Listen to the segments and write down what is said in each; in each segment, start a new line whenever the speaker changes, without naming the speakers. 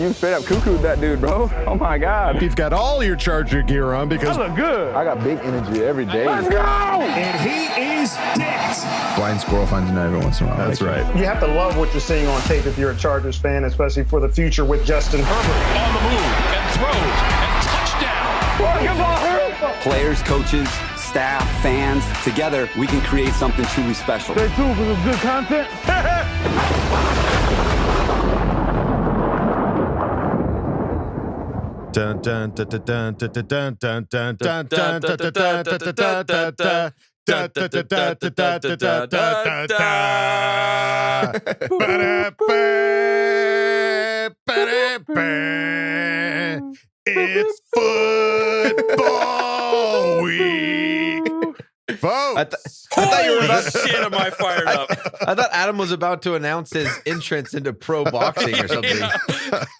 You straight up cuckooed that dude, bro. Oh my God.
You've got all your Charger gear on because
I look good. I got big energy every day. Let's go!
And he is dicked.
Blind squirrel finds a nut every once in a while.
That's right.
You have to love what you're seeing on tape if you're a Chargers fan, especially for the future with Justin Herbert.
On the move and throws and touchdown.
Players, coaches, staff, fans, together we can create something truly special.
Stay tuned for some good content.
Dun dun dun dun dun dun dun dun dun dun dun dun dun dun dun dun dun. It's football week, folks.
I thought you were about
Shit, am I fired up?
I thought Adam was about to announce his entrance into pro boxing or something.
Yeah.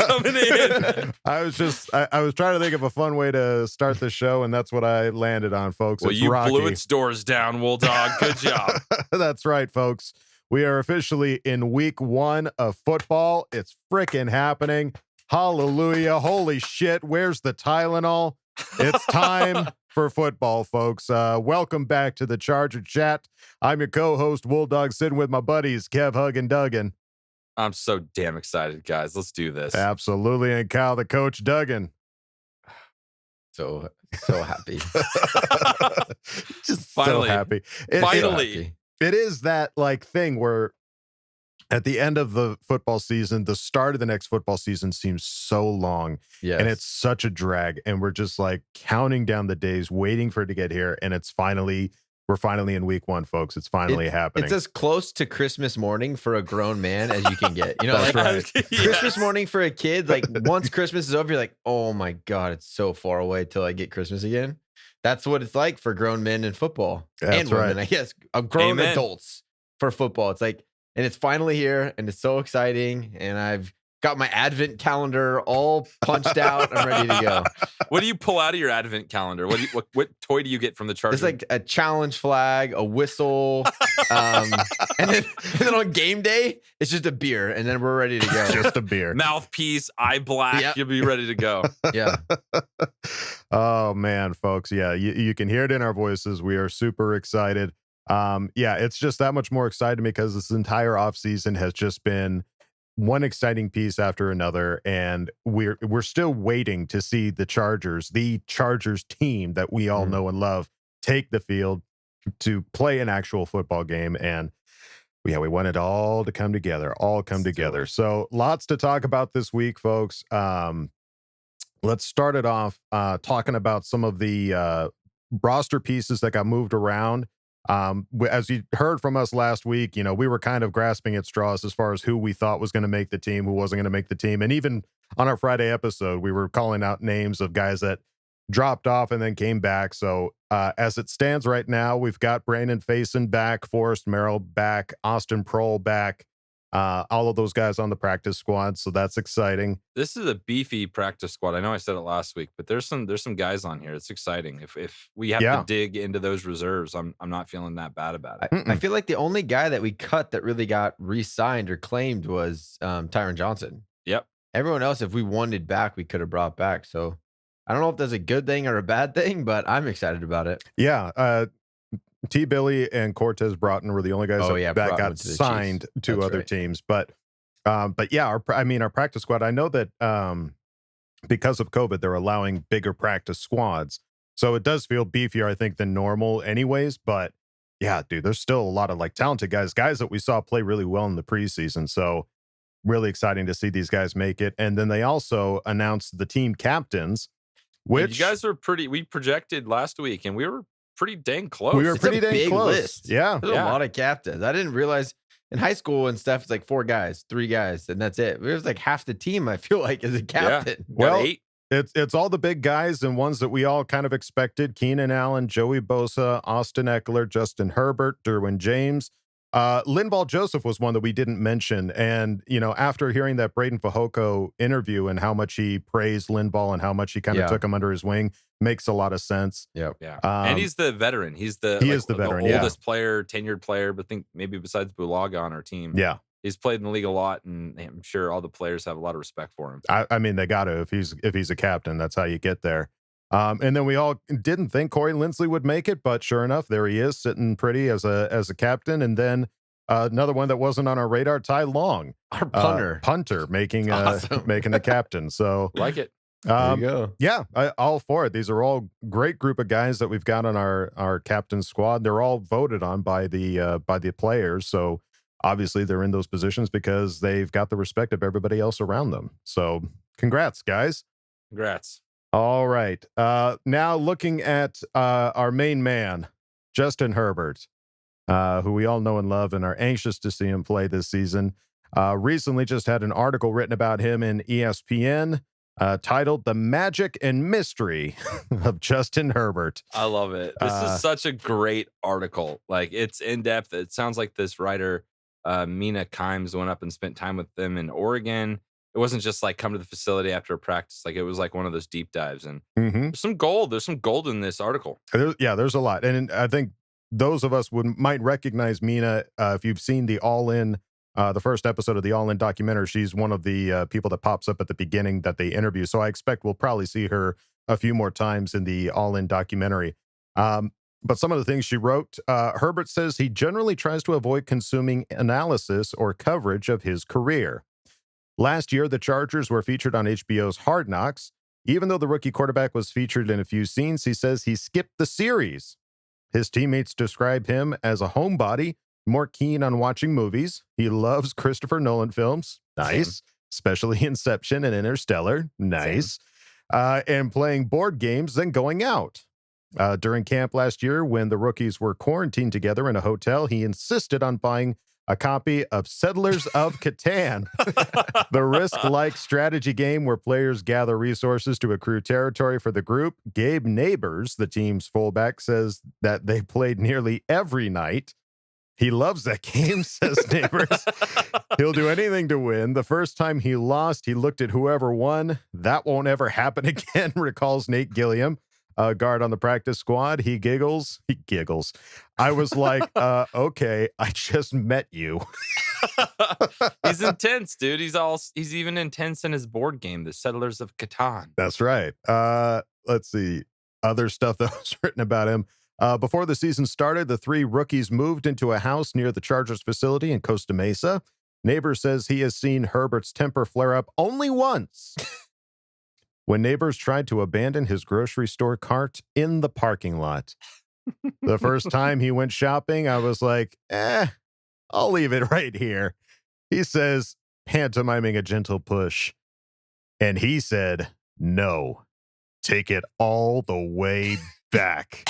Coming in.
I was trying to think of a fun way to start the show, and that's what I landed on, folks.
Well,
It's
you
Rocky.
blew its doors down, Wool Dog. Good job.
That's right, folks. We are officially in week 1 of football. It's frickin' happening. Hallelujah. Holy shit. Where's the Tylenol? It's time for football, folks. Welcome back to the Charger Chat. I'm your co-host, Wool Dog, sitting with my buddies, Kev, Hug, and Duggan.
I'm so damn excited, guys. Let's do this.
Absolutely. And Kyle, the coach, Duggan.
So happy.
Just
Finally.
so happy.
Finally.
It is that like thing where at the end of the football season, the start of the next football season seems so long.
Yes.
And it's such a drag. And we're just like counting down the days, waiting for it to get here. And we're finally in week 1, folks. It's finally happening.
It's as close to Christmas morning for a grown man as you can get. You know,
That's
like
right.
Christmas morning for a kid, like once Christmas is over, you're like, oh my God, it's so far away till I get Christmas again. That's what it's like for grown men in football.
That's
and women,
right.
I guess. Grown
Amen.
adults for football. It's like, and it's finally here, and it's so exciting. And I've got my advent calendar all punched out. I'm ready to go.
What do you pull out of your advent calendar? What toy do you get from the Chargers?
There's like a challenge flag, a whistle, and then on game day, it's just a beer, and then we're ready to go.
just a beer.
mouthpiece, eye black.
Yep.
You'll be ready to go.
Yeah.
Oh man, folks. Yeah, you can hear it in our voices. We are super excited. Yeah, it's just that much more exciting because this entire offseason has just been one exciting piece after another, and we're still waiting to see the Chargers team that we all know and love, take the field to play an actual football game. And yeah, we want it all to come together, together. So lots to talk about this week, folks. Let's start it off talking about some of the roster pieces that got moved around. As you heard from us last week, you know, we were kind of grasping at straws as far as who we thought was going to make the team, who wasn't going to make the team. And even on our Friday episode, we were calling out names of guys that dropped off and then came back. So as it stands right now, we've got Brandon Faison back, Forrest Merrill back, Austin Prohl back, all of those guys on the practice squad. So that's exciting.
This is a beefy practice squad. I know I said it last week, but there's some guys on here. It's exciting. If we have to dig into those reserves, I'm not feeling that bad about it.
I feel like the only guy that we cut that really got re-signed or claimed was Tyron Johnson.
Yep.
Everyone else, if we wanted back, we could have brought back. So I don't know if that's a good thing or a bad thing, but I'm excited about it.
Yeah. T. Billy and Cortez Broughton were the only guys that
Broughton
got
went to the
signed
Chiefs.
to
That's
other
right.
teams. But yeah, our practice squad, I know that because of COVID, they're allowing bigger practice squads. So it does feel beefier, I think, than normal anyways. But yeah, dude, there's still a lot of like talented guys that we saw play really well in the preseason. So really exciting to see these guys make it. And then they also announced the team captains, which
you guys were we projected last week, and we were pretty dang close.
we were
It's
pretty
a
dang
big
close.
list.
Yeah.
There's a lot of captains. I didn't realize in high school and stuff, it's like 4 guys, 3 guys, and that's it. There's like half the team, I feel like, is a captain.
Got 8.
It's all the big guys and ones that we all kind of expected. Keenan Allen, Joey Bosa, Austin Eckler, Justin Herbert, Derwin James. Linval Joseph was one that we didn't mention. And, you know, after hearing that Braden Fajoko interview and how much he praised Linval and how much he kind of took him under his wing, makes a lot of sense.
Yep.
Yeah. And he's the veteran. He is the
veteran,
oldest player, tenured player, but think maybe besides Bulaga on our team.
Yeah.
he's played in the league a lot, and I'm sure all the players have a lot of respect for him.
I mean, they got to, if he's a captain, that's how you get there. And then we all didn't think Corey Linsley would make it, but sure enough, there he is, sitting pretty as a captain. And then another one that wasn't on our radar, Ty Long,
Our
punter, making
awesome.
making the captain. So
Like it.
There you go.
yeah, all for it. These are all great group of guys that we've got on our captain squad. They're all voted on by the players. So obviously they're in those positions because they've got the respect of everybody else around them. So congrats, guys.
Congrats.
All right. Now looking at our main man, Justin Herbert, who we all know and love and are anxious to see him play this season. Recently just had an article written about him in ESPN titled The Magic and Mystery of Justin Herbert.
I love it. This is such a great article. Like, it's in depth. It sounds like this writer, Mina Kimes, went up and spent time with them in Oregon. It wasn't just like come to the facility after a practice. Like, it was like one of those deep dives. And there's some gold. There's some gold in this article.
There's a lot. And I think those of us might recognize Mina if you've seen the All In, the first episode of the All In documentary. She's one of the people that pops up at the beginning that they interview. So I expect we'll probably see her a few more times in the All In documentary. But some of the things she wrote, Herbert says he generally tries to avoid consuming analysis or coverage of his career. Last year, the Chargers were featured on HBO's Hard Knocks. Even though the rookie quarterback was featured in a few scenes, he says he skipped the series. His teammates describe him as a homebody, more keen on watching movies. He loves Christopher Nolan films. Nice. Same. Especially Inception and Interstellar. Nice. And playing board games than going out. During camp last year, when the rookies were quarantined together in a hotel, he insisted on buying a copy of Settlers of Catan, the Risk-like strategy game where players gather resources to accrue territory for the group. Gabe Neighbors, the team's fullback, says that they played nearly every night. He loves that game, says Neighbors. He'll do anything to win. The first time he lost, he looked at whoever won. That won't ever happen again, recalls Nate Gilliam, a guard on the practice squad. He giggles. I was like, okay, I just met you.
He's intense, dude. He's even intense in his board game, the Settlers of Catan.
That's right. Let's see. Other stuff that was written about him. Before the season started, the three rookies moved into a house near the Chargers facility in Costa Mesa. Neighbors says he has seen Herbert's temper flare up only once. When Neighbors tried to abandon his grocery store cart in the parking lot. The first time he went shopping, I was like, I'll leave it right here. He says, pantomiming a gentle push. And he said, no, take it all the way back.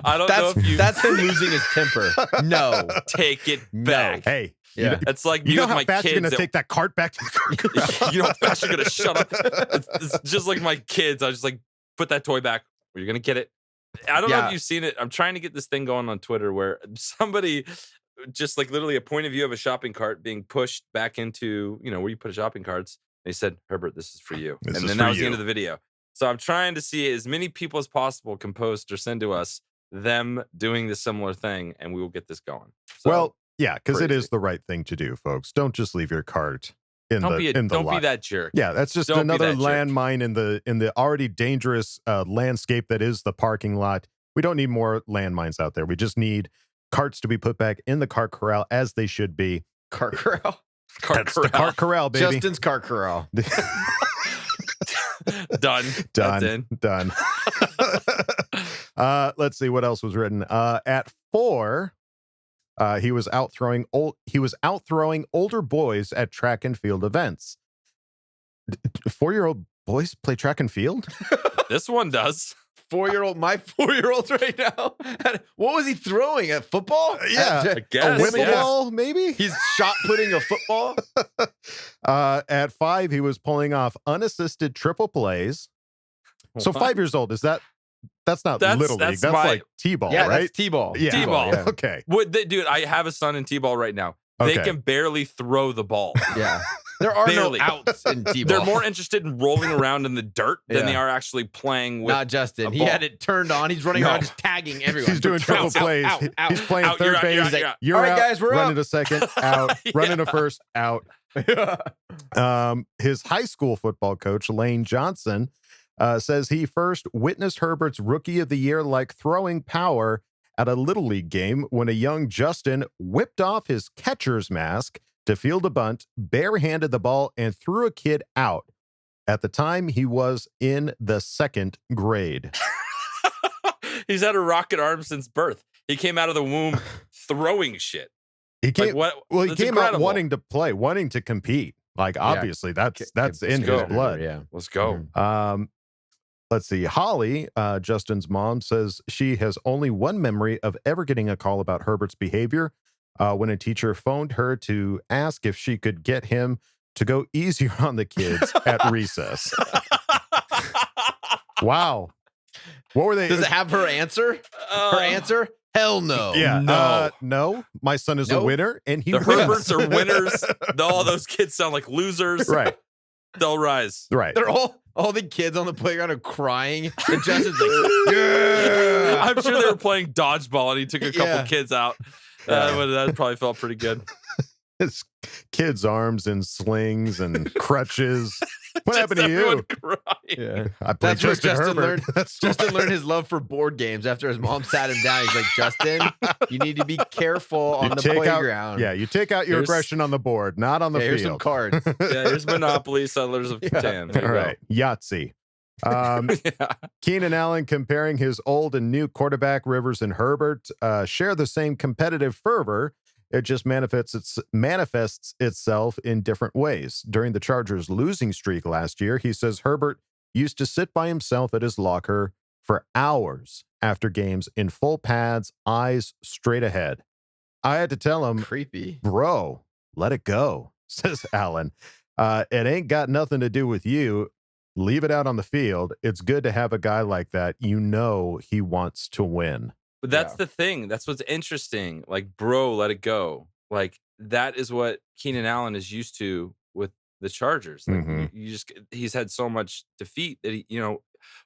I don't know if you...
That's him losing his temper. No.
Take it back.
No. Hey.
Yeah.
It's like
you
me
know
with
how
my
fast
kids.
you're going to take that cart back to the car?
You know how fast you're going to shut up? It's just like my kids. I just like, put that toy back. You're going to get it. I don't know if you've seen it. I'm trying to get this thing going on Twitter where somebody just like literally a point of view of a shopping cart being pushed back into, where you put shopping carts. They said, Herbert, this is for you. And then that was the end of the video. So I'm trying to see as many people as possible can post or send to us them doing the similar thing, and we will get this going. So,
well, yeah, because it is the right thing to do, folks. Don't just leave your cart in the lot.
Don't be that jerk.
Yeah, that's just another landmine in the already dangerous landscape that is the parking lot. We don't need more landmines out there. We just need carts to be put back in the cart corral as they should be.
Cart corral?
The cart corral, baby.
Justin's cart corral.
Done.
Let's see what else was written. At 4, he was out throwing older boys at track and field events. 4-year-old boys play track and field?
This one does.
My 4-year-old right now. What was he throwing? At football?
Yeah,
I guess.
A wiffle ball, maybe?
He's shot putting a football?
At 5, he was pulling off unassisted triple plays. So 5 years old, that's not Little League. That's like T-ball, right?
That's T-ball.
Yeah.
T-ball.
Yeah. Okay.
Dude, I have a son in T-ball right now. They can barely throw the ball.
Yeah. There are
Barely.
no outs in T-ball.
They're more interested in rolling around in the dirt than they are actually playing with.
Not Justin. He
ball.
had it turned on. He's running around just tagging everyone.
He's doing triple
Out,
plays.
out.
He's playing
Out,
third
you're out,
base.
you're out.
You're
All right,
out,
guys, we're
running
up.
to second, out, running to first, out. His high school football coach, Lane Johnson, says he first witnessed Herbert's Rookie of the Year like throwing power at a Little League game when a young Justin whipped off his catcher's mask to field a bunt, barehanded the ball, and threw a kid out. At the time, he was in the 2nd grade.
He's had a rocket arm since birth. He came out of the womb throwing shit.
He came,
Like, what?
well, he
That's
came
incredible.
out wanting to play, wanting to compete. Like, obviously, that's in his
go.
blood.
Yeah.
Let's go.
Let's see. Holly, Justin's mom, says she has only one memory of ever getting a call about Herbert's behavior when a teacher phoned her to ask if she could get him to go easier on the kids at recess. Wow. What were they?
Does it have her answer? Her answer? Hell no.
Yeah. No. My son is a
Nope.
winner, and he
The
wins.
Herberts are winners. All those kids sound like losers.
Right.
They'll rise.
Right.
They're all the kids on the playground are crying. And Justin's like, yeah.
I'm sure they were playing dodgeball and he took a couple
Yeah.
kids out. That probably felt pretty good.
His kids' arms in slings and crutches. What
Just
happened to you?
everyone crying.
Yeah.
I played
That's where
Justin
Justin
Herbert.
learned.
That's
Justin learned his love for board games after his mom sat him down. He's like, Justin, you need to be careful on the playground.
You take out your
Here's-
aggression on the board, not on the
Here's some
field.
cards.
Yeah, here's Monopoly, Settlers of Catan. There you
All
go.
right. Yahtzee.
Yeah.
Keenan Allen comparing his old and new quarterback Rivers and Herbert share the same competitive fervor. It just manifests itself in different ways. During the Chargers' losing streak last year, he says Herbert used to sit by himself at his locker for hours after games in full pads, eyes straight ahead. I had to tell him,
Creepy.
bro, let it go, says Allen. It ain't got nothing to do with you. Leave it out on the field. It's good to have a guy like that. You know he wants to win.
But that's the thing. That's what's interesting. Like, bro, let it go. Like, that is what Keenan Allen is used to with the Chargers. Like, he's had so much defeat that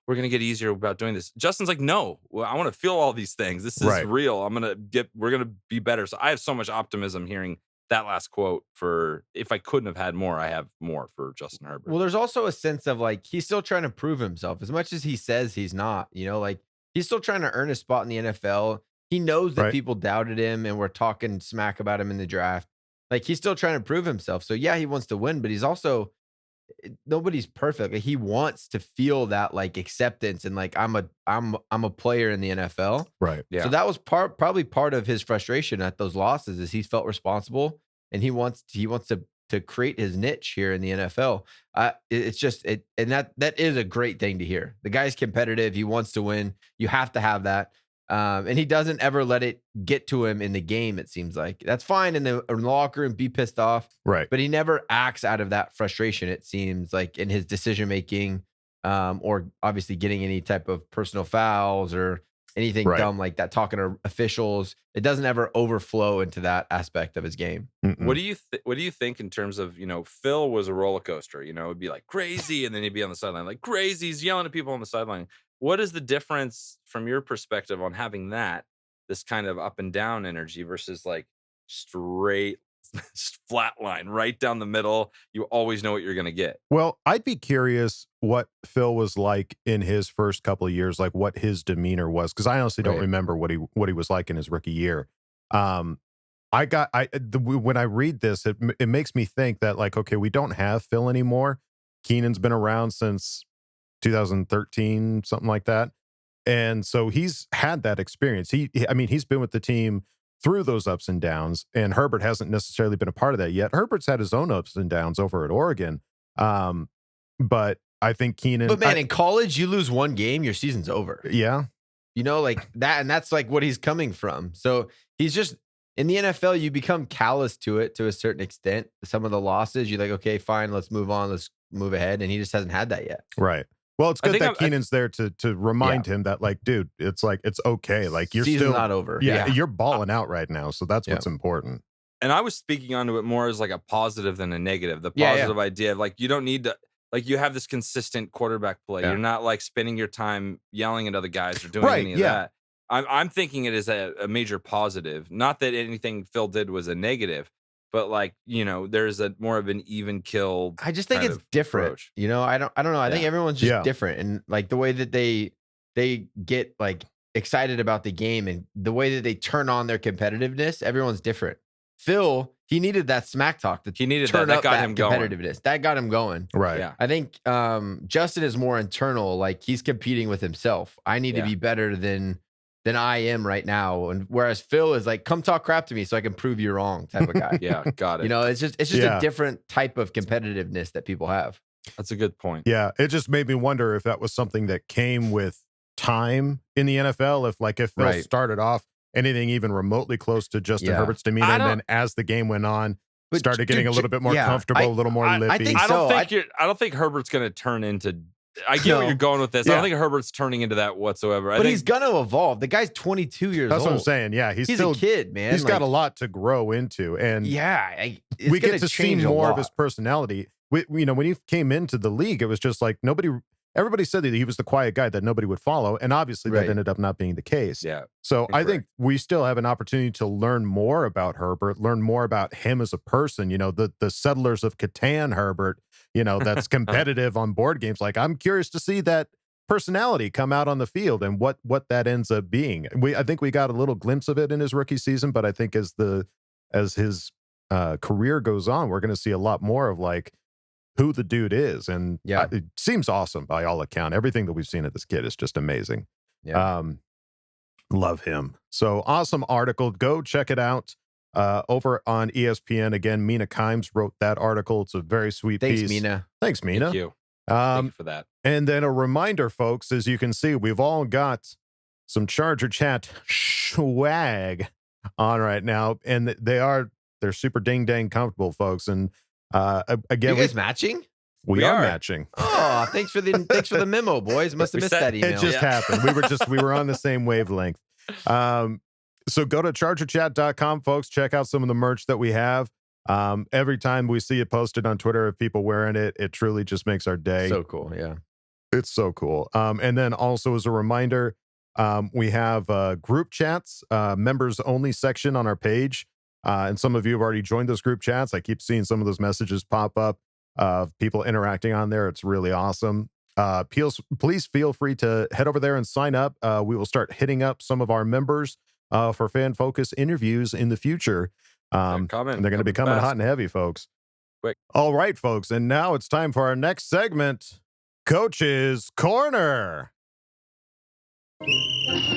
we're gonna get easier about doing this. Justin's like, no, well, I want to feel all these things. This is real. We're gonna be better. So I have so much optimism hearing that last quote. For if I couldn't have had more, I have more for Justin Herbert.
Well, there's also a sense of like he's still trying to prove himself as much as he says he's not. Like he's still trying to earn a spot in the NFL. He knows that people doubted him and were talking smack about him in the draft. Like he's still trying to prove himself. So yeah, he wants to win, but he's also nobody's perfect. Like, he wants to feel that like acceptance and like I'm a player in the NFL.
Right.
Yeah. So that was probably part of his frustration at those losses is he felt responsible and he wants to create his niche here in the NFL. It's just and that is a great thing to hear. The guy's competitive. He wants to win. You have to have that. And he doesn't ever let it get to him in the game. It seems like that's fine in the locker room, be pissed off.
Right.
But he never acts out of that frustration. It seems like in his decision making, or obviously getting any type of personal fouls or anything dumb like that, talking to officials. It doesn't ever overflow into that aspect of his game.
What do you think in terms of, Phil was a roller coaster, it'd be like crazy. And then he'd be on the sideline like crazy. He's yelling at people on the sideline. What is the difference from your perspective on having this kind of up and down energy versus like straight flat line right down the middle? You always know what you're going to get.
Well, I'd be curious what Phil was like in his first couple of years, like what his demeanor was, because I honestly don't remember what he was like in his rookie year. When I read this, it makes me think that like, okay, we don't have Phil anymore. Keenan's been around since 2013, something like that. And so he's had that experience. He's been with the team through those ups and downs, and Herbert hasn't necessarily been a part of that yet. Herbert's had his own ups and downs over at Oregon. But I think Keenan.
But man, in college, you lose one game, your season's over.
Yeah.
Like that, and that's like what he's coming from. So he's just in the NFL, you become callous to it to a certain extent. Some of the losses, you're like, okay, fine, let's move on, let's move ahead. And he just hasn't had that yet.
Right. Well, it's good that Keenan's there to remind him that, like, dude, it's like, it's okay. Like, you're
Season's
still
not over.
Yeah, you're balling out right now. So that's what's important.
And I was speaking onto it more as like a positive than a negative. The
Yeah,
positive idea of like, you don't need to, like, you have this consistent quarterback play.
Yeah.
You're not like spending your time yelling at other guys or doing
Right,
any of
yeah.
that. I'm thinking it is a major positive. Not that anything Phil did was a negative, but like, you know, there's a more of an even killed.
I just think
kind
it's
of
different.
approach.
You know, I don't know. I think
Yeah.
everyone's just
Yeah.
different, and like the way that they get like excited about the game and the way that they turn on their competitiveness, everyone's different. Phil, he needed that smack talk.
He needed
turn
that. That
up
got him going.
competitiveness. That got him going.
Right.
Yeah.
I think Justin is more internal. Like he's competing with himself. I need to
Yeah.
be better than I am right now. And whereas Phil is like, come talk crap to me so I can prove you wrong type of guy.
Yeah, got it.
You know, it's just
Yeah.
a different type of competitiveness that people have.
That's a good point.
Yeah, it just made me wonder if that was something that came with time in the NFL. If Phil
Right.
started off anything even remotely close to Justin
Yeah.
Herbert's demeanor,
I
and
don't-
then as the game went on,
But
started getting a
dude,
little bit more
yeah,
comfortable, a little more lippy.
I think
I don't
so.
think I don't think Herbert's going to turn into. I get
No.
where you're going with this. I
Yeah.
don't think Herbert's turning into that whatsoever. I
But
think
he's gonna evolve. The guy's 22 years
That's
old.
what I'm saying. Yeah, he's
He's
still
a kid, man.
He's got a
Like,
lot to grow into, and
yeah.
we get to see more of his
his.
personality. You know, when he came into the league, it was just like everybody said that he was the quiet guy that nobody would follow, and obviously that
Right.
ended up not being the case.
yeah.
So I think
Correct.
we still have an opportunity to learn more about Herbert, learn more about him as a person. You know, the Settlers of Catan Herbert, you know, that's competitive on board games. Like, I'm curious to see that personality come out on the field and what that ends up being. I think we got a little glimpse of it in his rookie season, but I think as his career goes on, we're going to see a lot more of like who the dude is. And
Yeah.
it seems awesome by all account. Everything that we've seen of this kid is just amazing.
Yeah.
Love him. So awesome article. Go check it out over on ESPN. Again, Mina Kimes wrote that article. It's a very sweet
Thanks,
piece.
Mina.
Thanks, Mina.
Thank you. Thank you for that.
And then a reminder, folks, as you can see, we've all got some Charger Chat swag on right now, and they're super ding dang comfortable, folks. And again,
You guys matching?
we
We
are
are.
matching.
Oh, thanks for the memo, boys. Must have
We
missed
said-
that email.
It just happened. We were on the same wavelength. So go to chargerchat.com, folks. Check out some of the merch that we have. Every time we see it posted on Twitter of people wearing it, it truly just makes our day.
So cool. Yeah.
It's so cool. And then also as a reminder, we have group chats, members only section on our page. And some of you have already joined those group chats. I keep seeing some of those messages pop up of people interacting on there. It's really awesome. Please feel free to head over there and sign up. We will start hitting up some of our members for fan focus interviews in the future.
They're coming.
And they're going to be coming hot and heavy, folks.
Quick.
All right, folks. And now it's time for our next segment, Coach's Corner.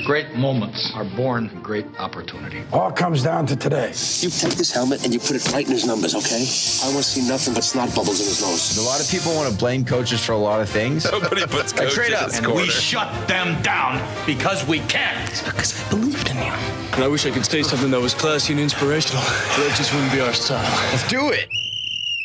Great moments are born from great opportunity.
All comes down to today.
You take this helmet and you put it right in his numbers, okay? I want to see nothing but snot bubbles in his nose.
A lot of people want to blame coaches for a lot of things.
Nobody puts
Like,
coaches
straight
in
up.
his
And
corner.
we shut them down because we can.
It's because I believed in you.
And I wish I could say something that was classy and inspirational, but it just wouldn't be our style.
Let's do it.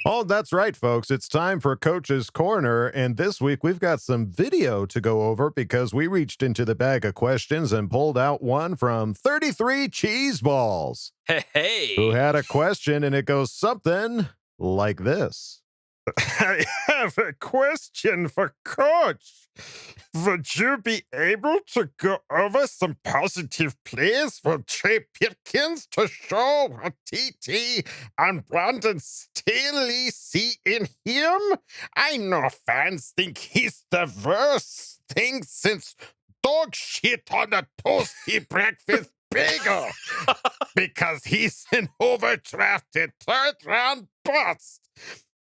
Oh, that's right, folks. It's time for Coach's Corner. And this week we've got some video to go over because we reached into the bag of questions and pulled out one from 33 Cheese Balls,
Hey.
who had a question, and it goes something like this. I have a question for Coach. Would you be able to go over some positive plays from Trey Pipkins to show what TT and Brandon Staley see in him? I know fans think he's the worst thing since dog shit on a toasty breakfast bagel because he's an overdrafted third-round bust.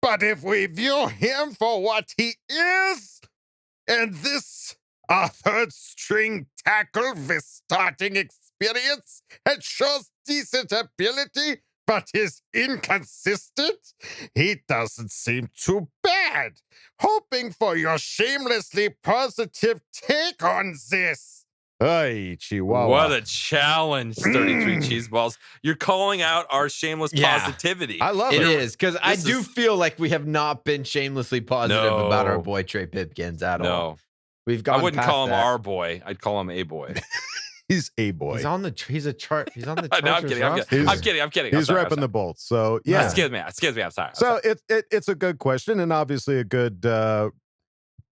But if we view him for what he is, and this a third-string tackle with starting experience and shows decent ability, but is inconsistent, he doesn't seem too bad. Hoping for your shamelessly positive take on this. Hey, Chihuahua.
What a challenge, 33 cheese balls. You're calling out our shameless
Yeah.
positivity.
I love
It
it.
is because I do feel like we have not been shamelessly positive
No.
about our boy Trey Pipkins at all.
No.
We've gone
I wouldn't
past
call him
that.
our boy. I'd call him a boy.
He's a boy.
He's on the he's a chart. He's on the
No, I'm
Chargers
kidding. I'm
roster.
kidding. I'm kidding.
He's repping the Bolts. So yeah.
Excuse me. I'm sorry.
So it's a good question, and obviously a good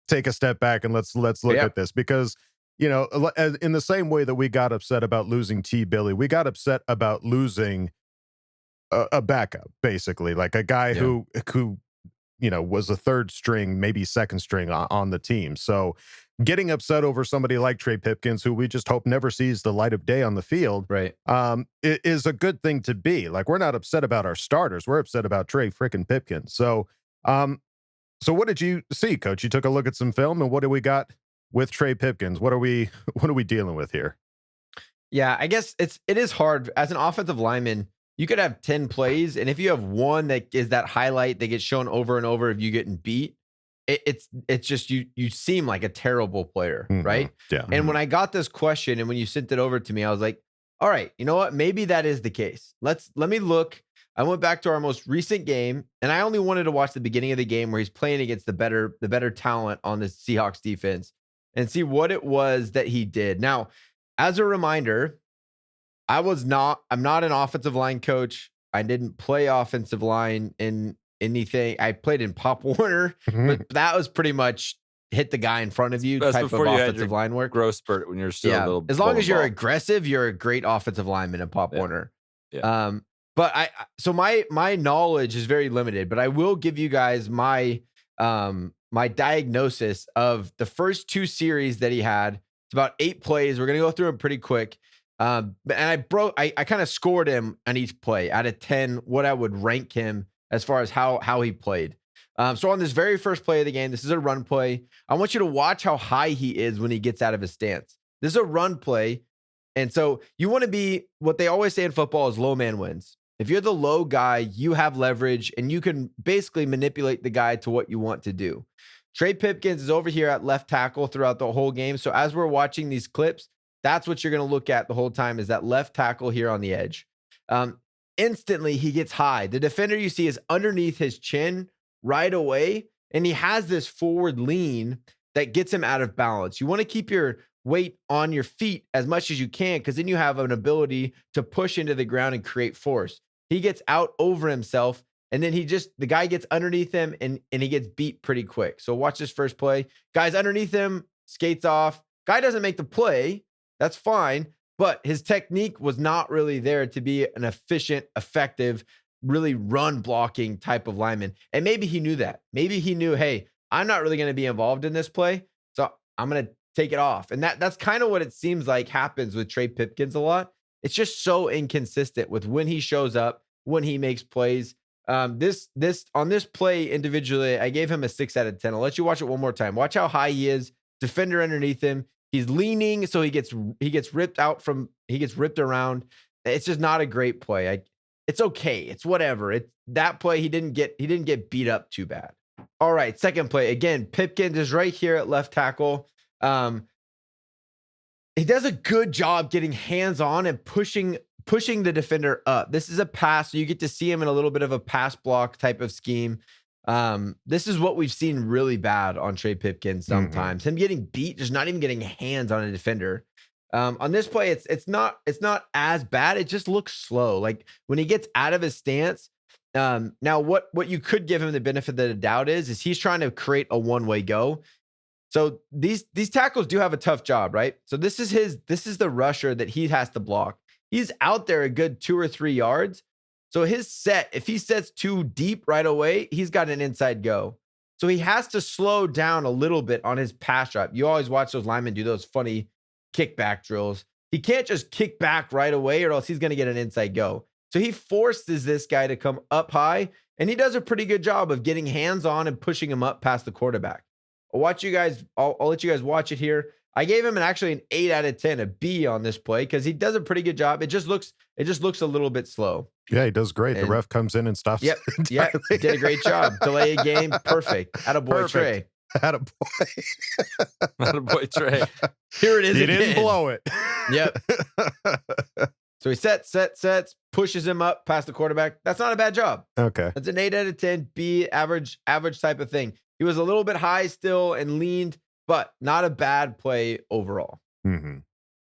take a step back and let's look at this, because you know, in the same way that we got upset about losing T. Billy, we got upset about losing a backup, basically, like a guy who you know was a third string, maybe second string on the team. So getting upset over somebody like Trey Pipkins, who we just hope never sees the light of day on the field,
right,
it is a good thing to be. Like, we're not upset about our starters, we're upset about Trey freaking Pipkins. So so what did you see, Coach? You took a look at some film, and what do we got with Trey Pipkins? What are we dealing with here?
Yeah, I guess it is hard as an offensive lineman. You could have 10 plays, and if you have one that is that highlight that gets shown over and over of you getting beat, it's just you seem like a terrible player, right?
Yeah.
And when I got this question and when you sent it over to me, I was like, all right, you know what? Maybe that is the case. Let me look. I went back to our most recent game, and I only wanted to watch the beginning of the game where he's playing against the better talent on the Seahawks defense and see what it was that he did. Now, as a reminder, I'm not an offensive line coach. I didn't play offensive line in anything. I played in Pop Warner, but that was pretty much hit the guy in front of you
That's
type of
before you had
offensive
your
line work.
growth spurt when you're still a little.
As long as you're
ball.
aggressive, you're a great offensive lineman in Pop Warner.
Yeah.
But so my knowledge is very limited, but I will give you guys my my diagnosis of the first two series that he had. It's about 8 plays. We're gonna go through them pretty quick. And I kind of scored him on each play out of 10, what I would rank him as far as how he played. So on this very first play of the game, this is a run play. I want you to watch how high he is when he gets out of his stance. This is a run play. And so you want to be, what they always say in football is low man wins. If you're the low guy, you have leverage and you can basically manipulate the guy to what you want to do. Trey Pipkins is over here at left tackle throughout the whole game. So as we're watching these clips, that's what you're going to look at the whole time, is that left tackle here on the edge. Instantly, he gets high. The defender you see is underneath his chin right away, and he has this forward lean that gets him out of balance. You want to keep your weight on your feet as much as you can, because then you have an ability to push into the ground and create force. He gets out over himself, and then the guy gets underneath him, and he gets beat pretty quick. So watch this first play. Guy's underneath him, skates off. Guy doesn't make the play. That's fine, but his technique was not really there to be an efficient, effective, really run blocking type of lineman. And maybe he knew that. Maybe he knew, hey, I'm not really going to be involved in this play, so I'm going to take it off. And that's kind of what it seems like happens with Trey Pipkins a lot. It's just so inconsistent with when he shows up, when he makes plays. On this play individually, I gave him a 6 out of 10. I'll let you watch it one more time. Watch how high he is. Defender underneath him. He's leaning, so he gets ripped around. It's just not a great play. It's okay. It's whatever. That play he didn't get beat up too bad. All right, second play. Again, Pipkins is right here at left tackle. He does a good job getting hands on and pushing the defender up. This is a pass, so you get to see him in a little bit of a pass block type of scheme. This is what we've seen really bad on Trey Pipkins sometimes. Him getting beat, just not even getting hands on a defender. On this play, it's not as bad. It just looks slow. Like when he gets out of his stance. Now what you could give him the benefit of the doubt is he's trying to create a one-way go. So these tackles do have a tough job, right? So this is the rusher that he has to block. He's out there a good 2 or 3 yards. So his set, if he sets too deep right away, he's got an inside go. So he has to slow down a little bit on his pass drop. You always watch those linemen do those funny kickback drills. He can't just kick back right away or else he's going to get an inside go. So he forces this guy to come up high, and he does a pretty good job of getting hands on and pushing him up past the quarterback. I'll let you guys watch it here. I gave him an 8 out of 10, a B on this play, because he does a pretty good job. It just looks a little bit slow.
Yeah, he does great. The ref comes in and stops.
Yep. Yeah, did a great job. Delay a game. Perfect. Attaboy, Trey.
Attaboy.
Attaboy, Trey.
Here it is.
He
again.
didn't blow it.
Yep. So he sets, pushes him up past the quarterback. That's not a bad job.
Okay.
That's an 8 out of 10, B, average type of thing. He was a little bit high still and leaned, but not a bad play overall.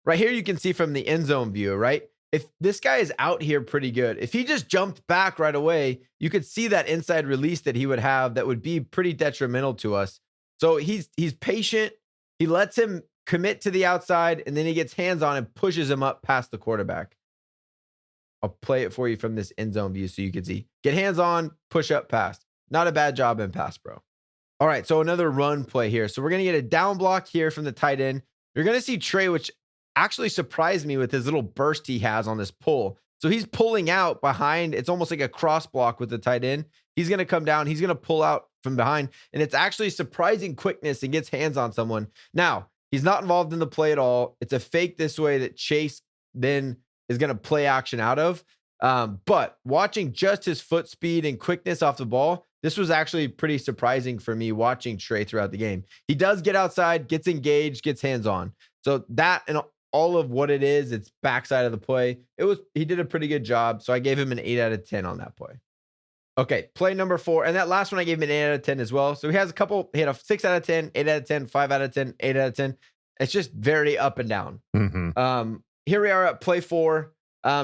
right here, you can see from the end zone view, right? If this guy is out here pretty good, if he just jumped back right away, you could see that inside release that he would have that would be pretty detrimental to us. So he's patient. He lets him commit to the outside, and then he gets hands on and pushes him up past the quarterback. I'll play it for you from this end zone view so you can see. Get hands on, push up, pass. Not a bad job in pass, bro. All right, so another run play here. So we're going to get a down block here from the tight end. You're going to see Trey, which actually surprised me with his little burst he has on this pull. So he's pulling out behind. It's almost like a cross block with the tight end. He's going to come down. He's going to pull out from behind. And it's actually surprising quickness and gets hands on someone. Now, he's not involved in the play at all. It's a fake this way that Chase then is going to play action out of. But watching just his foot speed and quickness off the ball, this was actually pretty surprising for me watching Trey throughout the game. He does get outside, gets engaged, gets hands on. So that and all of what it is, it's backside of the play. He did a pretty good job. So I gave him an 8 out of 10 on that play. Okay, play number 4. And that last one I gave him an 8 out of 10 as well. So he had a 6 out of 10, 8 out of 10, 5 out of 10, 8 out of 10. It's just very up and down.
Mm-hmm.
Here we are at play 4.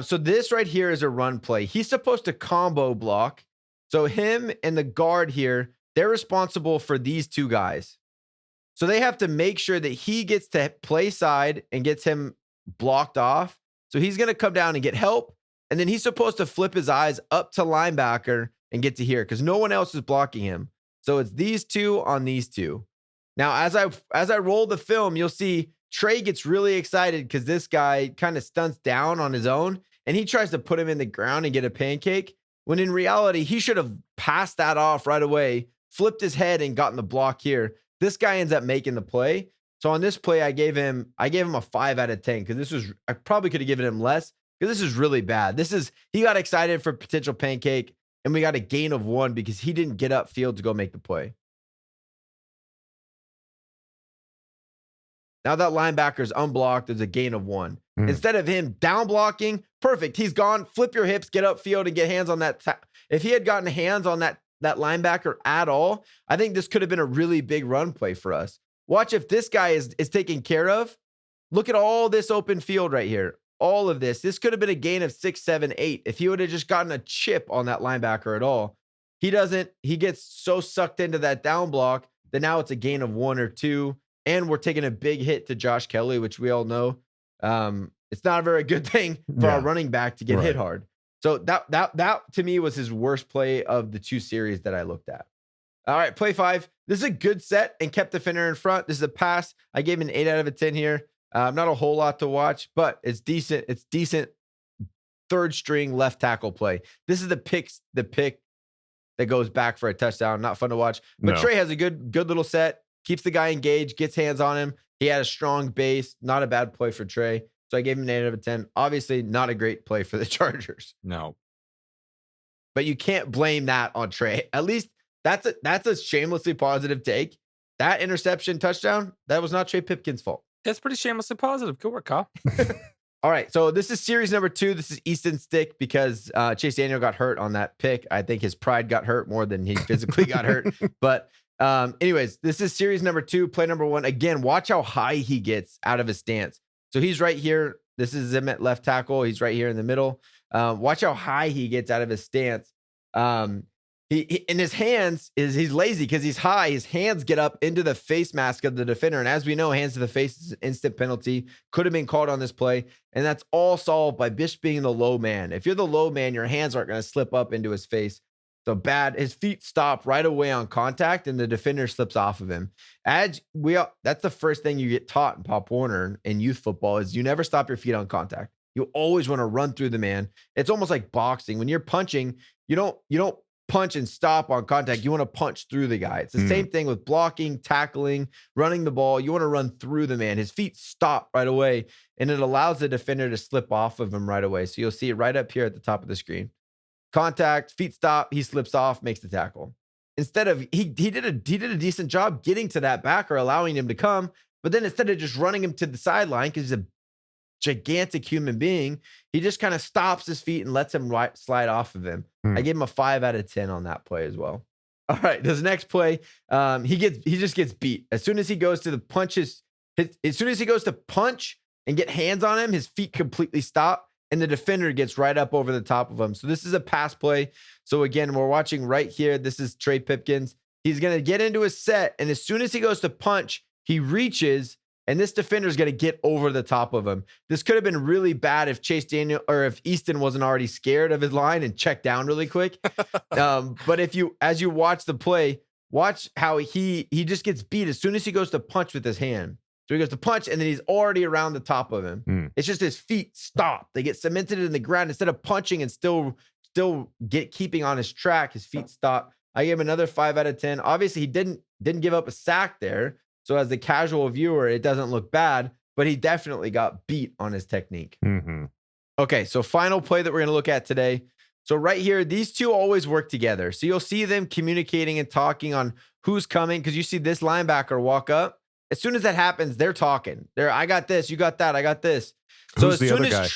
So this right here is a run play. He's supposed to combo block. So him and the guard here, they're responsible for these two guys. So they have to make sure that he gets to play side and gets him blocked off. So he's going to come down and get help. And then he's supposed to flip his eyes up to linebacker and get to here because no one else is blocking him. So it's these two on these two. Now, as I roll the film, you'll see Trey gets really excited because this guy kind of stunts down on his own and he tries to put him in the ground and get a pancake. When in reality, he should have passed that off right away, flipped his head and gotten the block here. This guy ends up making the play. So on this play, I gave him a 5 out of 10 because I probably could have given him less because this is really bad. He got excited for potential pancake and we got a gain of 1 because he didn't get upfield to go make the play. Now that linebacker's unblocked, there's a gain of 1. Instead of him down blocking, perfect. He's gone. Flip your hips, get upfield, and get hands on that. If he had gotten hands on that linebacker at all, I think this could have been a really big run play for us. Watch if this guy is taken care of. Look at all this open field right here. All of this. This could have been a gain of 6, 7, 8. If he would have just gotten a chip on that linebacker at all. He doesn't. He gets so sucked into that down block that now it's a gain of 1 or 2. And we're taking a big hit to Josh Kelly, which we all know. It's not a very good thing for our running back to get hit hard. So that to me was his worst play of the 2 series that I looked at. All right, play 5. This is a good set and kept the defender in front. This is a pass. I gave him an 8 out of 10 here. Not a whole lot to watch, but it's decent. It's decent third string left tackle play. This is the pick that goes back for a touchdown. Not fun to watch. But Trey has a good little set. Keeps the guy engaged, gets hands on him. He had a strong base. Not a bad play for Trey. So I gave him an 8 out of 10. Obviously, not a great play for the Chargers.
No.
But you can't blame that on Trey. At least that's a shamelessly positive take. That interception touchdown, that was not Trey Pipkins' fault.
That's pretty shamelessly positive. Good work, Kyle.
All right. So this is series number 2. This is Easton Stick because Chase Daniel got hurt on that pick. I think his pride got hurt more than he physically got hurt. But anyways, this is series number 2, play number 1. Again, watch how high he gets out of his stance. So he's right here. This is him at left tackle. He's right here in the middle. Watch how high he gets out of his stance. He in his hands he's lazy because he's high. His hands get up into the face mask of the defender. And as we know, hands to the face is an instant penalty. Could have been called on this play. And that's all solved by Bish being the low man. If you're the low man, your hands aren't going to slip up into his face. So bad. His feet stop right away on contact and the defender slips off of him. That's the first thing you get taught in Pop Warner in youth football is you never stop your feet on contact. You always want to run through the man. It's almost like boxing. When you're punching, you don't punch and stop on contact. You want to punch through the guy. It's the same thing with blocking, tackling, running the ball. You want to run through the man. His feet stop right away and it allows the defender to slip off of him right away. So you'll see it right up here at the top of the screen. Contact, feet stop, he slips off, makes the tackle. Instead of he did a decent job getting to that backer, allowing him to come, but then instead of just running him to the sideline because he's a gigantic human being, he just kind of stops his feet and lets him slide off of him. I gave him a 5 out of 10 on that play as well. All right, this next play, he just gets beat as soon as he goes to punch and get hands on him, his feet completely stop, and the defender gets right up over the top of him. So this is a pass play. So again, we're watching right here. This is Trey Pipkins. He's going to get into a set, and as soon as he goes to punch, he reaches, and this defender is going to get over the top of him. This could have been really bad if Chase Daniel or if Easton wasn't already scared of his line and checked down really quick. But as you watch the play, watch how he just gets beat as soon as he goes to punch with his hand. So he goes to punch, and then he's already around the top of him. It's just his feet stop. They get cemented in the ground instead of punching and still keeping on his track. His feet stop. I gave him another 5 out of 10. Obviously, he didn't give up a sack there. So as the casual viewer, it doesn't look bad, but he definitely got beat on his technique. Okay, so final play that we're going to look at today. So right here, these two always work together. So you'll see them communicating and talking on who's coming, because you see this linebacker walk up. As soon as that happens, they're talking. I got this, you got that, I got this. So
Who's
as
the
soon
other
as
guy?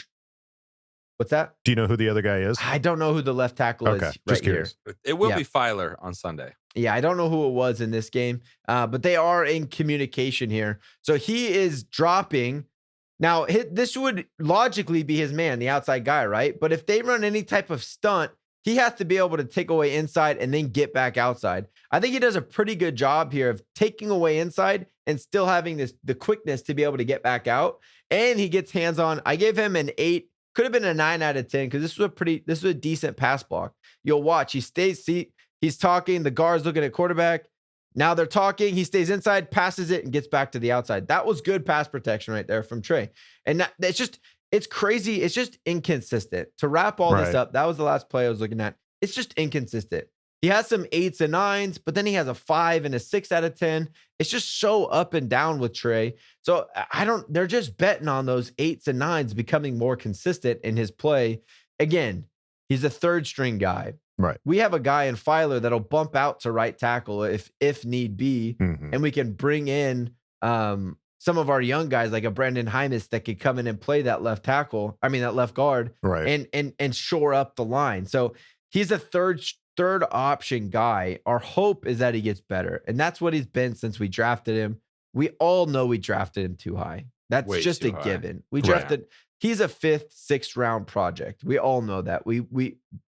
What's that?
Do you know who the other guy is?
I don't know who the left tackle is
Just
right here.
curious.
It will be Filer on Sunday.
Yeah, I don't know who it was in this game, but they are in communication here. So he is dropping. Now, this would logically be his man, the outside guy, right? But if they run any type of stunt, he has to be able to take away inside and then get back outside. I think he does a pretty good job here of taking away inside and still having the quickness to be able to get back out. And he gets hands on. I gave him an 8. Could have been a 9 out of 10 because this was a decent pass block. You'll watch. He's talking. The guard's looking at quarterback. Now they're talking. He stays inside, passes it, and gets back to the outside. That was good pass protection right there from Trey. And it's crazy. It's just inconsistent. To wrap all this up, that was the last play I was looking at. It's just inconsistent. He has some 8s and 9s, but then he has a 5 and a 6 out of 10. It's just so up and down with Trey. So they're just betting on those 8s and 9s becoming more consistent in his play. Again, he's a third string guy.
Right.
We have a guy in Filer that'll bump out to right tackle if need be. And we can bring in some of our young guys like a Brandon Hymas that could come in and play that left guard, and shore up the line. So he's a third option guy. Our hope is that he gets better. And that's what he's been since we drafted him. We all know we drafted him too high. That's just a given. We drafted, he's a 5th, 6th round project. We all know that.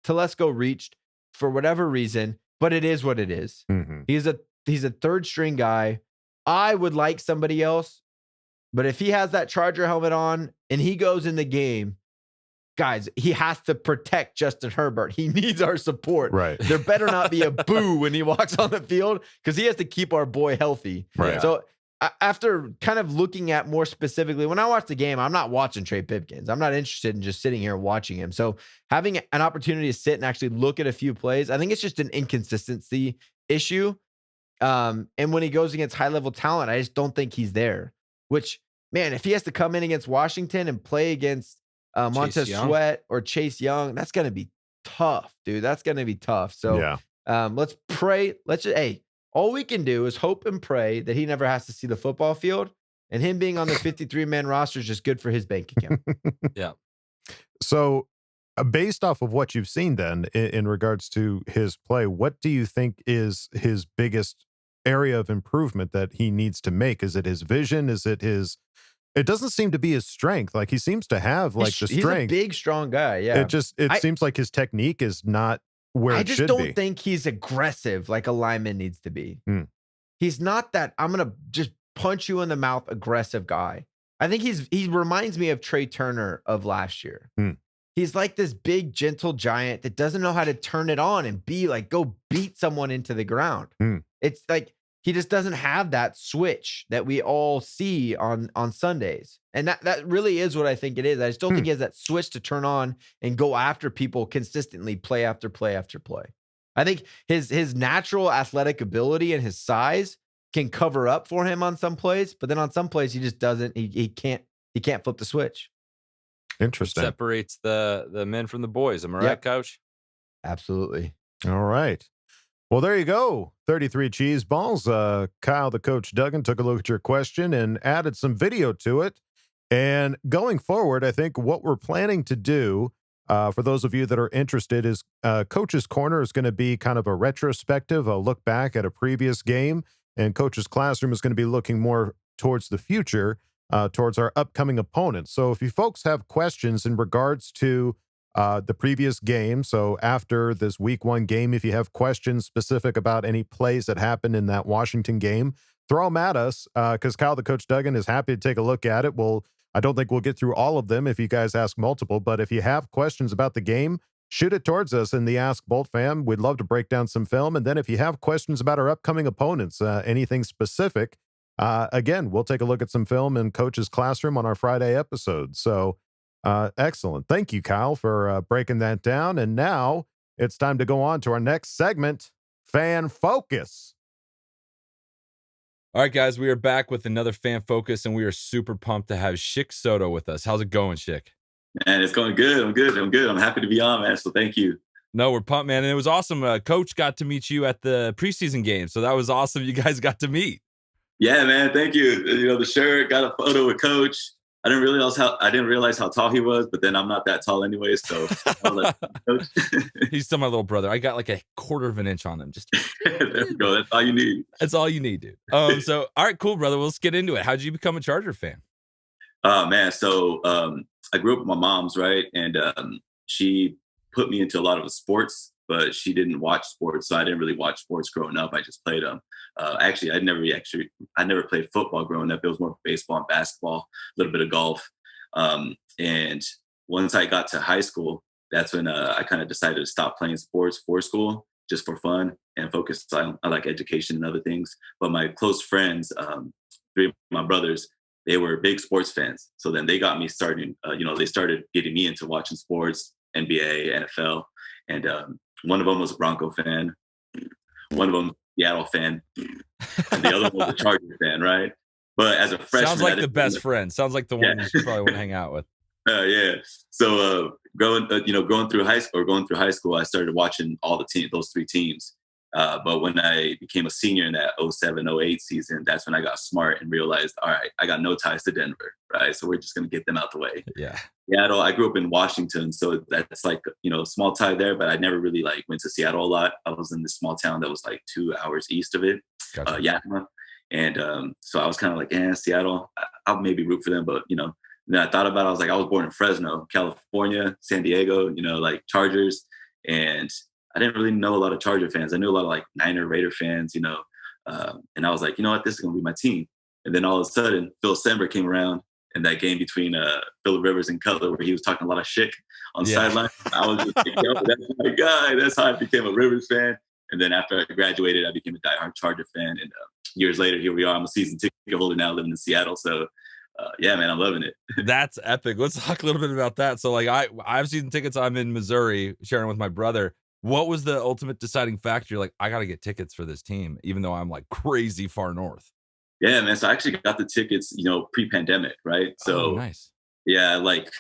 Telesco reached for whatever reason, but it is what it is. He's a third string guy. I would like somebody else, but if he has that Charger helmet on and he goes in the game, guys, he has to protect Justin Herbert. He needs our support.
Right.
There better not be a boo when he walks on the field because he has to keep our boy healthy.
Right.
So after kind of looking at more specifically, when I watch the game, I'm not watching Trey Pipkins. I'm not interested in just sitting here watching him. So having an opportunity to sit and actually look at a few plays, I think it's just an inconsistency issue. And when he goes against high-level talent, I just don't think he's there. Which, man, if he has to come in against Washington and play against Montez Sweat or Chase Young, that's going to be tough, dude. That's going to be tough. So let's pray. All we can do is hope and pray that he never has to see the football field, and him being on the 53-man roster is just good for his bank account.
So based off of what you've seen then in regards to his play, what do you think is his biggest area of improvement that he needs to make? Is it his vision? Is it it doesn't seem to be his strength. Like he seems to have the strength. He's a
big, strong guy. Yeah.
It seems like his technique is not where it should be. I just don't
think he's aggressive like a lineman needs to be. He's not that I'm going to just punch you in the mouth aggressive guy. I think he reminds me of Trey Turner of last year. He's like this big, gentle giant that doesn't know how to turn it on and go beat someone into the ground. It's like he just doesn't have that switch that we all see on Sundays. And that really is what I think it is. I just don't think he has that switch to turn on and go after people consistently, play after play after play. I think his natural athletic ability and his size can cover up for him on some plays, but then on some plays he just doesn't. He can't flip the switch.
Interesting.
Separates the men from the boys. Am I right, Coach?
Absolutely.
All right. Well, there you go. 33 cheese balls. Kyle, the coach Duggan, took a look at your question and added some video to it. And going forward, I think what we're planning to do, for those of you that are interested, is Coach's Corner is going to be kind of a retrospective, a look back at a previous game. And Coach's Classroom is going to be looking more towards the future. towards our upcoming opponents. So if you folks have questions in regards to the previous game, so after this week 1 game, if you have questions specific about any plays that happened in that Washington game, throw them at us, because Kyle the Coach Duggan is happy to take a look at it. I don't think we'll get through all of them if you guys ask multiple, but if you have questions about the game, shoot it towards us in the Ask Boltfam. We'd love to break down some film. And then if you have questions about our upcoming opponents, anything specific, again, we'll take a look at some film in Coach's Classroom on our Friday episode. So excellent. Thank you, Kyle, for breaking that down. And now it's time to go on to our next segment, Fan Focus.
All right, guys, we are back with another Fan Focus, and we are super pumped to have Schick Soto with us. How's it going, Schick?
Man, it's going good. I'm good. I'm happy to be on, man. So thank you.
No, we're pumped, man. And it was awesome. Coach got to meet you at the preseason game. So that was awesome. You guys got to meet.
Yeah, man. Thank you. You know, the shirt, got a photo with Coach. I didn't realize how tall he was, but then I'm not that tall anyway. So Coach.
He's still my little brother. I got like a 1/4 of an inch on him. Just
there we go. That's all you need.
That's all you need, dude. So all right, cool, brother. Well, let's get into it. How'd you become a Charger fan?
Man. So I grew up with my mom's, right? And she put me into a lot of sports, but she didn't watch sports. So I didn't really watch sports growing up. I just played them. Actually, I never played football growing up. It was more baseball and basketball, a little bit of golf. And once I got to high school, that's when I kind of decided to stop playing sports for school, just for fun, and focus on like education and other things. But my close friends, 3 of my brothers, they were big sports fans. So then they got me starting, they started getting me into watching sports, NBA, NFL. And one of them was a Bronco fan. One of them, Seattle fan. And the other one was a Charger fan, right? But as a freshman,
sounds like the best friend. Sounds like the one you should probably want to hang out with.
Yeah. So going through high school, I started watching all those 3 teams. But when I became a senior in that 07-08 season, that's when I got smart and realized, all right, I got no ties to Denver, right? So we're just going to get them out the way.
Yeah.
Seattle, I grew up in Washington, so that's like, a small tie there, but I never really like went to Seattle a lot. I was in this small town that was like 2 hours east of it,
gotcha.
Yakima. And so I was kind of like, Seattle, I'll maybe root for them. But, then I thought about it. I was like, I was born in Fresno, California, San Diego, like Chargers. And I didn't really know a lot of Charger fans. I knew a lot of like Niner Raider fans, and I was like, you know what, this is going to be my team. And then all of a sudden, Phil Sember came around in that game between Phillip Rivers and Cutler, where he was talking a lot of Schick on the sideline. I was just like, yo, that's my guy. That's how I became a Rivers fan. And then after I graduated, I became a diehard Charger fan. And years later, here we are. I'm a season ticket holder now, living in Seattle. So yeah, man, I'm loving it.
That's epic. Let's talk a little bit about that. So like I have season tickets. I'm in Missouri sharing with my brother. What was the ultimate deciding factor? You're like, I got to get tickets for this team, even though I'm like crazy far north.
Yeah, man. So I actually got the tickets, pre-pandemic, right? So
nice.
Yeah, like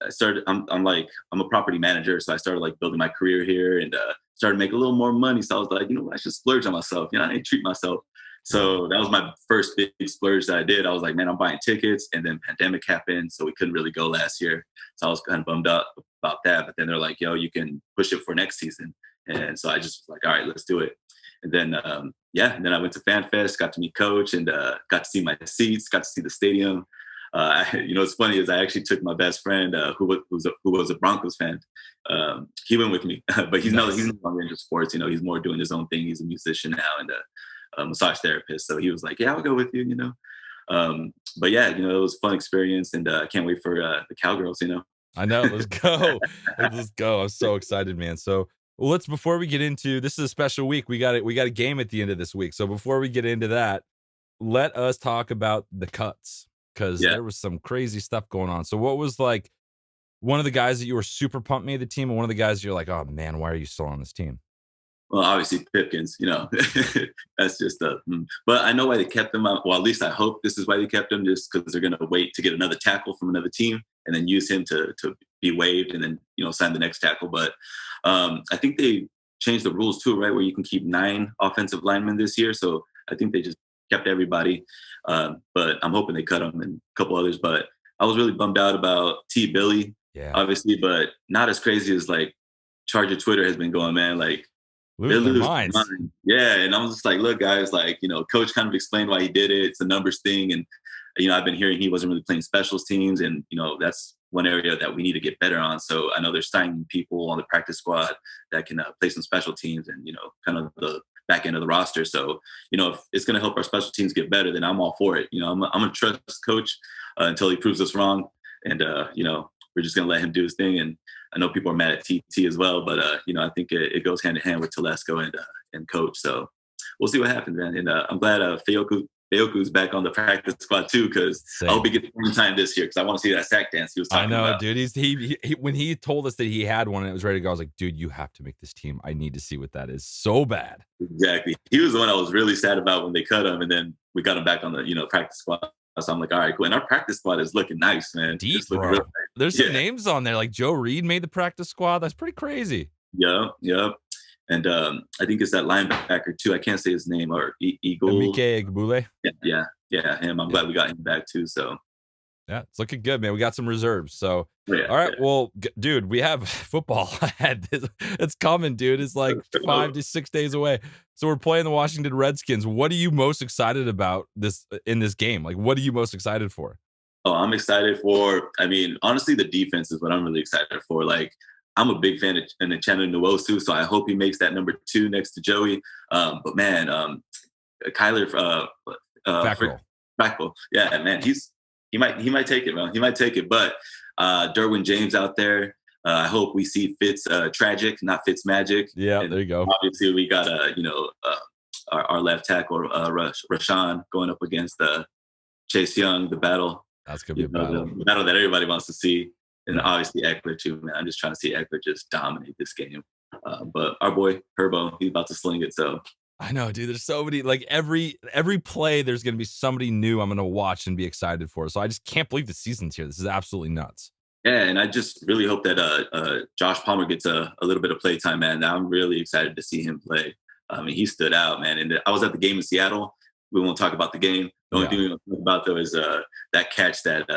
I started. I'm a property manager, so I started like building my career here and started making a little more money. So I was like, I should splurge on myself. I need to treat myself. So that was my first big splurge that I did. I was like, man, I'm buying tickets, and then pandemic happened, so we couldn't really go last year. So I was kind of bummed out about that. But then they're like, yo, you can push it for next season. And so I just was like, all right, let's do it. And then, and then I went to FanFest, got to meet Coach, and got to see my seats, got to see the stadium. What's funny is I actually took my best friend, who was a Broncos fan. He went with me, but he's no longer into sports. He's more doing his own thing. He's a musician now and a massage therapist. So he was like, yeah, I'll go with you, But yeah, it was a fun experience, and I can't wait for the Cowgirls,
I know. Let's go. Let's go. I'm so excited, man. So before we get into, this is a special week. We got a game at the end of this week. So before we get into that, let us talk about the cuts, because there was some crazy stuff going on. So what was like one of the guys that you were super pumped made the team, and one of the guys you're like, oh man, why are you still on this team?
Well, obviously Pipkins, that's just but I know why they kept him out. Well, at least I hope this is why they kept him, just because they're going to wait to get another tackle from another team and then use him to be waived and then, sign the next tackle. But I think they changed the rules too, right? Where you can keep 9 offensive linemen this year. So I think they just kept everybody. But I'm hoping they cut him and a couple others. But I was really bummed out about T. Billy, obviously, but not as crazy as like Charger Twitter has been going, man. Like,
losing their minds.
Yeah, and I was just like, look, guys, like, coach kind of explained why he did it. It's a numbers thing, and I've been hearing he wasn't really playing specials teams, and that's one area that we need to get better on. So I know they're signing people on the practice squad that can play some special teams and kind of the back end of the roster. So if it's going to help our special teams get better, then I'm all for it. I'm gonna trust coach until he proves us wrong, and we're just going to let him do his thing. And I know people are mad at TT as well, but I think it goes hand in hand with Telesco and coach. So we'll see what happens, man. And I'm glad Feoku's back on the practice squad too, because I hope he gets more time this year, because I want to see that sack dance he was talking about.
Dude. He when he told us that he had one and it was ready to go, I was like, dude, you have to make this team. I need to see what that is so bad.
Exactly. He was the one I was really sad about when they cut him, and then we got him back on the practice squad. So I'm like, all right, cool. And our practice squad is looking nice, man.
Deep, bro. Really nice. There's some names on there, like Joe Reed made the practice squad. That's pretty crazy.
Yep. And I think it's that linebacker too. I can't say his name, or Eagle.
Mike Egbule.
Yeah, him. I'm glad we got him back too. So
yeah, it's looking good, man. We got some reserves. So
yeah,
all right, well, dude, we have football ahead. It's coming, dude. It's like 5 to 6 days away. So we're playing the Washington Redskins. What are you most excited about in this game? Like, what are you most excited for?
Oh, I'm excited for, honestly, the defense is what I'm really excited for. Like, I'm a big fan of Uchenna Nwosu, so I hope he makes that number 2 next to Joey. But man, Kyler Fackrell, yeah, man, he might take it, man. He might take it. But Derwin James out there. I hope we see Fitz tragic, not Fitz magic.
Yeah, there you go.
Obviously, we got our left tackle Rashawn going up against Chase Young. The battle.
That's gonna be a battle.
The battle that everybody wants to see, and obviously Eckler too, man. I'm just trying to see Eckler just dominate this game. But our boy Herbo, he's about to sling it. So
I know, dude. There's so many. Like every play, there's gonna be somebody new I'm gonna watch and be excited for. So I just can't believe the season's here. This is absolutely nuts.
Yeah, and I just really hope that Josh Palmer gets a little bit of play time, man. I'm really excited to see him play. He stood out, man. And I was at the game in Seattle. We won't talk about the game. The only thing we want to talk about, though, is that catch that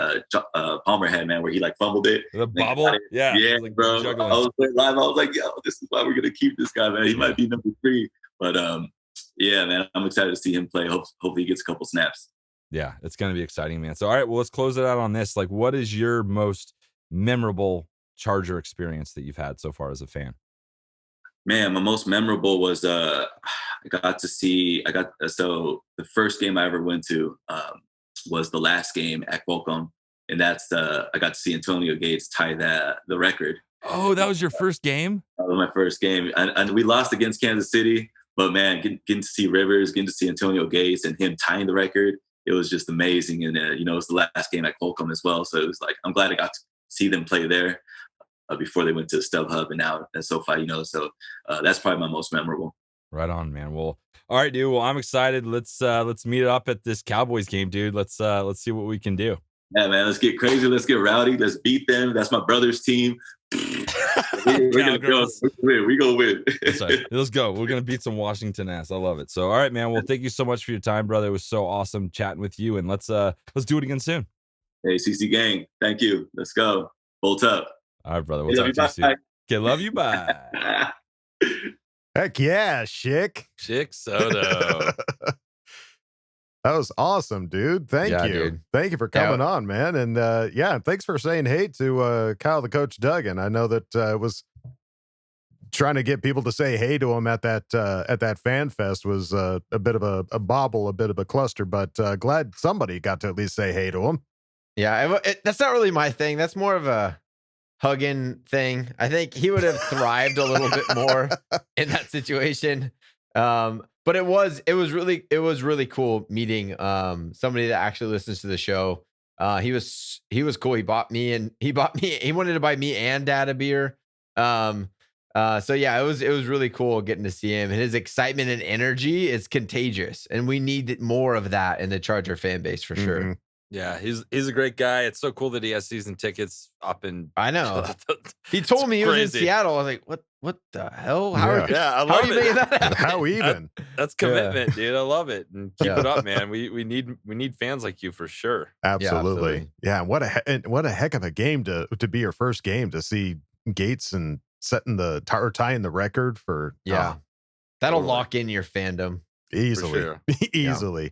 Palmer had, man, where he, fumbled it.
The bobble? Yeah.
Yeah, bro.
Juggling.
I was live. I was like, yo, this is why we're going to keep this guy, man. He might be number 3. But, yeah, man, I'm excited to see him play. Hopefully he gets a couple snaps.
Yeah, it's going to be exciting, man. So, all right, well, let's close it out on this. Like, what is your most memorable Charger experience that you've had so far as a fan?
Man, my most memorable was so the first game I ever went to was the last game at Qualcomm, and that's I got to see Antonio Gates tie the record.
Oh, that was your first game?
That was my first game, and we lost against Kansas City. But man, getting to see Rivers, getting to see Antonio Gates, and him tying the record, it was just amazing. And it was the last game at Qualcomm as well, so it was like I'm glad I got to see them play there before they went to StubHub and now at SoFi. So that's probably my most memorable.
Right on, man. Well, all right, dude. Well, I'm excited. Let's meet up at this Cowboys game, dude. Let's see what we can do.
Yeah, man. Let's get crazy. Let's get rowdy. Let's beat them. That's my brother's team. We're gonna go. We gonna win.
Right. Let's go. We're gonna beat some Washington ass. I love it. So, all right, man. Well, thank you so much for your time, brother. It was so awesome chatting with you, and let's do it again soon.
Hey, CC gang. Thank you. Let's go. Bolt up.
All right, brother. We'll talk to you soon. Okay, love you. Bye.
Heck yeah, Schick
Soto.
That was awesome, dude. Thank you.
Dude.
Thank you for coming on, man. And thanks for saying hey to Kyle the Coach Duggan. I know that was trying to get people to say hey to him at that fan fest was a bit of a bobble, a bit of a cluster, but glad somebody got to at least say hey to him.
Yeah, that's not really my thing. That's more of a hugging thing. I think he would have thrived a little bit more in that situation. But it was really cool meeting somebody that actually listens to the show. He was cool. He wanted to buy me and Dad a beer. So yeah, it was really cool getting to see him, and his excitement and energy is contagious, and we need more of that in the Charger fan base for sure.
Yeah, he's a great guy. It's so cool that he has season tickets up in.
I know. He told me he was in Seattle. I was like, what the hell? How are you making that happen?
How even?
That's commitment, dude. I love it. And keep it up, man. We need fans like you for sure.
Absolutely. Yeah. What a heck of a game to be your first game, to see Gates and tying the record for
That'll lock in your fandom.
Easily.
Sure.
Easily. Yeah.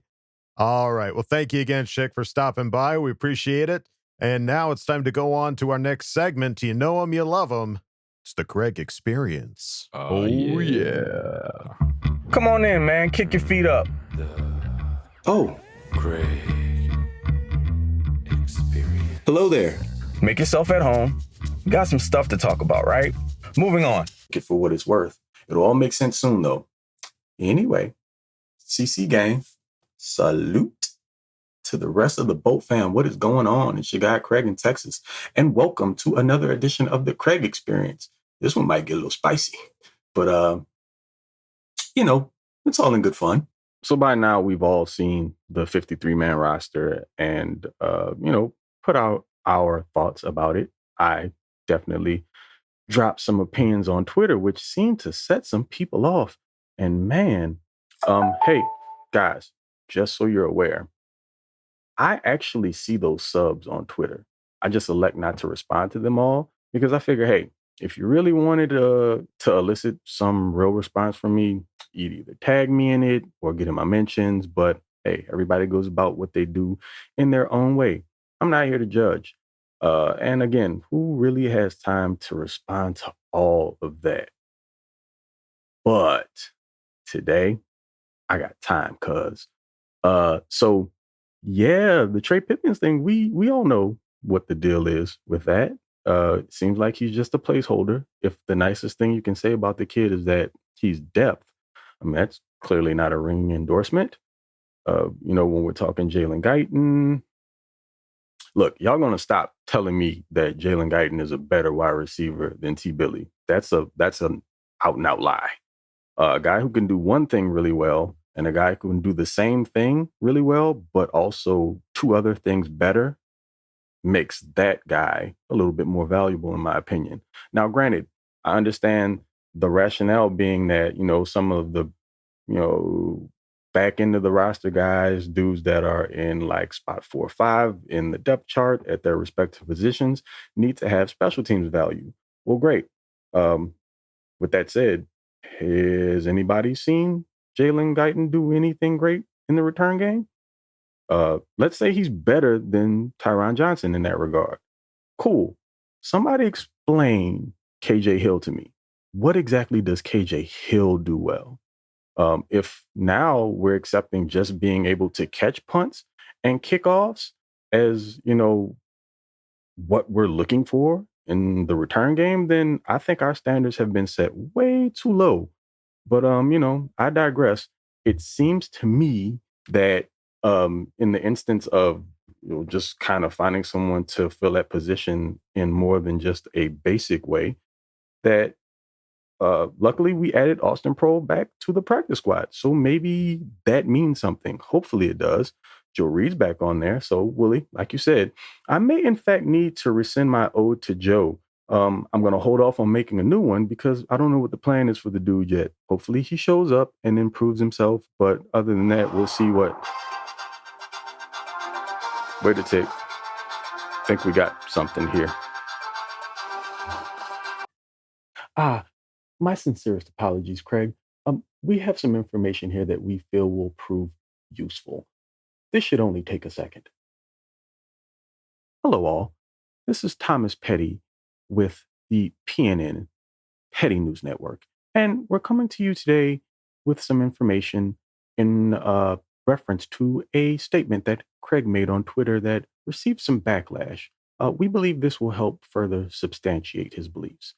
All right. Well, thank you again, Schick, for stopping by. We appreciate it. And now it's time to go on to our next segment. You know him, you love him. It's the Craig Experience.
Oh yeah. Come on in, man. Kick your feet up.
Oh.
Craig Experience.
Hello there.
Make yourself at home. Got some stuff to talk about, right? Moving on.
Get for what it's worth. It'll all make sense soon, though. Anyway, CC gang, salute to the rest of the Bolt fam. What is going on? It's your guy Craig in Texas, and welcome to another edition of the Craig Experience. This one might get a little spicy, but it's all in good fun. So by now we've all seen the 53-man roster and put out our thoughts about it. I definitely dropped some opinions on Twitter, which seemed to set some people off. And man, hey guys, just so you're aware, I actually see those subs on Twitter. I just elect not to respond to them all because I figure, hey, if you really wanted to elicit some real response from me, you'd either tag me in it or get in my mentions. But hey, everybody goes about what they do in their own way. I'm not here to judge. And again, who really has time to respond to all of that? But today, I got time, cuz. So yeah, the Trey Pipkins thing, we all know what the deal is with that. It seems like he's just a placeholder. If the nicest thing you can say about the kid is that he's depth, I mean, that's clearly not a ringing endorsement. When we're talking Jalen Guyton, look, y'all gonna stop telling me that Jalen Guyton is a better wide receiver than T. Billy. That's an out and out lie. A guy who can do one thing really well and a guy who can do the same thing really well, but also two other things better, makes that guy a little bit more valuable, in my opinion. Now, granted, I understand the rationale being that, some of the, back end of the roster guys, dudes that are in like spot 4 or 5 in the depth chart at their respective positions, need to have special teams value. Well, great. With that said, has anybody seen Jalen Guyton do anything great in the return game? Let's say he's better than Tyron Johnson in that regard. Cool. Somebody explain KJ Hill to me. What exactly does KJ Hill do well? If now we're accepting just being able to catch punts and kickoffs as, what we're looking for in the return game, then I think our standards have been set way too low. But, I digress. It seems to me that in the instance of just kind of finding someone to fill that position in more than just a basic way, that luckily we added Austin Prohl back to the practice squad. So maybe that means something. Hopefully it does. Joe Reed's back on there. So Willie, like you said, I may in fact need to rescind my ode to Joe. I'm going to hold off on making a new one because I don't know what the plan is for the dude yet. Hopefully he shows up and improves himself. But other than that, we'll see what... Wait a tick. I think we got something here. My sincerest apologies, Craig. We have some information here that we feel will prove useful. This should only take a second. Hello, all. This is Thomas Petty with the PNN, Petty News Network. And we're coming to you today with some information in reference to a statement that Craig made on Twitter that received some backlash. We believe this will help further substantiate his beliefs.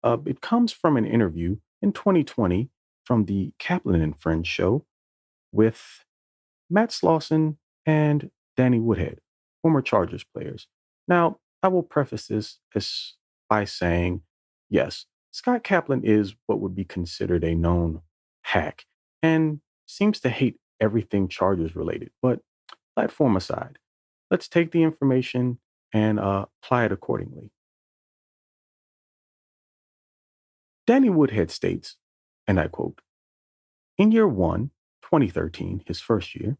It comes from an interview in 2020 from the Kaplan and Friends show with Matt Slauson and Danny Woodhead, former Chargers players. Now, I will preface this by saying, yes, Scott Kaplan is what would be considered a known hack and seems to hate everything Chargers related. But platform aside, let's take the information and apply it accordingly. Danny Woodhead states, and I quote, "In year 1, 2013, his first year,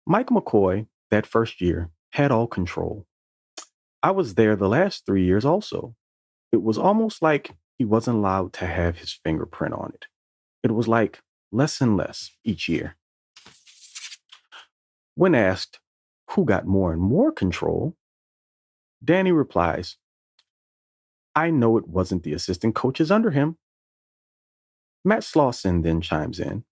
Mike McCoy, that first year, had all control. I was there the last 3 years also. It was almost like he wasn't allowed to have his fingerprint on it. it was like less and less each year. When asked who got more and more control, Danny replies, I know it wasn't the assistant coaches under him. Matt Slauson then chimes in.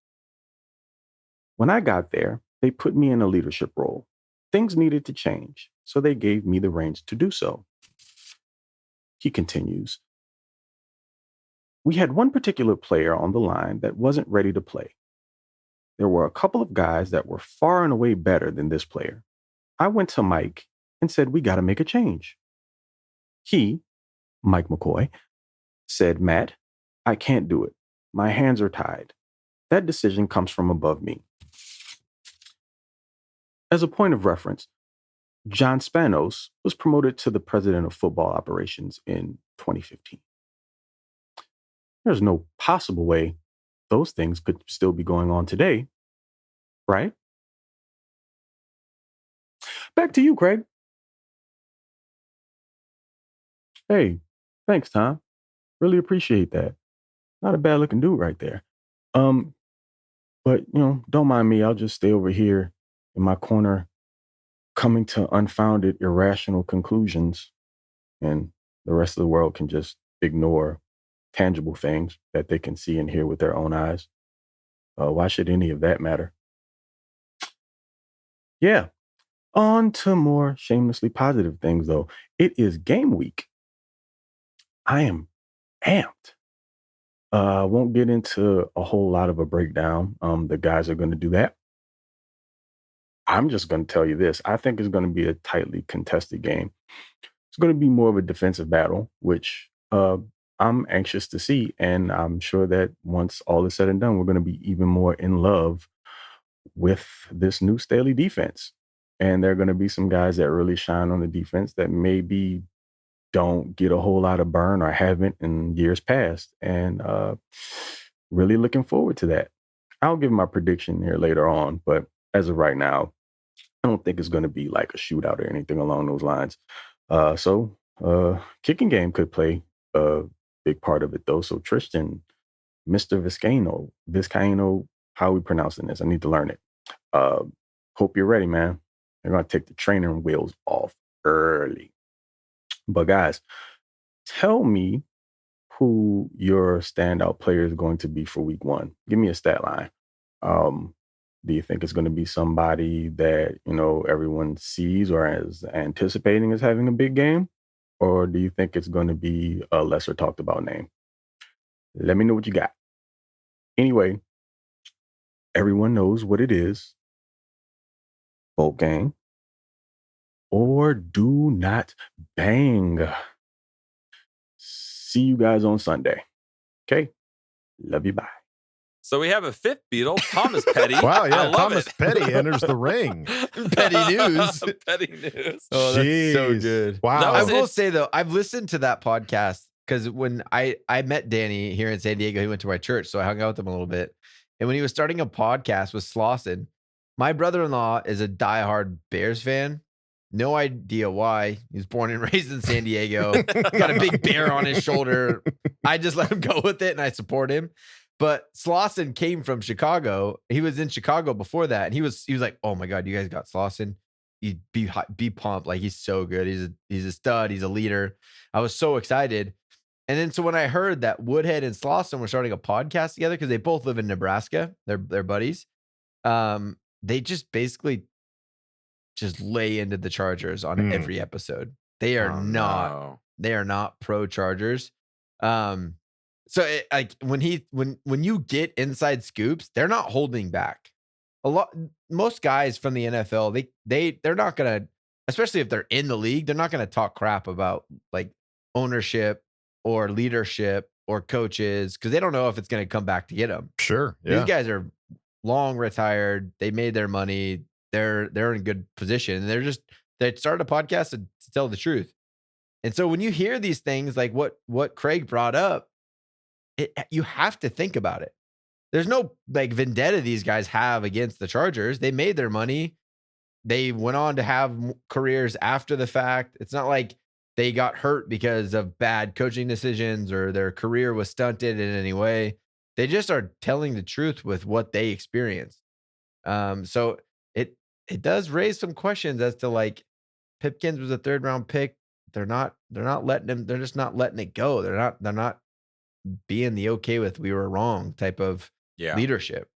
When I got there, they put me in a leadership role. Things needed to change, so they gave me the reins to do so. He continues, we had one particular player on the line that wasn't ready to play. There were a couple of guys that were far and away better than this player. I went to Mike and said, we got to make a change. He, Mike McCoy, said, Matt, I can't do it. My hands are tied. That decision comes from above me. As a point of reference, John Spanos was promoted to the president of football operations in 2015. There's no possible way those things could still be going on today, right? Back to you, Craig. Hey, thanks, Tom. Really appreciate that. Not a bad looking dude right there. But don't mind me. I'll just stay over here in my corner, coming to unfounded, irrational conclusions, and the rest of the world can just ignore tangible things that they can see and hear with their own eyes. Why should any of that matter? Yeah. On to more shamelessly positive things, though. It is game week. I am amped. I won't get into a whole lot of a breakdown. The guys are going to do that. I'm just going to tell you this. I think it's going to be a tightly contested game. It's going to be more of a defensive battle, which I'm anxious to see. And I'm sure that once all is said and done, we're going to be even more in love with this new Staley defense. And there are going to be some guys that really shine on the defense that maybe don't get a whole lot of burn or haven't in years past. And really looking forward to that. I'll give my prediction here later on, but as of right now, I don't think it's going to be like a shootout or anything along those lines. So kicking game could play a big part of it, though. So Tristan, Mr. Vizcaino, how are we pronouncing this? I need to learn it. Hope you're ready, man. They're going to take the training wheels off early. But guys, tell me who your standout player is going to be for week one. Give me a stat line. Do you think it's going to be somebody that, everyone sees or is anticipating as having a big game? Or do you think it's going to be a lesser talked about name? Let me know what you got. Anyway, everyone knows what it is. Bolt gang. Or do not bang. See you guys on Sunday. Okay? Love you. Bye.
So we have a fifth Beatle, Thomas Petty.
Wow, yeah,
Thomas
Petty enters the ring.
Petty news.
Petty news.
Oh, that's so good.
Wow.
I will say, though, I've listened to that podcast because when I met Danny here in San Diego, he went to my church, so I hung out with him a little bit. And when he was starting a podcast with Slauson, my brother-in-law is a diehard Bears fan. No idea why. He was born and raised in San Diego. Got a big bear on his shoulder. I just let him go with it, and I support him. But Slauson came from Chicago. He was in Chicago before that, and he was like, "Oh my God, you guys got Slauson? You'd be pumped. Like, he's so good. He's a stud. He's a leader." I was so excited. And then so when I heard that Woodhead and Slauson were starting a podcast together because they both live in Nebraska, they're buddies. They just basically just lay into the Chargers on every episode. They are not pro Chargers. So when you get inside scoops, they're not holding back. Most guys from the NFL, they're not gonna, especially if they're in the league, they're not gonna talk crap about like ownership or leadership or coaches because they don't know if it's gonna come back to get them.
Sure, yeah.
These guys are long retired. They made their money. They're in a good position. They started a podcast to tell the truth. And so when you hear these things like what Craig brought up, you have to think about it. There's no like vendetta these guys have against the Chargers. They made their money. They went on to have careers after the fact. It's not like they got hurt because of bad coaching decisions or their career was stunted in any way. They just are telling the truth with what they experienced. So it does raise some questions as to like Pipkins was a 3rd round pick. They're not letting him. They're just not letting it go. They're not being the okay with we were wrong type of leadership.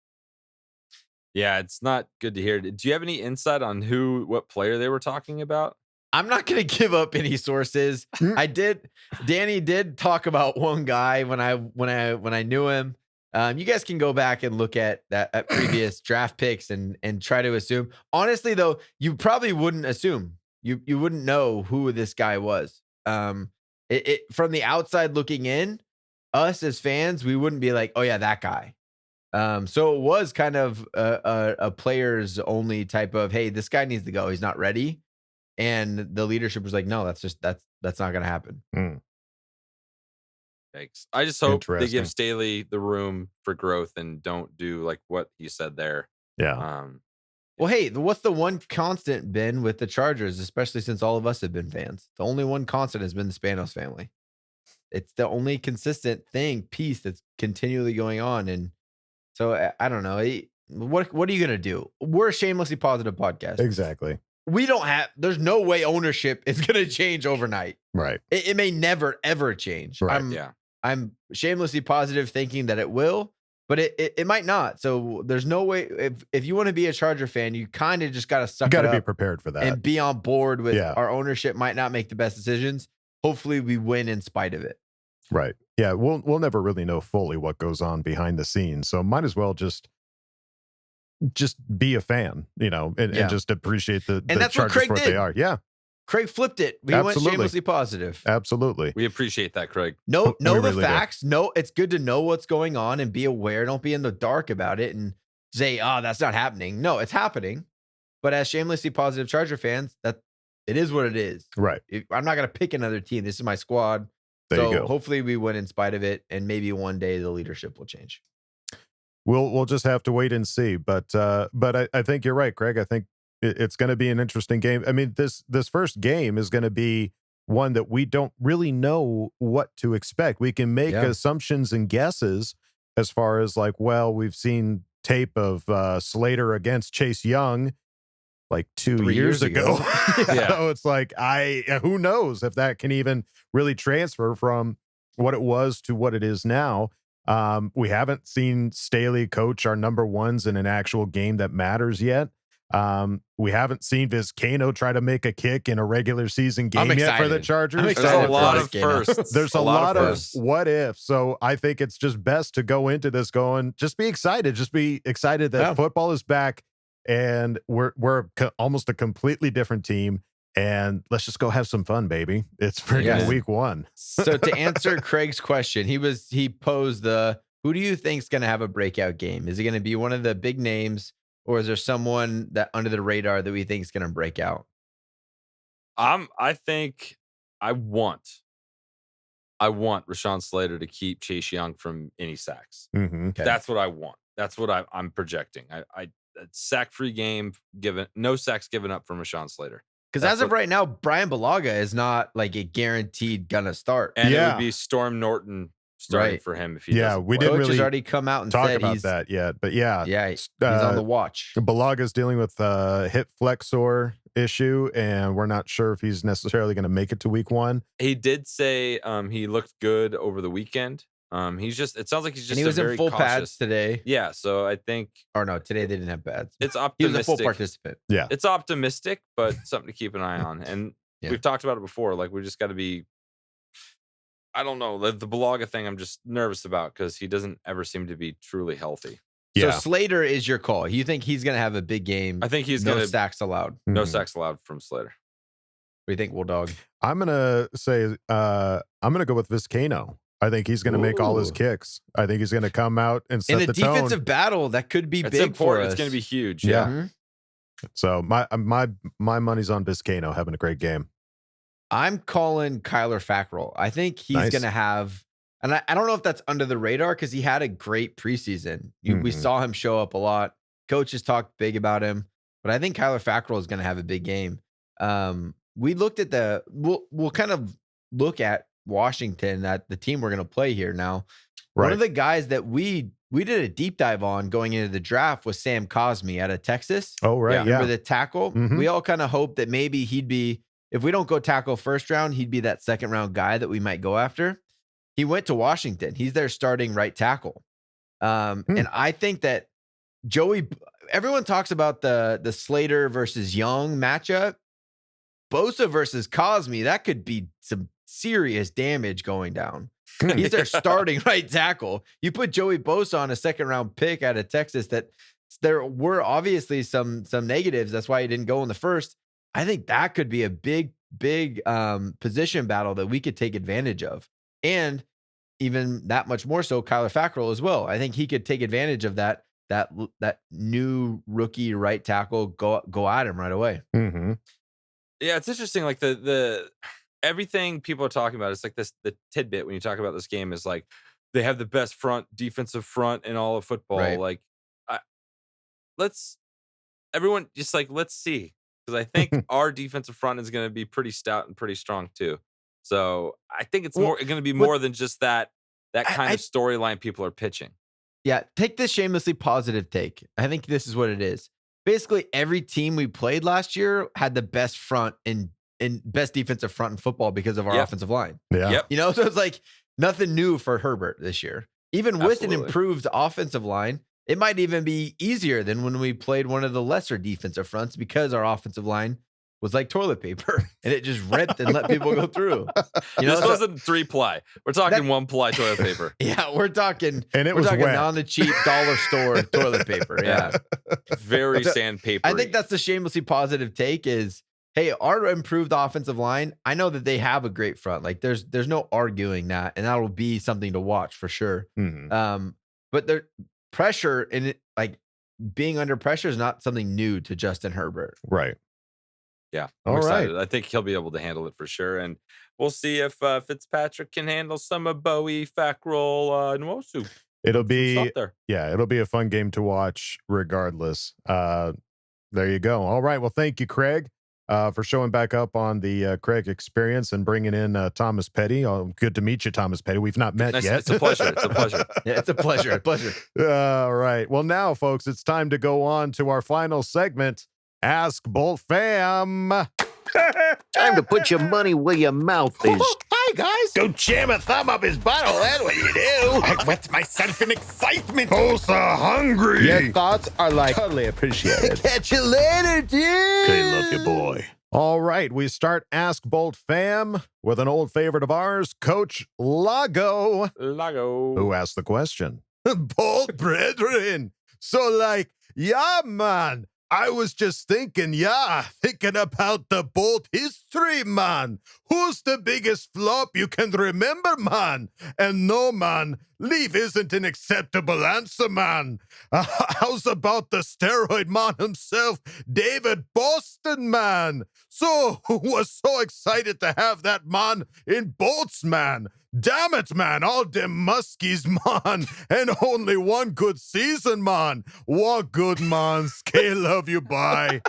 Yeah, it's not good to hear. Do you have any insight on what player they were talking about?
I'm not going to give up any sources. Danny did talk about one guy when I knew him. You guys can go back and look at previous draft picks and try to assume. Honestly, though, you probably wouldn't assume. You wouldn't know who this guy was. From the outside looking in, us as fans, we wouldn't be like, oh yeah, that guy. So it was kind of a players only type of, hey, this guy needs to go. He's not ready. And the leadership was like, no, that's not going to happen.
Thanks. I just hope they give Staley the room for growth and don't do like what he said there.
Yeah.
Well, hey, what's the one constant been with the Chargers, especially since all of us have been fans? The only one constant has been the Spanos family. It's the only consistent piece that's continually going on. And so I don't know. What are you going to do? We're a shamelessly positive podcast.
Exactly.
There's no way ownership is going to change overnight.
Right.
It may never, ever change.
Right.
I'm shamelessly positive thinking that it will, but it might not. So there's no way. If you want to be a Charger fan, you kind of just got to suck it up.
You got to be prepared for that
and be on board with our ownership might not make the best decisions. Hopefully we win in spite of it.
Right. Yeah. We'll never really know fully what goes on behind the scenes. So might as well just be a fan, and just appreciate the
that's
Chargers
what Craig
for what
did.
they are. Yeah.
Craig flipped it. We went shamelessly positive.
Absolutely.
We appreciate that, Craig.
Know the facts. No, it's good to know what's going on and be aware. Don't be in the dark about it and say, oh, that's not happening. No, it's happening. But as shamelessly positive Charger fans, that it is what it is.
Right.
I'm not going to pick another team. This is my squad.
There you go.
Hopefully we win in spite of it. And maybe one day the leadership will change.
We'll just have to wait and see. But I think you're right, Craig. I think it's going to be an interesting game. I mean, this first game is going to be one that we don't really know what to expect. We can make assumptions and guesses as far as like, well, we've seen tape of Slater against Chase Young like 2 years ago. So it's like, who knows if that can even really transfer from what it was to what it is now. We haven't seen Staley coach our number ones in an actual game that matters yet. We haven't seen Vizcaino try to make a kick in a regular season game yet for the Chargers.
There's a lot of firsts.
There's a lot of what if. So I think it's just best to go into this going, just be excited. Just be excited that football is back and we're almost a completely different team. And let's just go have some fun, baby. It's freaking week 1.
So to answer Craig's question, he posed who do you think is going to have a breakout game? Is it going to be one of the big names, or is there someone that under the radar that we think is going to break out?
I think I want Rashawn Slater to keep Chase Young from any sacks.
Mm-hmm.
Okay.
That's what I want. That's what I'm projecting. I sack-free game no sacks given up from Rashawn Slater.
Because as of right now, Brian Bulaga is not like a guaranteed gonna start.
And it would be Storm Norton starting for him if he doesn't
we
play.
didn't
Coach
really
has already come out and
talk
said
about that yet. But
he's on the watch.
Bulaga's dealing with a hip flexor issue, and we're not sure if he's necessarily going to make it to week 1.
He did say he looked good over the weekend. It sounds like he's just
and he was in full pads today.
Yeah, so I think
no, today they didn't have pads.
It's optimistic.
He was a full participant.
Yeah.
It's optimistic, but something to keep an eye on. And we've talked about it before. Like, we just got to be, I don't know, the Bulaga thing I'm just nervous about because he doesn't ever seem to be truly healthy.
So Slater is your call. You think he's going to have a big game?
I think he's
no
going to
sacks allowed.
No sacks allowed from Slater.
What do you think, Wolldog?
I'm going to say, I'm going to go with Vizcaino. I think he's going to make all his kicks. I think he's going to come out and set the tone.
In a defensive battle, that could be big
important
for us.
It's going to be huge.
Yeah.
Mm-hmm.
So my money's on Vizcaino having a great game.
I'm calling Kyler Fackrell. I think he's going to have, and I don't know if that's under the radar because he had a great preseason. We saw him show up a lot. Coaches talked big about him, but I think Kyler Fackrell is going to have a big game. We looked at we'll kind of look at Washington, at the team we're going to play here now. One of the guys that we did a deep dive on going into the draft was Sam Cosmi out of Texas.
Oh, right. Yeah.
Remember the tackle?
Mhm.
We all kind of hoped that maybe he'd be, if we don't go tackle first round, he'd be that second round guy that we might go after. He went to Washington. He's their starting right tackle. And I think that everyone talks about the Slater versus Young matchup. Bosa versus Cosmi, that could be some serious damage going down. He's their starting right tackle. You put Joey Bosa on a second round pick out of Texas that there were obviously some negatives. That's why he didn't go in the first. I think that could be a big position battle that we could take advantage of. And even that much more so Kyler Fackrell as well. I think he could take advantage of that new rookie right tackle, go at him right away.
Mm-hmm.
Yeah, it's interesting. Like the everything people are talking about, it's like the tidbit when you talk about this game is like they have the best defensive front in all of football.
Right.
Like let's see. Because I think our defensive front is going to be pretty stout and pretty strong too. So I think it's going to be more than just that kind of storyline people are pitching.
Yeah, take this shamelessly positive take. I think this is what it is. Basically, every team we played last year had the best front and best defensive front in football because of our offensive line.
Yeah.
Yep.
You know, so it's like nothing new for Herbert this year. Even with an improved offensive line, it might even be easier than when we played one of the lesser defensive fronts because our offensive line was like toilet paper and it just ripped and let people go through. You know,
this wasn't 3-ply. We're talking 1-ply toilet paper.
Yeah, we're talking
wet.
on the cheap dollar store toilet paper. Yeah.
Very sandpaper.
I think that's the shamelessly positive take is, hey, our improved offensive line, I know that they have a great front. Like there's no arguing that, and that'll be something to watch for sure.
Mm-hmm.
But their pressure and it, like being under pressure is not something new to Justin Herbert.
Right.
Yeah, I'm excited. I think he'll be able to handle it for sure. And we'll see if Fitzpatrick can handle some of Bowie, Fackrell, Nwosu.
It'll be a fun game to watch regardless. There you go. All right. Well, thank you, Craig, for showing back up on the Craig Experience and bringing in Thomas Petty. Good to meet you, Thomas Petty. We've not met yet.
It's a pleasure. It's a pleasure.
Yeah, it's a pleasure. A pleasure.
All right. Well, now, folks, it's time to go on to our final segment, Ask Boltfam.
Time to put your money where your mouth is.
Hi, guys. Go jam a thumb up his butthole. That's what you do. I wet myself in excitement.
Oh, so hungry.
Your thoughts are like totally appreciated.
Catch you later, dude.
Okay, love you, boy.
All right, we start Ask Bolt Fam with an old favorite of ours, Coach Lago. Who asked the question? Bolt brethren. So yeah, man. I was just thinking about the Bolt history, man. Who's the biggest flop you can remember, man? And no, man, leave isn't an acceptable answer, man. How's about the steroid man himself, David Boston, man? So, who was so excited to have that man in Bolts, man? Damn it, man, all them muskies, man, and only one good season, man. What good, man. Scale love you, bye.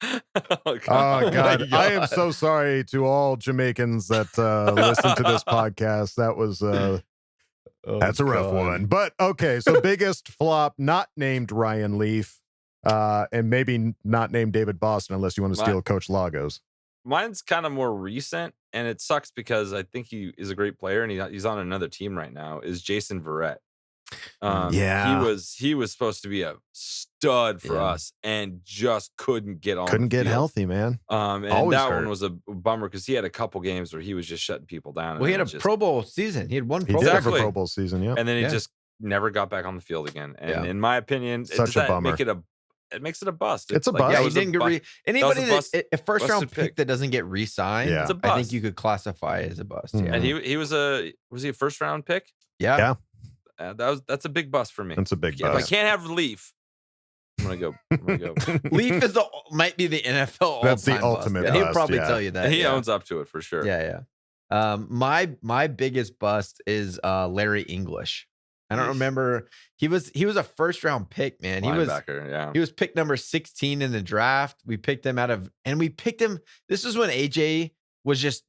Oh, God. I am so sorry to all Jamaicans that listen to this podcast. That was, that's a rough one. But, okay, so biggest flop, not named Ryan Leaf, and maybe not named David Boston, unless you want to steal Coach Lagos.
Mine's kind of more recent, and it sucks because I think he is a great player, and he's on another team right now, is Jason Verrett. He was supposed to be a stud for us and just couldn't get on.
Couldn't get healthy, man.
And
Always
that
hurt.
one was a bummer because he had a couple games where he was just shutting people down.
Well, he had a Pro Bowl season. He had one Pro
Bowl.
Bowl.
He did have a Pro Bowl season, yeah.
And then he just never got back on the field again. And in my opinion,
such a bummer.
It makes it a bust.
It's a bust.
Yeah, he didn't get anybody a first round pick that doesn't get re-signed.
It's a bust.
I think you could classify as a bust.
Mm-hmm.
Yeah.
And he was he a first round pick?
Yeah.
That's a big bust for me.
That's a big bust.
If I can't have Leaf, I'm gonna go.
Leaf might be the NFL.
That's the ultimate bust.
He'll probably tell you that.
He owns up to it for sure.
Yeah. My biggest bust is Larry English. I don't remember. He was a first round pick, man.
Linebacker,
He was picked number 16 in the draft. We picked him we picked him. This was when AJ was just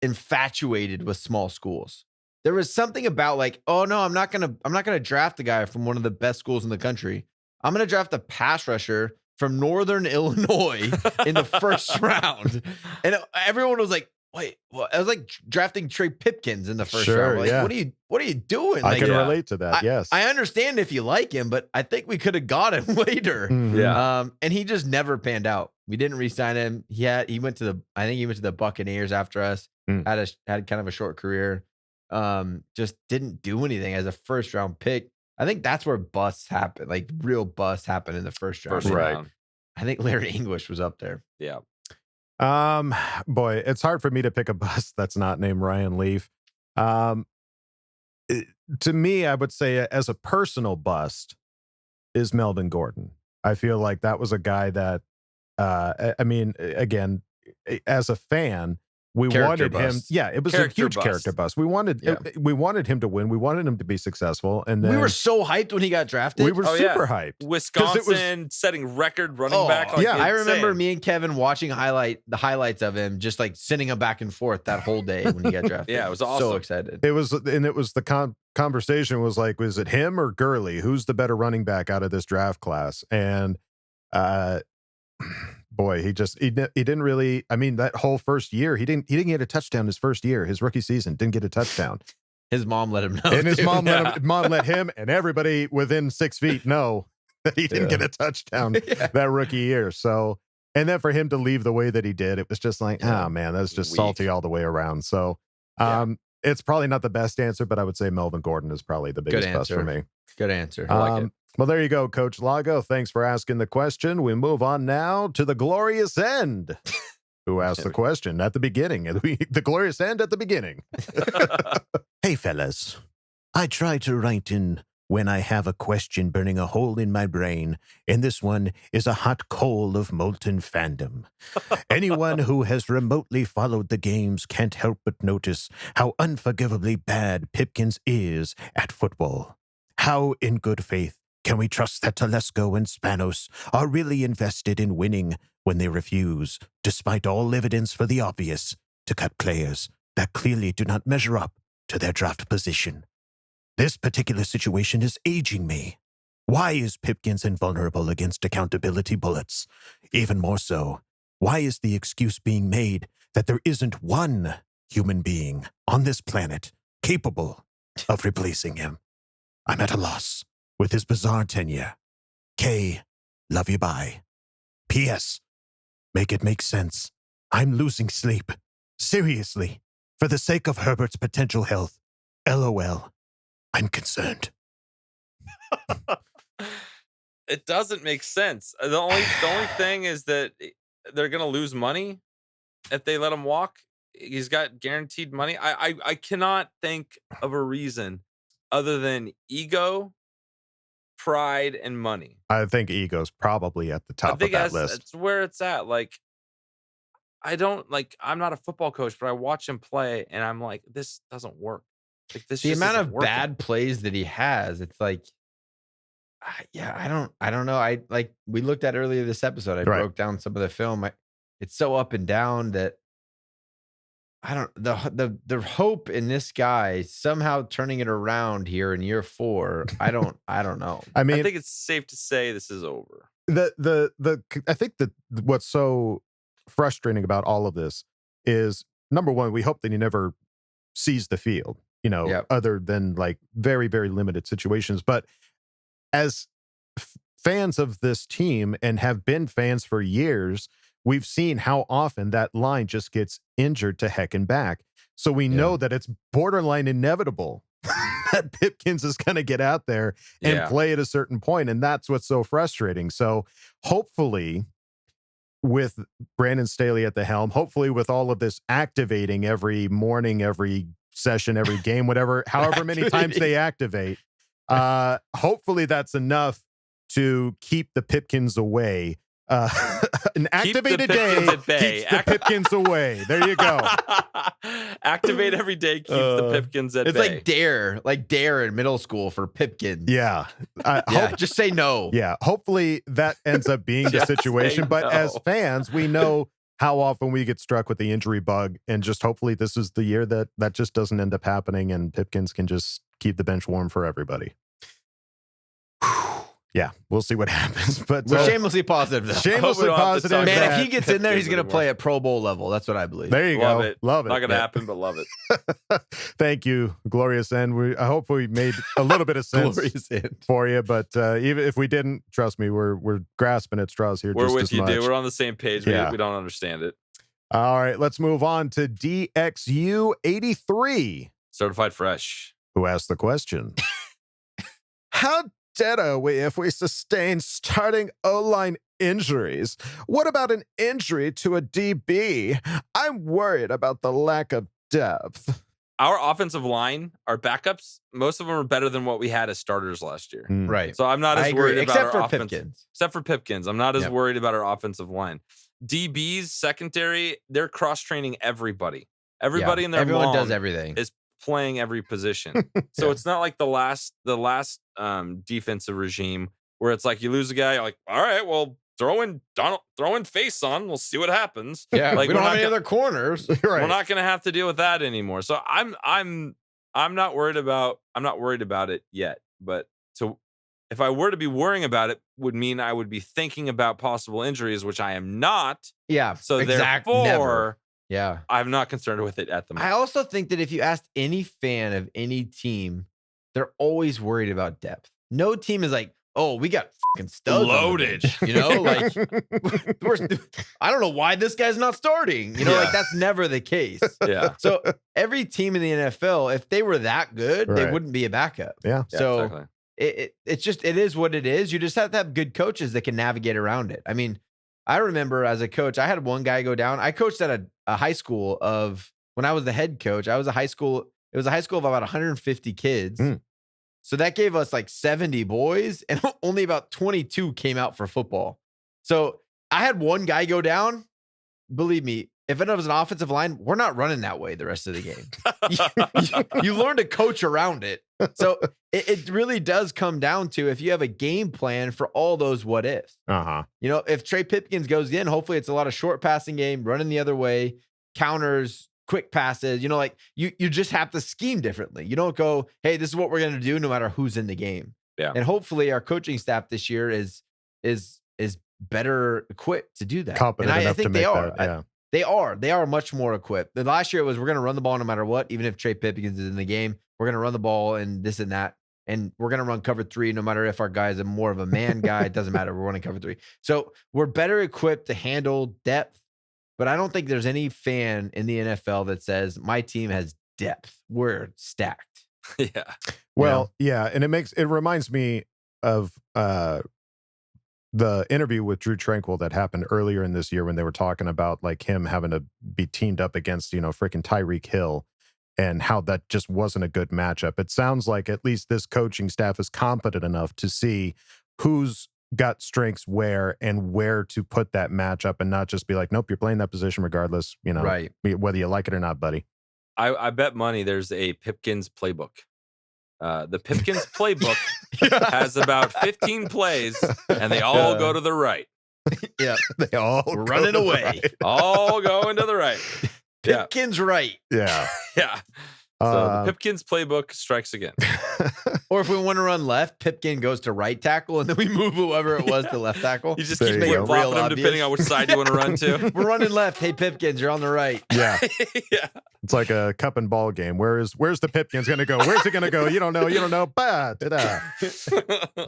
infatuated with small schools. there was something about like, oh no, I'm not gonna draft a guy from one of the best schools in the country. I'm gonna draft a pass rusher from Northern Illinois in the first round. And everyone was like, wait, well, I was like drafting Trey Pipkins in the first round. Like, what are you doing?
I can relate to that. Yes.
I understand if you like him, but I think we could have got him later.
Mhm.
Yeah.
And he just never panned out. We didn't re-sign him. He went to the Buccaneers after us. Had kind of a short career. Just didn't do anything as a first round pick. I think that's where busts happen, like real busts happen in the first round.
Round.
I think Larry English was up there.
Yeah.
Boy, it's hard for me to pick a bust that's not named Ryan Leaf. To me, I would say as a personal bust is Melvin Gordon. I feel like that was a guy that, I mean, again, as a fan, we wanted him. Yeah, it was a huge character bust. We wanted him to win. We wanted him to be successful. And then
we were so hyped when he got drafted.
We were super hyped.
Wisconsin setting record running back. Like,
I remember me and Kevin watching the highlights of him, just like sending him back and forth that whole day when he got drafted.
Yeah, it was awesome.
So excited.
It was the conversation was like, was it him or Gurley? Who's the better running back out of this draft class? And boy, he didn't really. I mean, that whole first year, he didn't get a touchdown his first year, his rookie season, didn't get a touchdown.
His mom let him know,
and his mom let him and everybody within 6 feet know that he didn't get a touchdown that rookie year. So, and then for him to leave the way that he did, it was just like, oh man, that's just salty all the way around. So, it's probably not the best answer, but I would say Melvin Gordon is probably the biggest bust for me.
Good answer. I like it.
Well, there you go, Coach Lago. Thanks for asking the question. We move on now to the glorious end. Who asked the question at the beginning? The glorious end at the beginning.
Hey, fellas. I try to write in when I have a question burning a hole in my brain, and this one is a hot coal of molten fandom. Anyone who has remotely followed the games can't help but notice how unforgivably bad Pipkins is at football. How, in good faith, can we trust that Telesco and Spanos are really invested in winning when they refuse, despite all evidence for the obvious, to cut players that clearly do not measure up to their draft position? This particular situation is aging me. Why is Pipkins invulnerable against accountability bullets? Even more so, why is the excuse being made that there isn't one human being on this planet capable of replacing him? I'm at a loss with his bizarre tenure. K, love you, bye. P.S. Make it make sense. I'm losing sleep. Seriously. For the sake of Herbert's potential health. LOL. I'm concerned.
It doesn't make sense. The only thing is that they're going to lose money if they let him walk. He's got guaranteed money. I cannot think of a reason other than ego, pride, and money.
I think ego's probably at the top of that list.
It's where it's at. Like, I'm not a football coach, but I watch him play and I'm like, this doesn't work. Like, this
the
just
amount
isn't
of
working.
bad plays that he has, it's like, I don't know. We looked at earlier this episode. I broke down some of the film. It's so up and down that the hope in this guy somehow turning it around here in year 4. I don't know.
I mean,
I think it's safe to say this is over.
I think that what's so frustrating about all of this is, number one, we hope that he never sees the field, other than like very, very limited situations. But as fans of this team and have been fans for years, we've seen how often that line just gets injured to heck and back. So we know that it's borderline inevitable that Pipkins is going to get out there and play at a certain point. And that's what's so frustrating. So hopefully with Brandon Staley at the helm, hopefully with all of this activating every morning, every session, every game, however many times they activate, hopefully that's enough to keep the Pipkins away. An activated day keeps the Pipkins away. There you go.
Activate every day keeps the Pipkins at bay.
It's like dare in middle school for Pipkins.
Yeah.
Just say no.
Yeah. Hopefully that ends up being the situation. But as fans, we know how often we get struck with the injury bug, and just hopefully this is the year that just doesn't end up happening, and Pipkins can just keep the bench warm for everybody. Yeah, we'll see what happens. But
we're shamelessly positive, though.
Shamelessly positive.
Man, if he gets in there, he's going to play at Pro Bowl level. That's what I believe.
There you
Love
go.
it.
Love it.
Not going to happen, but love it.
Thank you, Glorious End. I hope we made a little bit of sense for you, but even if we didn't, trust me, we're grasping at straws here.
We're
just
with
as
you,
much.
dude. We're on the same page.
Yeah.
We don't understand it.
All right, let's move on to DXU83.
Certified fresh.
Who asked the question? How dead are we if we sustain starting O-line injuries? What about an injury to a DB? I'm worried about the lack of depth.
Our offensive line, our backups, most of them are better than what we had as starters last year.
Right.
So I'm not as worried about
except
our
for
offense.
Pipkins.
Except for Pipkins. I'm not as worried about our offensive line. DBs, secondary, they're cross-training everybody. Everybody in their
everyone does everything.
Is playing every position. So it's not like the last defensive regime where it's like you lose a guy, you're like, all right, well, throw in face on, we'll see what happens.
Yeah,
like,
we don't have any other corners.
Right.
We're not going to have to deal with that anymore. So I'm not worried about it yet. But so if I were to be worrying about it, would mean I would be thinking about possible injuries, which I am not.
Yeah.
So therefore,
never. Yeah.
I'm not concerned with it at the moment.
I also think that if you asked any fan of any team, they're always worried about depth. No team is like, oh, we got fucking studs
loaded.
You know, like I don't know why this guy's not starting. You know, like that's never the case.
Yeah.
So every team in the NFL, if they were that good, they wouldn't be a backup.
Yeah.
So
exactly.
it is what it is. You just have to have good coaches that can navigate around it. I mean, I remember as a coach, I had one guy go down. I coached at a high school when I was the head coach. It was a high school of about 150 kids. So that gave us like 70 boys, and only about 22 came out for football. So I had one guy go down. Believe me, if it was an offensive line, we're not running that way the rest of the game. You learn to coach around it. So it really does come down to if you have a game plan for all those what ifs. You know, if Trey Pipkins goes in, hopefully it's a lot of short passing game, running the other way, counters, quick passes. You know, like you just have to scheme differently. You don't go, hey, this is what we're going to do no matter who's in the game.
Yeah.
And hopefully our coaching staff this year is better equipped to do that.
Competent
and I
enough
think
to
they
make
are.
that, yeah.
They are much more equipped. The last year was we're going to run the ball no matter what, even if Trey Pipkins is in the game. We're going to run the ball and this and that. And we're going to run cover 3 no matter if our guy is more of a man guy. It doesn't matter. We're running cover 3. So we're better equipped to handle depth. But I don't think there's any fan in the NFL that says my team has depth. We're stacked.
Yeah.
Well, yeah. And it reminds me of the interview with Drew Tranquil that happened earlier in this year when they were talking about like him having to be teamed up against, freaking Tyreek Hill and how that just wasn't a good matchup. It sounds like at least this coaching staff is competent enough to see who's got strengths where and where to put that matchup and not just be like, nope, you're playing that position regardless,
right,
whether you like it or not, buddy.
I bet money there's a Pipkins playbook. The Pipkins playbook has about 15 plays, and they all go to the right.
Yeah,
they all
running away.
Right.
All going to the right.
Pipkins right.
Yeah.
Yeah. So the Pipkins playbook strikes again.
Or if we want to run left, Pipkin goes to right tackle, and then we move whoever it was to left tackle.
You just keep flip-flopping them depending on which side you want to run to.
We're running left. Hey, Pipkins, you're on the right.
Yeah.
Yeah.
It's like a cup and ball game. Where's the Pipkins going to go? Where's it going to go? You don't know. Bah, ta-da.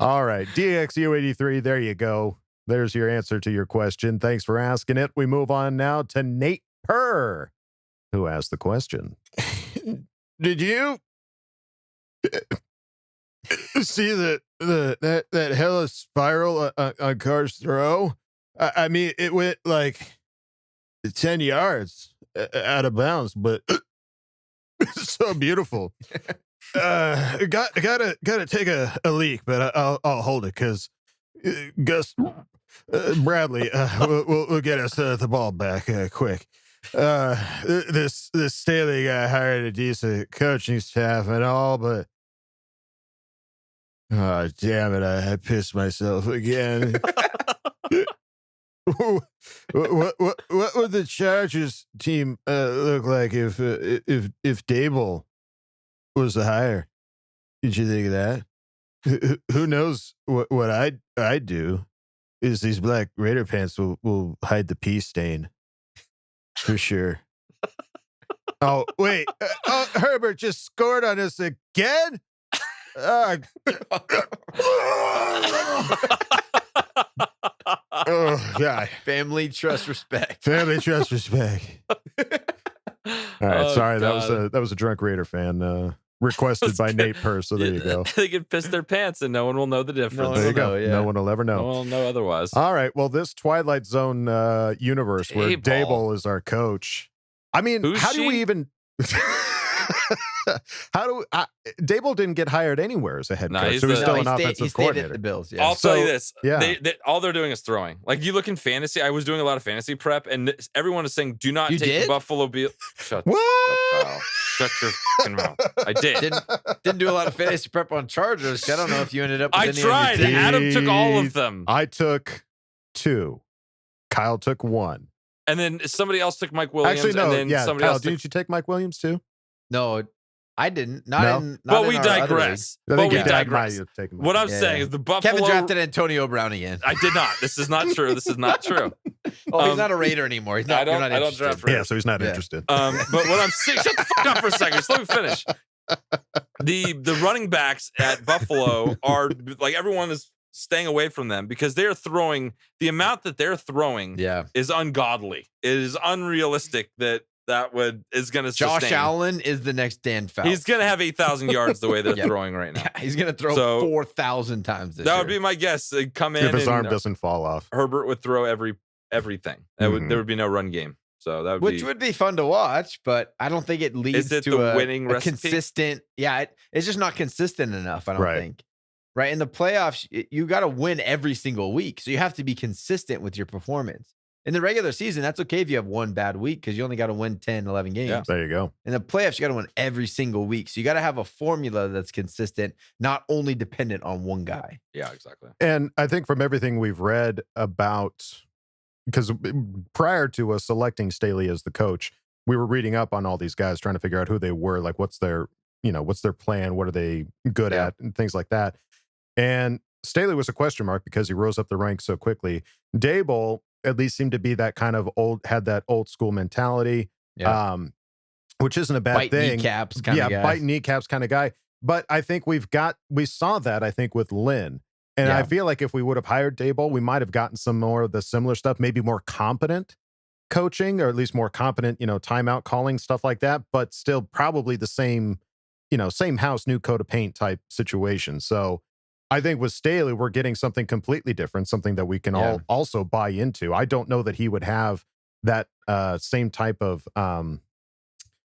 All right. DXU83, there you go. There's your answer to your question. Thanks for asking it. We move on now to Nate Purr, who asked the question. Did you see that hella spiral on Carr's throw? I mean, it went like 10 yards out of bounds, but it's so beautiful. Gotta take a leak, but I'll hold it because Gus Bradley will get us the ball back quick. This Staley guy hired a decent coaching staff and all, but oh damn it, I pissed myself again.
what would the Chargers team look like if Dable was the hire? Did you think of that? Who knows what I'd do is these black Raider pants will hide the pee stain for sure. Oh wait! Herbert just scored on us again. Oh God!
Family trust respect.
Family trust respect. All right, sorry,
God.
that was a drunk Raider fan requested by Nate Purr. So there you go.
They can piss their pants and no one will know the difference.
There you go. No one will ever know.
No one will know otherwise.
All right. Well, this Twilight Zone universe where Dable is our coach. I mean, how do we even? Dable didn't get hired anywhere as a head coach, so he's still an offensive coordinator.
At the Bills,
I'll tell you this: all they're doing is throwing. Like you look in fantasy, I was doing a lot of fantasy prep, and everyone is saying, "Do not take the Buffalo Bills." Shut your fucking mouth. I
didn't do a lot of fantasy prep on Chargers. I don't know if you ended up. With
I tried. Adam took all of them.
I took 2. Kyle took 1.
And then somebody else took Mike Williams.
Actually, no.
And then somebody
Kyle,
else
didn't you take Mike Williams too?
No, I didn't.
But we digress. But we digress. What I'm saying is the Buffalo.
Kevin drafted Antonio Brown again.
I did not. This is not true. This is not true.
He's not a Raider anymore. He's not.
I don't draft Raiders.
Yeah, so he's not interested.
But what I'm saying, shut the fuck up for a second. Just let me finish. The running backs at Buffalo are like everyone is staying away from them because they're throwing the amount that they're throwing is ungodly. It is unrealistic that is going to sustain.
Josh Allen is the next Dan Fouts.
He's going to have 8,000 yards the way they're throwing right now.
Yeah, he's going to throw 4,000 times this
year. That
year.
would be my guess. Come in
if his arm doesn't fall off.
Herbert would throw everything. There would be no run game. So that
would be fun to watch, but I don't think it leads to
a winning recipe?
Consistent. Yeah, it's just not consistent enough. I don't think. Right. In the playoffs, you got to win every single week. So you have to be consistent with your performance. In the regular season, that's okay if you have one bad week because you only got to win 10, 11 games.
Yeah, there you go.
In the playoffs, you got to win every single week. So you got to have a formula that's consistent, not only dependent on one guy.
Yeah, exactly.
And I think from everything we've read about, because prior to us selecting Staley as the coach, we were reading up on all these guys, trying to figure out who they were, like what's their plan, what are they good at, and things like that. And Staley was a question mark because he rose up the ranks so quickly. Dable at least seemed to be that kind of had that old school mentality, which isn't a bad thing.
Kneecaps kind of guy.
Bite kneecaps kind of guy. But I think we saw that, I think, with Lynn. And I feel like if we would have hired Dable, we might have gotten some more of the similar stuff, maybe more competent coaching, or at least more competent, timeout calling, stuff like that, but still probably the same, same house, new coat of paint type situation. So I think with Staley, we're getting something completely different, something that we can all also buy into. I don't know that he would have that same type of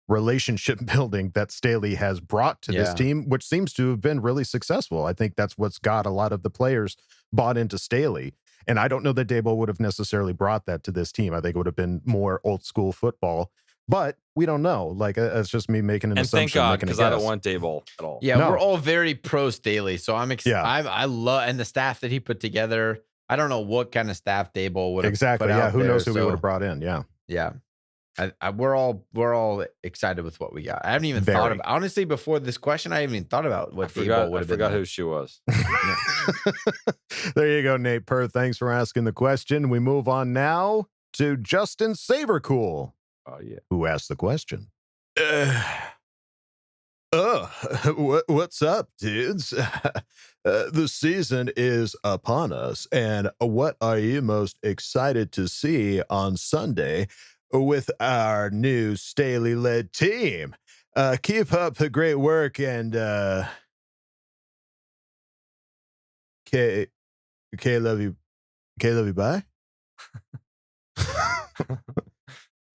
relationship building that Staley has brought to this team, which seems to have been really successful. I think that's what's got a lot of the players bought into Staley. And I don't know that Dable would have necessarily brought that to this team. I think it would have been more old school football. But we don't know. Like, it's just me making an assumption.
And thank God, because I don't want Dable at all.
Yeah, we're all very pro Staley. So I'm excited. I love, and the staff that he put together, I don't know what kind of staff Dable would have
put out who knows who we would have brought in.
Yeah. We're all excited with what we got. I haven't even thought about, honestly, before this question, I haven't even thought about what Dable would have been.
I forgot who she was.
There you go, Nate Purr. Thanks for asking the question. We move on now to Justin Sabercool.
Oh, yeah.
Who asked the question? What's up, dudes? The season is upon us, and what are you most excited to see on Sunday with our new Staley-led team? Keep up the great work, and love you. Bye.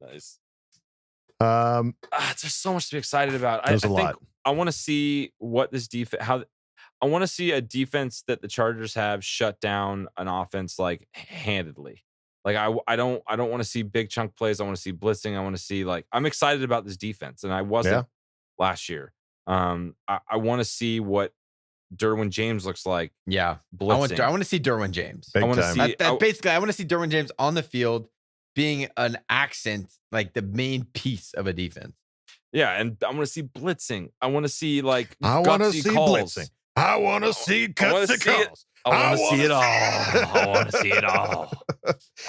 Nice. There's so much to be excited about. I think I want to see what this defense, I want to see a defense that the Chargers have shut down an offense like handedly. Like I don't want to see big chunk plays. I want to see blitzing. I want to see, like, I'm excited about this defense, and I wasn't last year. I want to see what Derwin James looks like.
Yeah,
blitzing.
I want to see Derwin James.
Big
I want to
time.
see
Basically, I want to see Derwin James on the field being an accent, like the main piece of a defense.
Yeah, and I want to see blitzing. I want to see like
I want to
gutsy
see
calls.
blitzing. I want to see gutsy calls.
I want to see it all. I want to see it all.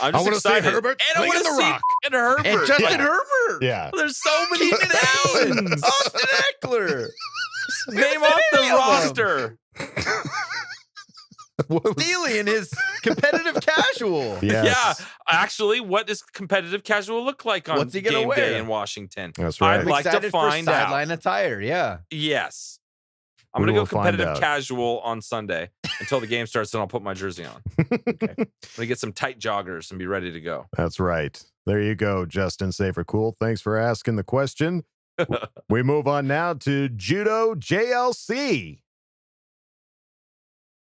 I'm just excited.
See Herbert
and I want to
the
see
rock.
and Herbert.
And Justin Herbert.
Yeah.
There's so many downs.
Austin Eckler.
Name off the roster.
Steely and his competitive casual.
Yes.
Yeah, actually, what does competitive casual look like on
What's he gonna
game
wear?
day in Washington?
That's right.
I'd like to
Excited for
find out.
sideline attire. Yeah.
Yes. I'm
We
going to
will
go
find
competitive
out.
casual on Sunday until the game starts, and I'll put my jersey on. Okay. I'm going to get some tight joggers and be ready to go.
That's right. There you go, Justin Safer Cool. Thanks for asking the question. We move on now to Judo JLC,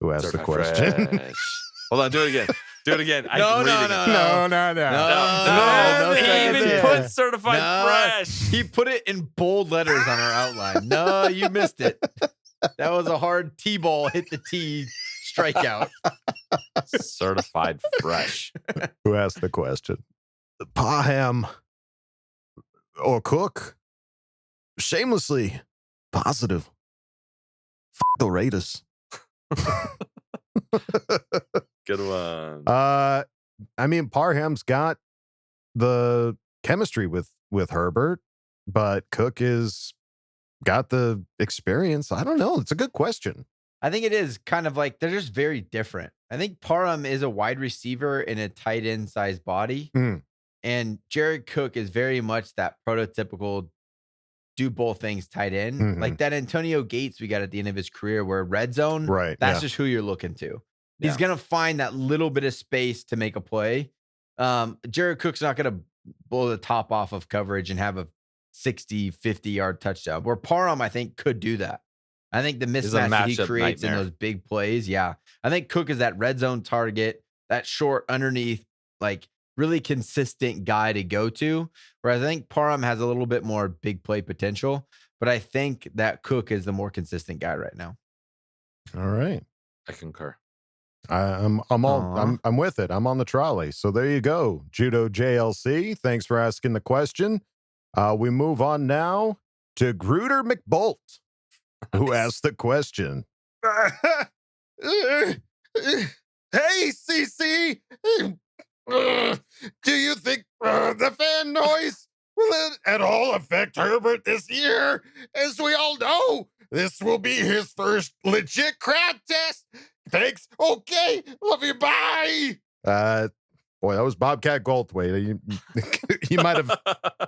who asked the
Certified
question.
fresh. Hold on, do it again. Do it again.
No.
He
seconds
even
here.
put certified fresh.
He put it in bold letters on our outline. No, you missed it. That was a hard T-ball hit the T strikeout.
Certified fresh.
Who asked the question? Parham or Cook? Shamelessly positive. The Raiders.
Good one.
I mean, Parham's got the chemistry with Herbert, but Cook is got the experience. I don't know. It's a good question.
I think it is kind of like they're just very different. I think Parham is a wide receiver in a tight end sized body. And Jared Cook is very much that prototypical do both things tight end. Like that Antonio Gates we got at the end of his career where red zone,
Right.
that's just who you're looking to. He's going to find that little bit of space to make a play. Jared Cook's not going to blow the top off of coverage and have a 60, 50-yard touchdown. Where Parham, I think, could do that. I think the mismatch that he creates in those big plays, I think Cook is that red zone target, that short underneath, like really consistent guy to go to. Whereas I think Parham has a little bit more big play potential, but I think that Cook is the more consistent guy right now.
All right.
I concur.
I'm with it. I'm on the trolley. So there you go. Judo JLC. Thanks for asking the question. We move on now to Gruder McBolt, who asked the question. Hey, CC. Do you think the fan noise will at all affect Herbert this year? As we all know, this will be his first legit crowd test. Thanks. Okay. Love you. Bye. Boy, that was Bobcat Goldthwait. You might have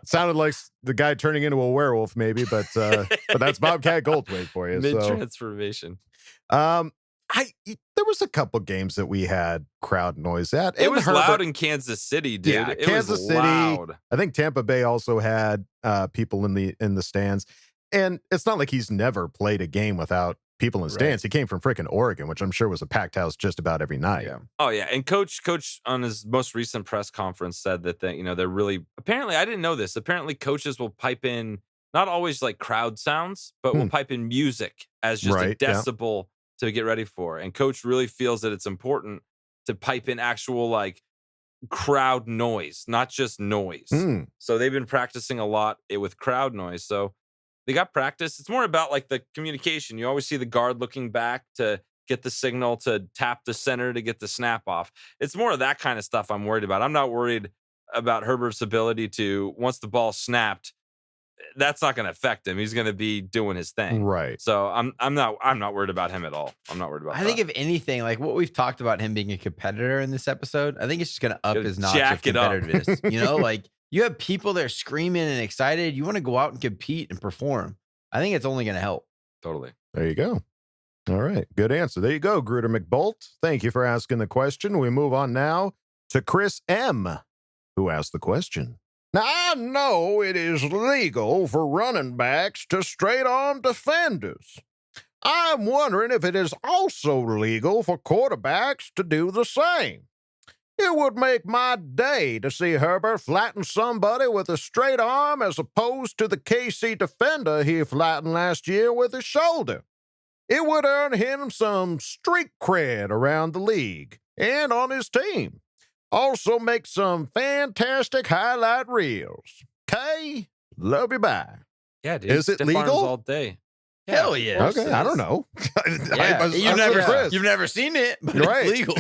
sounded like the guy turning into a werewolf, maybe, but that's Bobcat Goldthwait for you.
Mid-transformation.
There was a couple games that we had crowd noise at.
It was loud in Kansas City, dude.
Yeah,
It
Kansas
was
City.
loud.
I think Tampa Bay also had people in the stands, and it's not like he's never played a game without people in stands. He came from freaking Oregon, which I'm sure was a packed house just about every night.
Yeah.
Oh yeah, and coach on his most recent press conference said that they're really, apparently, I didn't know this. Apparently, coaches will pipe in not always like crowd sounds, but will pipe in music as just a decibel to get ready for. And coach really feels that it's important to pipe in actual like crowd noise, not just noise. So they've been practicing a lot with crowd noise. So they got practice. It's more about like the communication. You always see the guard looking back to get the signal to tap the center to get the snap off. It's more of that kind of stuff I'm worried about. I'm not worried about Herbert's ability to, once the ball snapped, that's not going to affect him. He's going to be doing his thing.
Right.
So I'm not worried about him at all. I'm not worried about
I think if anything, like what we've talked about him being a competitor in this episode, I think it's just going to up his notch of competitiveness. You know, like you have people that are screaming and excited. You want to go out and compete and perform. I think it's only going to help.
Totally.
There you go. All right. Good answer. There you go, Gruder McBolt. Thank you for asking the question. We move on now to Chris M., who asked the question. Now, I know it is legal for running backs to straight-arm defenders. I'm wondering if it is also legal for quarterbacks to do the same. It would make my day to see Herbert flatten somebody with a straight arm as opposed to the KC defender he flattened last year with his shoulder.
It would earn him some street cred around the league and on his team. Also make some fantastic highlight reels. Okay? Love you, bye.
Yeah, dude.
Is it
stiff arms
legal?
all day.
Hell yeah.
Okay, I don't know.
Yeah, you've never seen it, but
Right.
it's legal.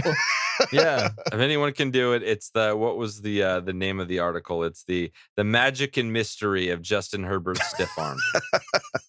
Yeah.
If anyone can do it, it's what was the name of the article? It's the magic and mystery of Justin Herbert's stiff arm.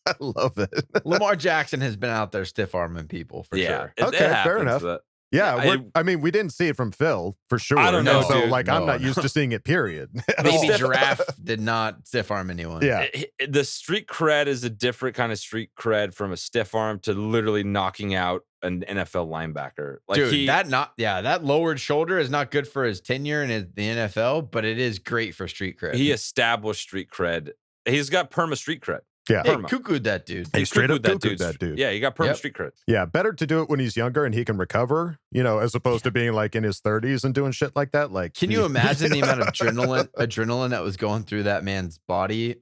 I love it.
Lamar Jackson has been out there stiff arming people for sure.
It
Okay, fair
happens,
enough.
but-
Yeah, I mean, we didn't see it from Phil for sure.
I don't know,
So,
dude.
like, I'm
No,
not used to seeing it. Period.
Baby Giraffe did not stiff arm anyone.
Yeah.
The street cred is a different kind of street cred from a stiff arm to literally knocking out an NFL linebacker. Like
Dude, that lowered shoulder is not good for his tenure in the NFL, but it is great for street cred.
he established street cred. He's got perma street cred.
Yeah.
Hey,
Perma.
cuckooed that dude.
He straight up
cuckooed
cuckooed that dude.
Yeah, he got perma
Yep.
street cred.
Yeah, better to do it when he's younger and he can recover, as opposed to being like in his 30s and doing shit like that. Like,
Can you imagine the amount of adrenaline that was going through that man's body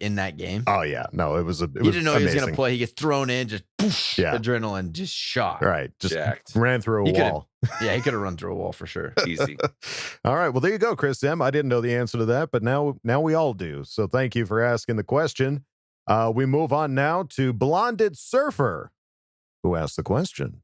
in that game?
Oh yeah, no, it was. He
He didn't know he was going to play. He gets thrown in, just poof,
Yeah.
adrenaline, just shot.
Right, just
Jacked.
ran through a
He could've-
wall.
Yeah, he could have run through a wall for sure.
Easy.
All right, well there you go, Chris M. I didn't know the answer to that, but now we all do. So thank you for asking the question. We move on now to Blonded Surfer, who asked the question.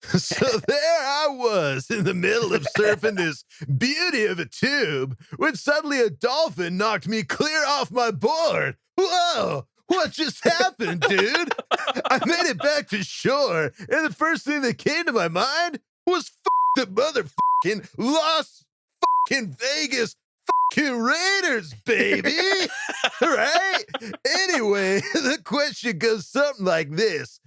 So there I was in the middle of surfing this beauty of a tube when suddenly a dolphin knocked me clear off my board. Whoa! What just happened, dude? I made it back to shore, and the first thing that came to my mind was the motherfucking Las fucking Vegas fucking Raiders, baby. Right? Anyway, the question goes something like this.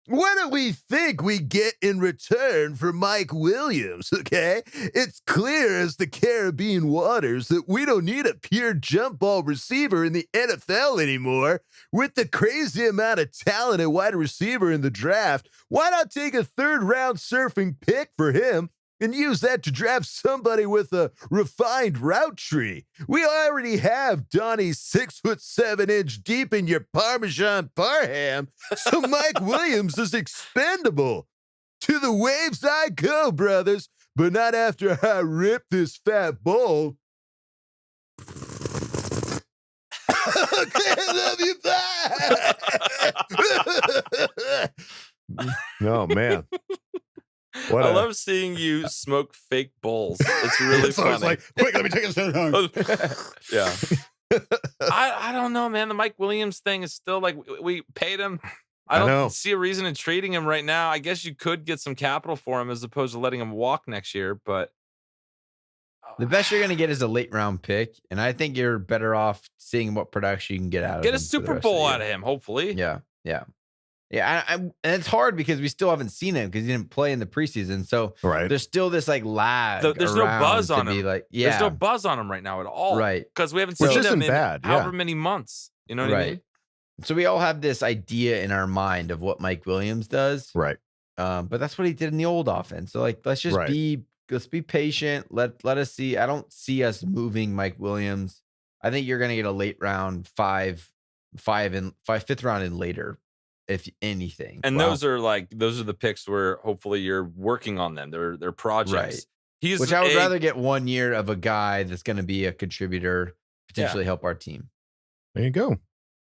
What do we think we get in return for Mike Williams, okay? It's clear as the Caribbean waters that we don't need a pure jump ball receiver in the NFL anymore. With the crazy amount of talent at wide receiver in the draft, why not take a third-round surfing pick for him and use that to draft somebody with a refined route tree? We already have Donnie 6'7" deep in your Parmesan Parham, so Mike Williams is expendable. To the waves I go, brothers, but not after I rip this fat bowl. Okay, love you, bye. Oh, man.
I love seeing you smoke fake bowls. It's really
So I
funny.
was like, quick, let me take a
Yeah. I don't know, man. The Mike Williams thing is still like we paid him. I
know.
don't see a reason in trading him right now. I guess you could get some capital for him as opposed to letting him walk next year, but
The best you're going to get is a late round pick, and I think you're better off seeing what production you can get out of him.
get a
for the
Super
rest of
Bowl
the
out of him, hopefully.
year. Yeah. And it's hard because we still haven't seen him because he didn't play in the preseason. So
Right.
there's still this like lag.
There's no buzz
around
on
to be
him.
like, yeah,
There's no buzz on him right now at all.
Right.
Because we haven't
Which
seen
isn't
him in
bad, yeah.
however many months. You know what I mean?
So we all have this idea in our mind of what Mike Williams does.
Right.
But that's what he did in the old offense. So like, let's just
Right.
let's be patient. Let us see. I don't see us moving Mike Williams. I think you're going to get a late round fifth round and later, if anything.
And those are the picks where hopefully you're working on them. They're projects.
Right. Which I would rather get 1 year of a guy that's going to be a contributor, potentially help our team.
There you go.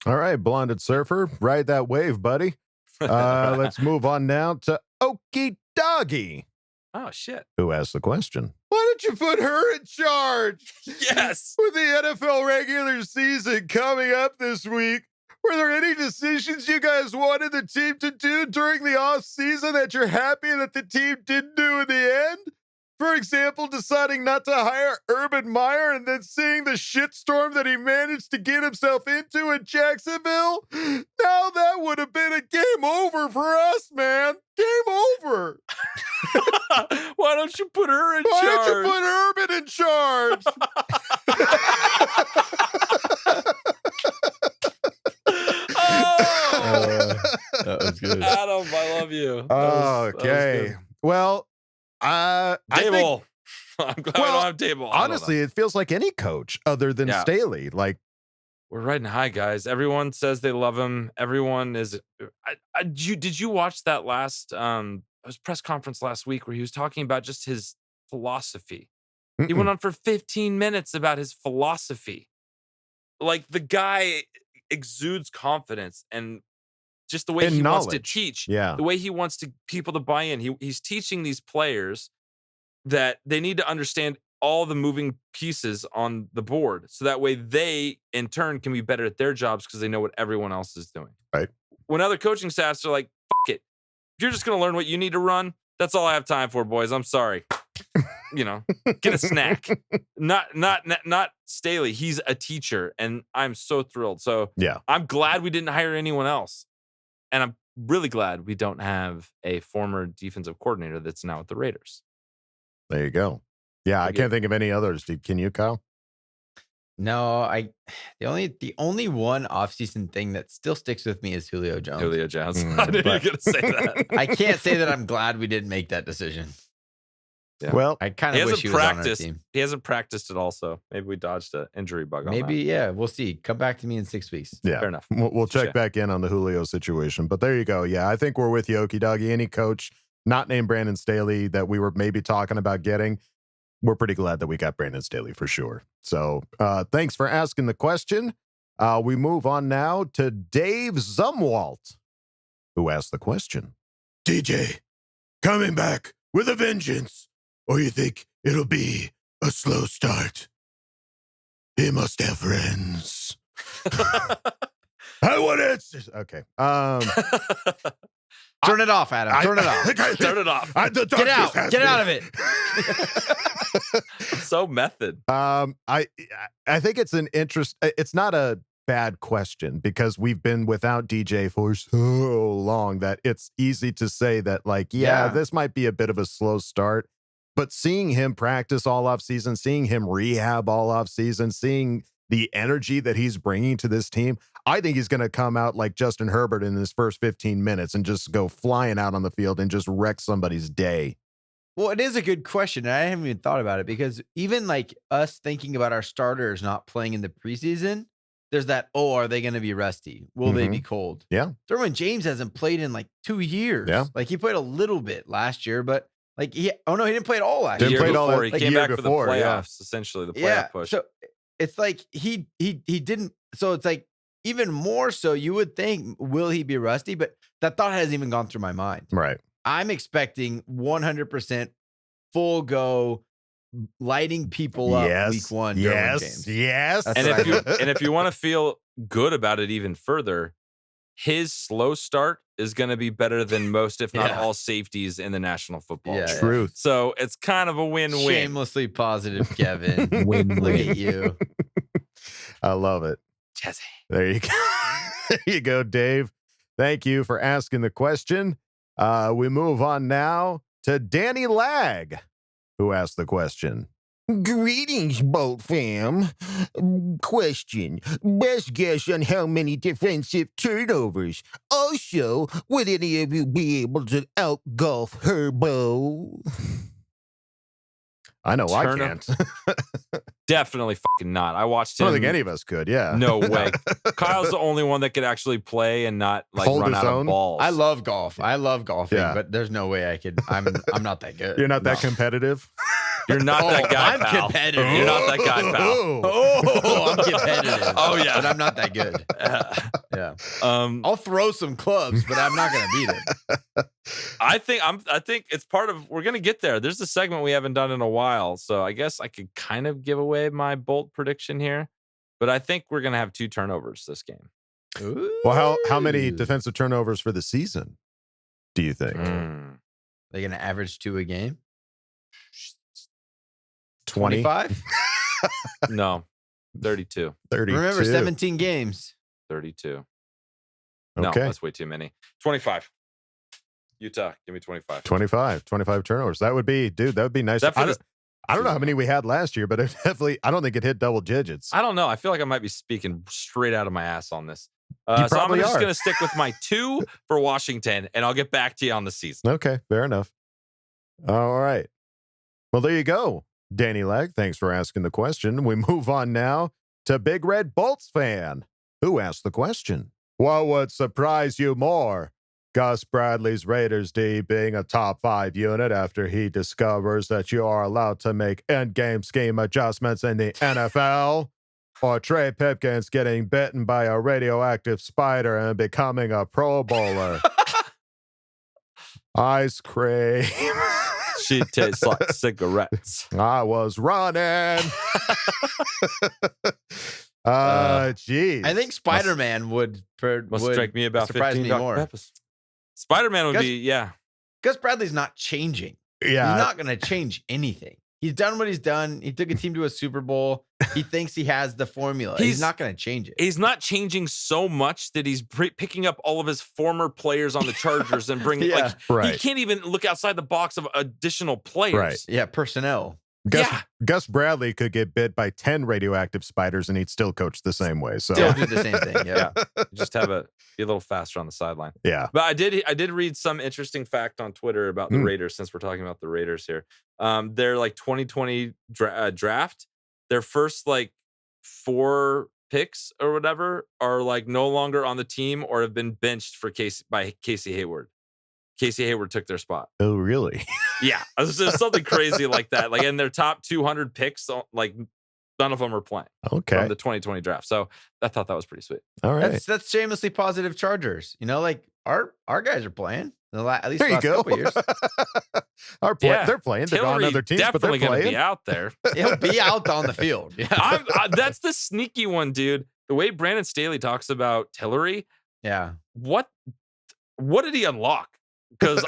All right, Blonded Surfer, ride that wave, buddy. Let's move on now to Okie Doggy,
Oh shit.
who asked the question. Why don't you put her in charge?
Yes.
With the NFL regular season coming up this week, were there any decisions you guys wanted the team to do during the off season that you're happy that the team didn't do in the end? For example, deciding not to hire Urban Meyer and then seeing the shitstorm that he managed to get himself into in Jacksonville? Now that would have been a game over for us, man. Game over.
Why don't you put her in
Why
charge?
don't you put Urban in charge?
That was good.
Adam, I love you. That was
Okay.
good.
Well, I think,
Table. I'm glad we don't have table.
honestly, it feels like any coach other than
Yeah.
Staley. Like,
we're riding high, guys. Everyone says they love him. Everyone is. Did you watch that last press conference last week where he was talking about just his philosophy? He went on for 15 minutes about his philosophy. Like, the guy exudes confidence and just the way he wants to teach.
Yeah.
The way he wants people to buy in. He's teaching these players that they need to understand all the moving pieces on the board, so that way they, in turn, can be better at their jobs because they know what everyone else is doing.
Right.
When other coaching staffs are like, "Fuck it, if you're just going to learn what you need to run, that's all I have time for, boys. I'm sorry." Get a snack. Not Staley. He's a teacher, and I'm so thrilled. So
yeah,
I'm glad we didn't hire anyone else, and I'm really glad we don't have a former defensive coordinator that's now with the Raiders.
There you go. Yeah, I can't think of any others. Can you, Kyle?
No, the only one offseason thing that still sticks with me is Julio Jones.
Julio Jones. I knew you were going to say that.
I can't say that I'm glad we didn't make that decision.
Yeah. Well,
I kind of wish he was on our team.
He hasn't practiced at all, so maybe we dodged an injury bug on that.
Yeah, we'll see. Come back to me in 6 weeks.
Yeah,
fair enough.
We'll check back in on the Julio situation. But there you go. Yeah, I think we're with you, Okie Doggy. Any coach not named Brandon Staley that we were maybe talking about getting, we're pretty glad that we got Brandon Staley for sure. So thanks for asking the question. We move on now to Dave Zumwalt, who asked the question.
DJ, coming back with a vengeance, or you think it'll be a slow start? He must have friends. I want answers.
Okay.
Turn it off, Adam. Turn it off.
Turn it off.
Get out. Get out of it.
So method.
I think it's an interest. It's not a bad question because we've been without DJ for so long that it's easy to say that, like, this might be a bit of a slow start. But seeing him practice all off season, seeing him rehab all off season, seeing the energy that he's bringing to this team, I think he's going to come out like Justin Herbert in his first 15 minutes and just go flying out on the field and just wreck somebody's day.
Well, it is a good question. I haven't even thought about it because even like us thinking about our starters not playing in the preseason, there's that, are they going to be rusty? Will they be cold?
Yeah.
Derwin James hasn't played in like 2 years.
Yeah.
Like he played a little bit last year, but like he didn't play at all last
year.
He
came back for the playoffs, essentially the playoff push.
So it's like he didn't. So it's like even more so you would think, will he be rusty? But that thought hasn't even gone through my mind.
Right.
I'm expecting 100% full go, lighting people up week one.
Yes.
And if you want to feel good about it even further, his slow start is going to be better than most, if not all, safeties in the National Football League.
Truth.
So it's kind of a win-win.
Shamelessly positive, Kevin. Look at you.
I love it.
Jesse.
There you go. There you go, Dave. Thank you for asking the question. We move on now to Danny Lag, who asked the question.
Greetings, Bolt fam. Question. Best guess on how many defensive turnovers. Also, would any of you be able to out-golf Herbo?
I know I can't.
Definitely fucking not. I watched him.
I don't think any of us could, yeah.
No way. Kyle's the only one that could actually play and not like
hold
run out
own.
Of balls.
I love golf. I love golfing,
Yeah.
but there's no way I could. I'm not that good.
You're not that competitive?
You're not that guy,
I'm
pal.
competitive.
You're not that guy, pal.
Oh, I'm competitive.
Oh, yeah.
But I'm not that good. Yeah. I'll throw some clubs, but I'm not going to beat it.
I think it's part of. We're gonna get there. There's a segment we haven't done in a while, so I guess I could kind of give away my bold prediction here. But I think we're gonna have 2 turnovers this game.
Ooh.
Well, how many defensive turnovers for the season do you think?
They're going to average 2 a game?
25?
No, 32.
32.
Remember, 17 games.
32.
Okay.
No, that's way too many. 25. Utah, give me 25.
25 turnovers. That would be nice. I don't know how many we had last year, but it definitely, I don't think it hit double digits.
I don't know. I feel like I might be speaking straight out of my ass on this.
You
so I'm
probably
just
are.
going to stick with my 2 for Washington, and I'll get back to you on the season.
Okay, fair enough. All right. Well, there you go, Danny Lag. Thanks for asking the question. We move on now to Big Red Bolts fan, who asked the question. What would surprise you more? Gus Bradley's Raiders D being a top 5 unit after he discovers that you are allowed to make endgame scheme adjustments in the NFL? Or Trey Pipkins getting bitten by a radioactive spider and becoming a Pro Bowler? Ice cream.
She tastes like cigarettes.
I was running. Jeez.
I think Spider-Man would
strike me about
surprise
15
me more.
Spider-Man would be, yeah.
Gus Bradley's not changing.
Yeah.
He's not going to change anything. He's done what he's done. He took a team to a Super Bowl. He thinks he has the formula. He's not going to change it.
He's not changing so much that he's picking up all of his former players on the Chargers and bringing he can't even look outside the box of additional players.
Right.
Yeah, personnel.
Gus Bradley could get bit by 10 radioactive spiders and he'd still coach the same way. So
still do the same thing. Yeah.
Just be a little faster on the sideline.
Yeah.
But I did read some interesting fact on Twitter about the Raiders, since we're talking about the Raiders here. Their 2020 draft, their first 4 picks or whatever are no longer on the team or have been benched for Casey Hayward. Casey Hayward took their spot.
Oh, really?
Yeah. It's just something crazy like that. In their top 200 picks, none of them are playing.
Okay.
From the 2020 draft. So I thought that was pretty sweet.
All right.
That's shamelessly positive Chargers. Our guys are playing. At least
there you
last
go.
couple years.
They're playing. They're on other teams, but they're
definitely going to
playing.
be out there.
He'll be out on the field. Yeah.
That's the sneaky one, dude. The way Brandon Staley talks about Tillery.
Yeah.
What did he unlock? Because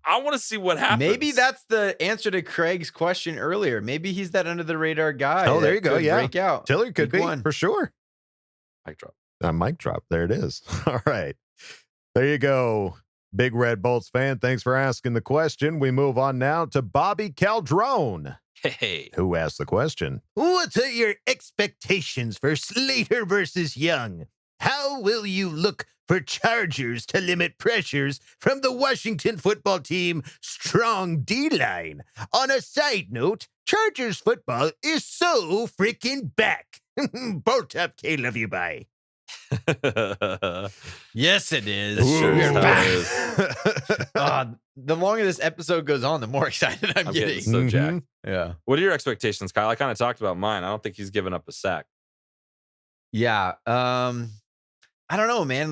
I want to see what happens.
Maybe that's the answer to Craig's question earlier. Maybe he's that under the radar guy.
Oh, there you go. Yeah.
Break out.
Tillery could be for sure.
Mic drop.
Mic drop. There it is. All right. There you go. Big Red Bolts fan, thanks for asking the question. We move on now to Bobby Caldrone.
Hey.
Who asked the question?
What are your expectations for Slater versus Young? How will you look for Chargers to limit pressures from the Washington football team strong D-line? On a side note, Chargers football is so freaking back. Bolt up, K, love you, bye.
Yes, it is.
Sure
the longer this episode goes on, the more excited I'm getting.
So jacked.
Yeah.
What are your expectations, Kyle? I kind of talked about mine. I don't think he's given up a sack.
Yeah. I don't know, man.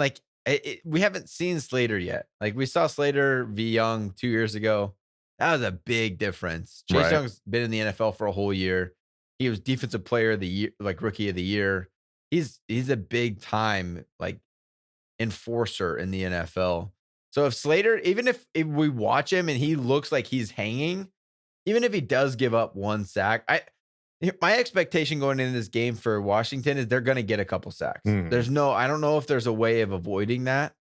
We haven't seen Slater yet. We saw Slater v. Young 2 years ago. That was a big difference. Chase Young's been in the NFL for a whole year. He was defensive player of the year, rookie of the year. He's a big time enforcer in the NFL. So if Slater, even if we watch him and he looks like he's hanging, even if he does give up one sack, my expectation going into this game for Washington is they're going to get a couple sacks. I don't know if there's a way of avoiding that,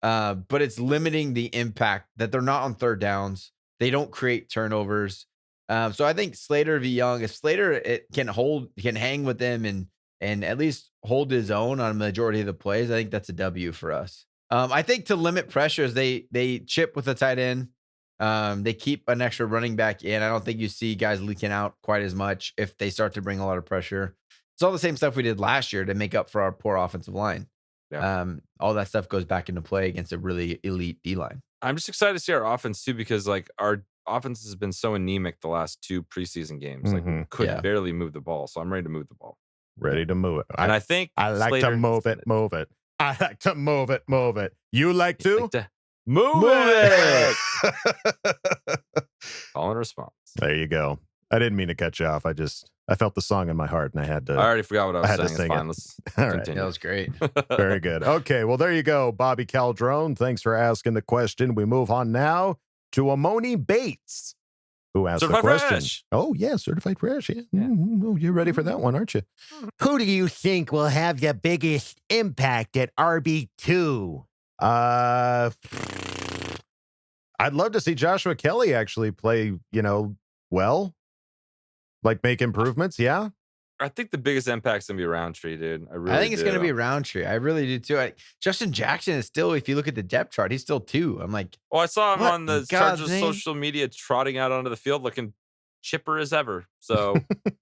but it's limiting the impact that they're not on third downs. They don't create turnovers. So I think Slater v. Young, if Slater can hang with them and at least hold his own on a majority of the plays, I think that's a W for us. I think to limit pressures, they chip with a tight end. They keep an extra running back in. I don't think you see guys leaking out quite as much if they start to bring a lot of pressure. It's all the same stuff we did last year to make up for our poor offensive line. Yeah. All that stuff goes back into play against a really elite D-line.
I'm just excited to see our offense too, because our offense has been so anemic the last 2 preseason games. We could barely move the ball. So I'm ready to move the ball.
Ready to move it.
And I think
I like
Slater
to move it. I like to move it. You like to?
Move it. Call and response.
There you go. I didn't mean to cut you off. I felt the song in my heart and I had to.
I already forgot what I was saying. It's fine. Let's continue.
That was great.
Very good. Okay. Well, there you go. Bobby Caldrone. Thanks for asking the question. We move on now to Amoni Bates, who asked
Certified
the question.
Fresh.
Oh, yeah. Certified Fresh. Yeah. Oh, you're ready for that one, aren't you?
Who do you think will have the biggest impact at RB2?
I'd love to see Joshua Kelly actually play, well, make improvements. Yeah.
I think the biggest impact's going to be Roundtree, dude.
I think it's going to be Roundtree. I really do too. Justin Jackson is still, if you look at the depth chart, he's still 2. I'm like,
I saw him on the Chargers social media trotting out onto the field looking chipper as ever. So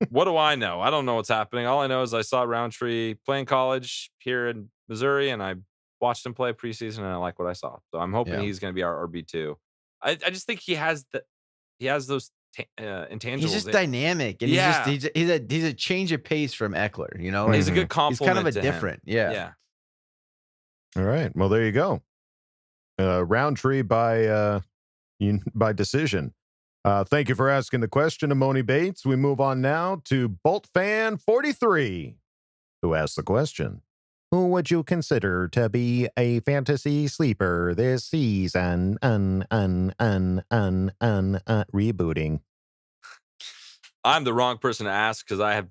what do I know? I don't know what's happening. All I know is I saw Roundtree playing college here in Missouri, and I watched him play preseason, and I like what I saw. So I'm hoping he's going to be our RB2. I just think he has those intangibles.
He's just dynamic, and he's a change of pace from Eckler. You know,
he's a good compliment.
He's kind of a different,
yeah.
All right. Well, there you go. Roundtree by decision. Thank you for asking the question, Amoni Bates. We move on now to Boltfan 43, who asked the question. Who would you consider to be a fantasy sleeper this season? Rebooting.
I'm the wrong person to ask because I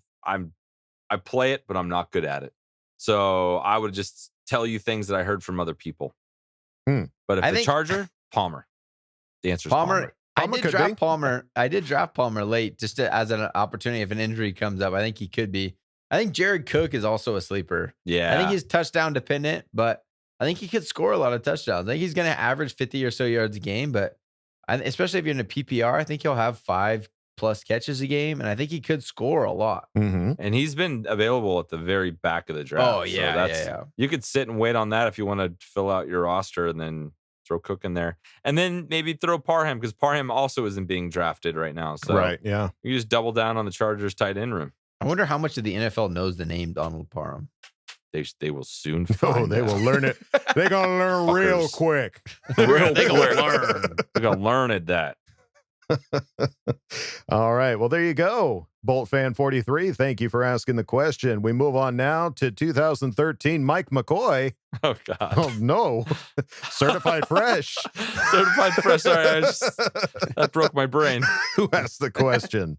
play it, but I'm not good at it. So I would just tell you things that I heard from other people. But if the Charger, Palmer. The answer is Palmer.
I did draft Palmer late just as an opportunity if an injury comes up. I think he could be. I think Jared Cook is also a sleeper.
Yeah.
I think he's touchdown dependent, but I think he could score a lot of touchdowns. I think he's going to average 50 or so yards a game, but especially if you're in a PPR, I think he'll have 5+ catches a game, and I think he could score a lot.
Mm-hmm.
And he's been available at the very back of the draft.
Oh, yeah,
So you could sit and wait on that if you want to fill out your roster and then throw Cook in there. And then maybe throw Parham because Parham also isn't being drafted right now. So
right, yeah.
You just double down on the Chargers tight end room.
I wonder how much of the NFL knows the name Donald Parham.
They will soon find
they will learn it. They're going to learn real quick.
They're going to learn. They're going to learn at that.
All right. Well, there you go. Boltfan 43. Thank you for asking the question. We move on now to 2013 Mike McCoy.
Oh, God.
Oh, no. Certified fresh.
Certified fresh. Sorry, that broke my brain.
Who asked the question?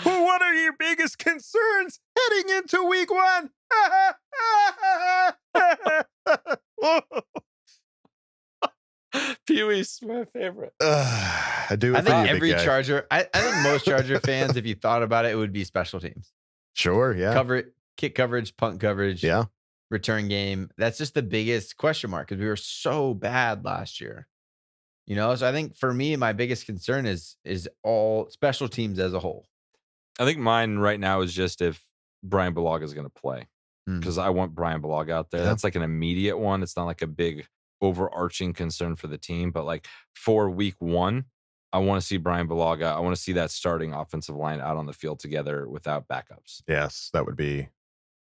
What are your biggest concerns heading into week 1?
Pee-wee's my favorite.
I think
every Charger, I think most Charger fans, if you thought about it, it would be special teams.
Sure, yeah.
Kick coverage, punt coverage,
yeah,
return game. That's just the biggest question mark because we were so bad last year. You know, so I think for me, my biggest concern is all special teams as a whole.
I think mine right now is just if Brian Bulaga is going to play because I want Brian Bulaga out there. Yeah. That's like an immediate one. It's not like a big overarching concern for the team, but like for week 1, I want to see Brian Bulaga. I want to see that starting offensive line out on the field together without backups.
Yes, that would be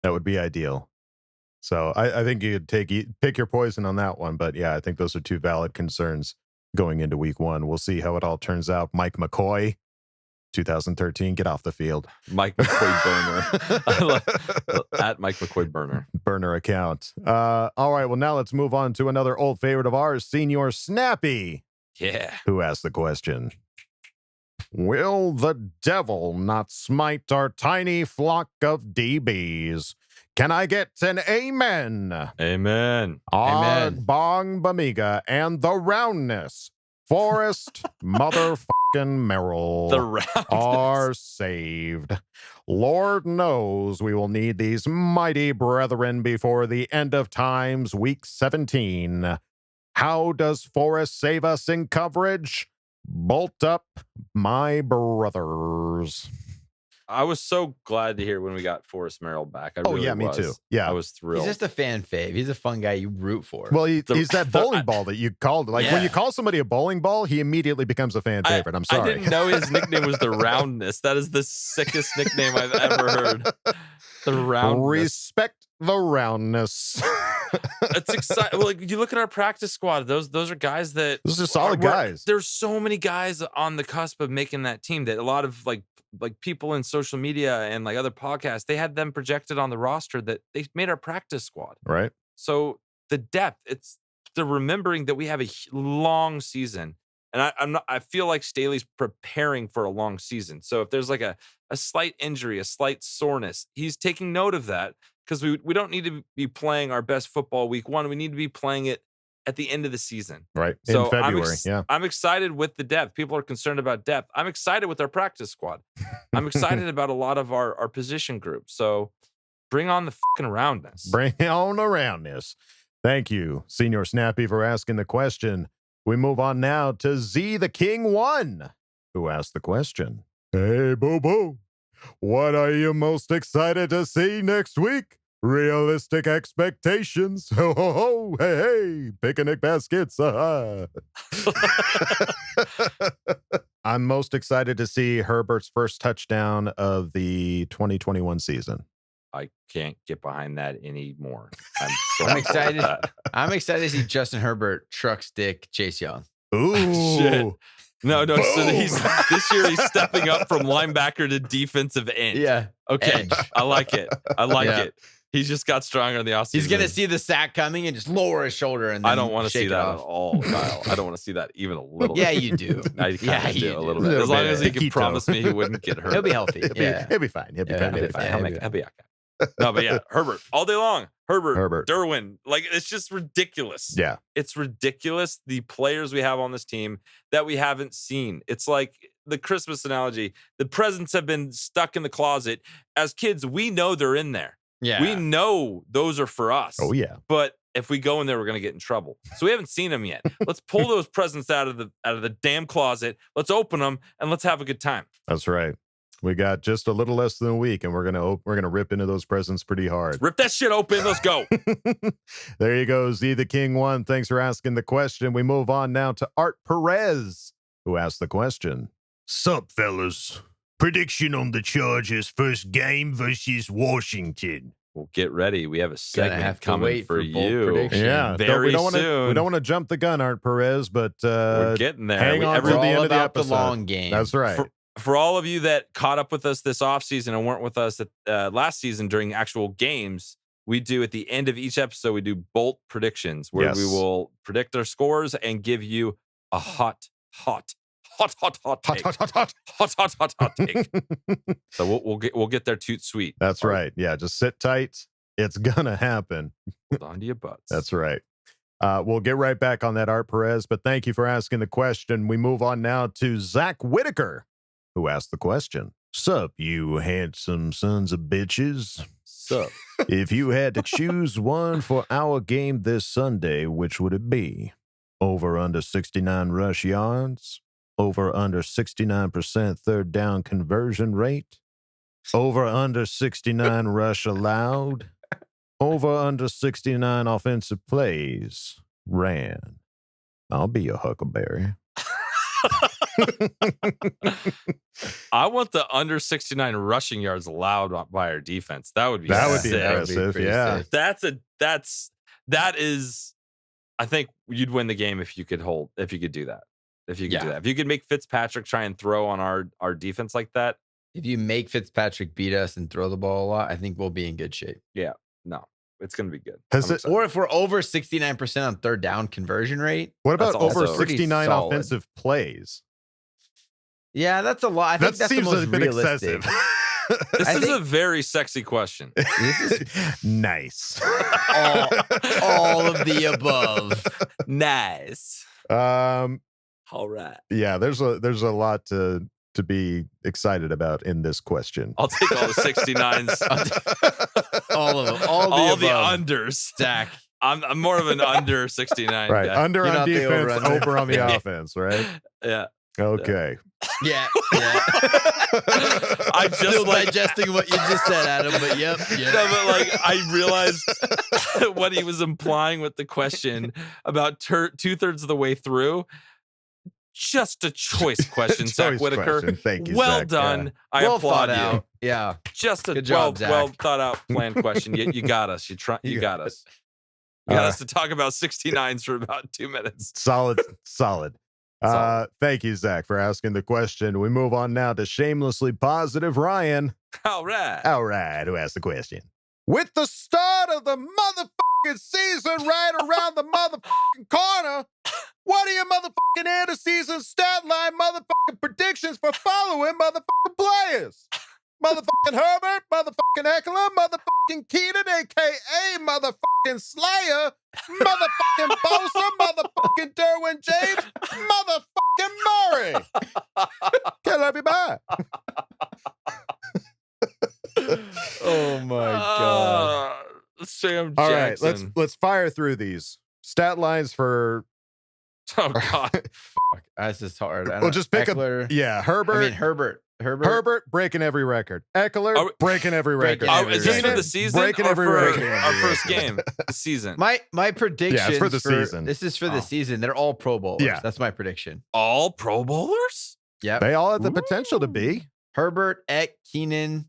ideal. So I think you could pick your poison on that one. But yeah, I think those are two valid concerns going into week 1. We'll see how it all turns out. Mike McCoy, 2013, get off the field.
Mike McCoy burner. At Mike McCoy
burner account. All right, well, now let's move on to another old favorite of ours, Senior Snappy.
Yeah.
Who asked the question? Will the devil not smite our tiny flock of DBs? Can I get an amen?
Amen.
Amen. Bong Bamiga and the roundness. Forrest motherfucking Merrill
the roundness
are saved. Lord knows we will need these mighty brethren before the end of times, week 17. How does Forrest save us in coverage? Bolt up, my brothers.
I was so glad to hear when we got Forrest Merrill back.
Me too. Yeah,
I was thrilled.
He's just a fan fave. He's a fun guy you root for.
Well, he's that bowling ball that you called. Like when you call somebody a bowling ball, he immediately becomes a fan favorite. I'm sorry.
I didn't know his nickname was the roundness. That is the sickest nickname I've ever heard. The roundness.
Respect the roundness.
It's exciting. Well, like, you look at our practice squad. Those are guys that
those are solid guys.
There's so many guys on the cusp of making that team that a lot of like people in social media and like other podcasts, they had them projected on the roster that they made our practice squad.
Right.
So the depth, it's the remembering that we have a long season. And I feel like Staley's preparing for a long season. So if there's like a slight injury, a slight soreness, he's taking note of that because we don't need to be playing our best football week 1. We need to be playing it at the end of the season.
Right.
So
in February.
I'm excited with the depth. People are concerned about depth. I'm excited with our practice squad. I'm excited about a lot of our position groups. So bring on the fucking roundness.
Bring on the roundness. Thank you, Senior Snappy, for asking the question. We move on now to Z the King 1, who asked the question. Hey, boo-boo. What are you most excited to see next week? Realistic expectations. Ho, ho, ho. Hey, hey. Picnic baskets. I'm most excited to see Herbert's first touchdown of the 2021 season.
I can't get behind that anymore.
I'm excited. I'm excited to see Justin Herbert truck stick Chase Young.
Ooh.
Shit. No. So this year he's stepping up from linebacker to defensive end.
Yeah.
Okay.
Edge.
I like it. It. He's just got stronger in the offseason.
He's gonna see the sack coming and just lower his shoulder. And then
I don't want to see that
off.
at all, Kyle. I don't want to see that even a little.
Yeah, you do.
I kind of do a little bit. As long as he can promise me he wouldn't get hurt.
He'll be healthy.
He'll be fine. He'll be fine.
He'll be okay. No, but yeah, Herbert all day long. Herbert, Derwin. Like, it's just ridiculous.
Yeah.
It's ridiculous. The players we have on this team that we haven't seen. It's like the Christmas analogy. The presents have been stuck in the closet. As kids, we know they're in there.
Yeah.
We know those are for us.
Oh, yeah.
But if we go in there, we're going to get in trouble. So we haven't seen them yet. Let's pull those presents out of the damn closet. Let's open them and let's have a good time.
That's right. We got just a little less than a week, and we're gonna rip into those presents pretty hard.
Rip that shit open. Let's go.
There you go, Z the King 1. Thanks for asking the question. We move on now to Art Perez, who asked the question.
Sup, fellas? Prediction on the Chargers' first game versus Washington.
Well, get ready. We have a segment
to
coming
wait
for
for bold
you.
predictions.
Yeah,
very
soon. We don't want to jump the gun, Art Perez, but
we're getting there.
Hang on to the end of the episode.
The long game.
That's right.
For all of you that caught up with us this offseason and weren't with us last season during actual games, we do at the end of each episode, we do bolt predictions where we will predict our scores and give you a hot take. So we'll get there toot sweet.
That's right. Yeah, just sit tight. It's gonna happen.
Hold on to your butts.
That's right. We'll get right back on that, Art Perez, but thank you for asking the question. We move on now to Zach Whitaker, who asked the question.
Sup, you handsome sons of bitches.
Sup.
If you had to choose one for our game this Sunday, which would it be? Over under 69 rush yards? Over under 69% third down conversion rate? Over under 69 rush allowed? Over under 69 offensive plays ran? I'll be your Huckleberry.
I want the under 69 rushing yards allowed by our defense. That would be
impressive. Yeah.
Sick. That is, I think you'd win the game if you could do that. If you could make Fitzpatrick try and throw on our defense like that.
If you make Fitzpatrick beat us and throw the ball a lot, I think we'll be in good shape.
Yeah. No, it's going to be good.
Or if we're over 69% on third down conversion rate.
What about over 69 offensive plays?
Yeah, that's a lot. I think that seems a bit excessive.
This is a very sexy question.
This is
nice.
all of the above.
Nice. All right.
Yeah, there's a lot to be excited about in this question.
I'll take all the 69s.
all of them.
All the unders.
Zach.
I'm more of an under 69
right.
guy.
Under on defense, over on the offense, right?
Yeah.
Okay.
Yeah.
I just
still digesting what you just said, Adam, but yep.
No, but like I realized what he was implying with the question about 2/3 of the way through. Just a choice question, Zach Whitaker.
Question. Thank you.
Well
Zach.
done.
Yeah.
I applaud you.
Out. Yeah.
Just a
good job,
well thought out planned question. You got us. You got us. You got us to talk about 69s for about 2 minutes.
Solid. Thank you, Zach, for asking the question. We move on now to shamelessly positive Ryan.
All right.
Who asked the question? With the start of the motherfucking season right around the motherfucking corner, what are your motherfucking end of season stat line motherfucking predictions for following motherfucking players? Motherfucking Herbert, motherfucking Eckler, motherfucking Keenan, a.k.a. motherfucking Slayer, motherfucking Bosa, motherfucking Derwin James, motherfucking Murray. Can't let me by.
Oh my God.
Sam Jackson.
All right, let's fire through these. Stat lines for
Oh God.
Fuck. That's just hard.
Well, just pick
Eckler.
Herbert.
Herbert
Breaking every record. Eckler breaking every record.
Is this for the season
breaking
or
every
for
record.
our first game? The season.
My prediction.
Yeah, it's for the season.
This is for the season. They're all Pro Bowlers.
Yeah.
That's my prediction.
All Pro Bowlers?
Yeah.
They all have the potential to be.
Herbert, Eck, Keenan,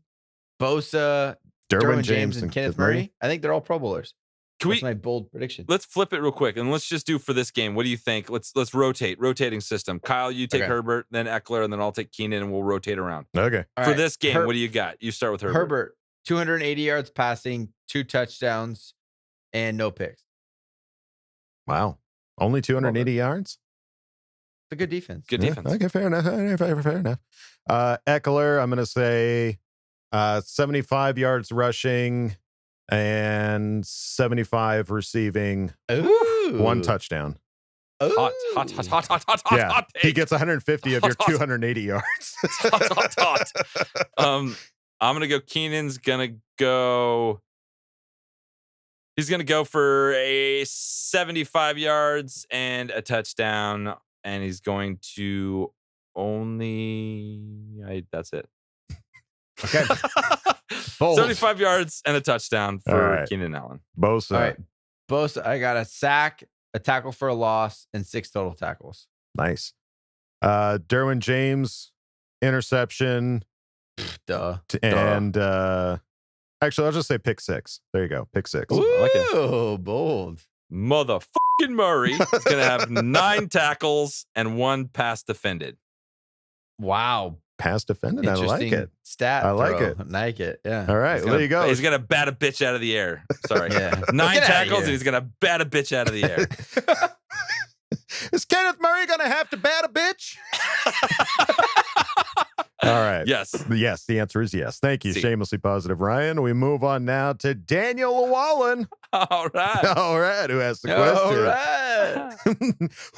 Bosa,
Derwin
James, and Kenneth Murray. I think they're all Pro Bowlers. That's my bold prediction.
Let's flip it real quick and let's just do for this game. What do you think? Let's rotating system. Kyle, you take Herbert, then Eckler, and then I'll take Keenan, and we'll rotate around.
Okay.
For this game, what do you got? You start with Herbert.
Herbert, 280 yards passing, 2 touchdowns, and no picks.
Wow. Only 280 yards?
It's a good defense.
Good defense.
Okay, fair enough. Fair enough. Eckler, I'm going to say 75 yards rushing and 75 receiving.
Ooh.
1 touchdown.
Hot.
Yeah,
Hot
he gets 150 of your 280 yards.
hot. I'm gonna go. Keenan's gonna go. He's gonna go for a 75 yards and a touchdown, and he's going to that's it.
Okay.
75 yards and a touchdown for Keenan Allen.
Bosa.
All right. Bosa, I got a sack, a tackle for a loss, and 6 total tackles.
Nice. Derwin James, interception.
Duh.
And actually, I'll just say pick 6. There you go. Pick 6.
Ooh,
I like it.
Bold.
Motherfucking Murray is going to have 9 tackles and 1 pass defended.
Wow.
Pass defended. I like it.
Stat.
I like it.
I like it. Yeah.
All right. There you go.
He's going to bat a bitch out of the air. Sorry.
Yeah.
9 tackles and he's going to bat a bitch out of the air.
Is Kenneth Murray going to have to bat a bitch? All right.
Yes.
Yes. The answer is yes. Thank you. Shamelessly positive, Ryan. We move on now to Daniel Llewellyn.
All right.
All right. Who asked the question?
All right.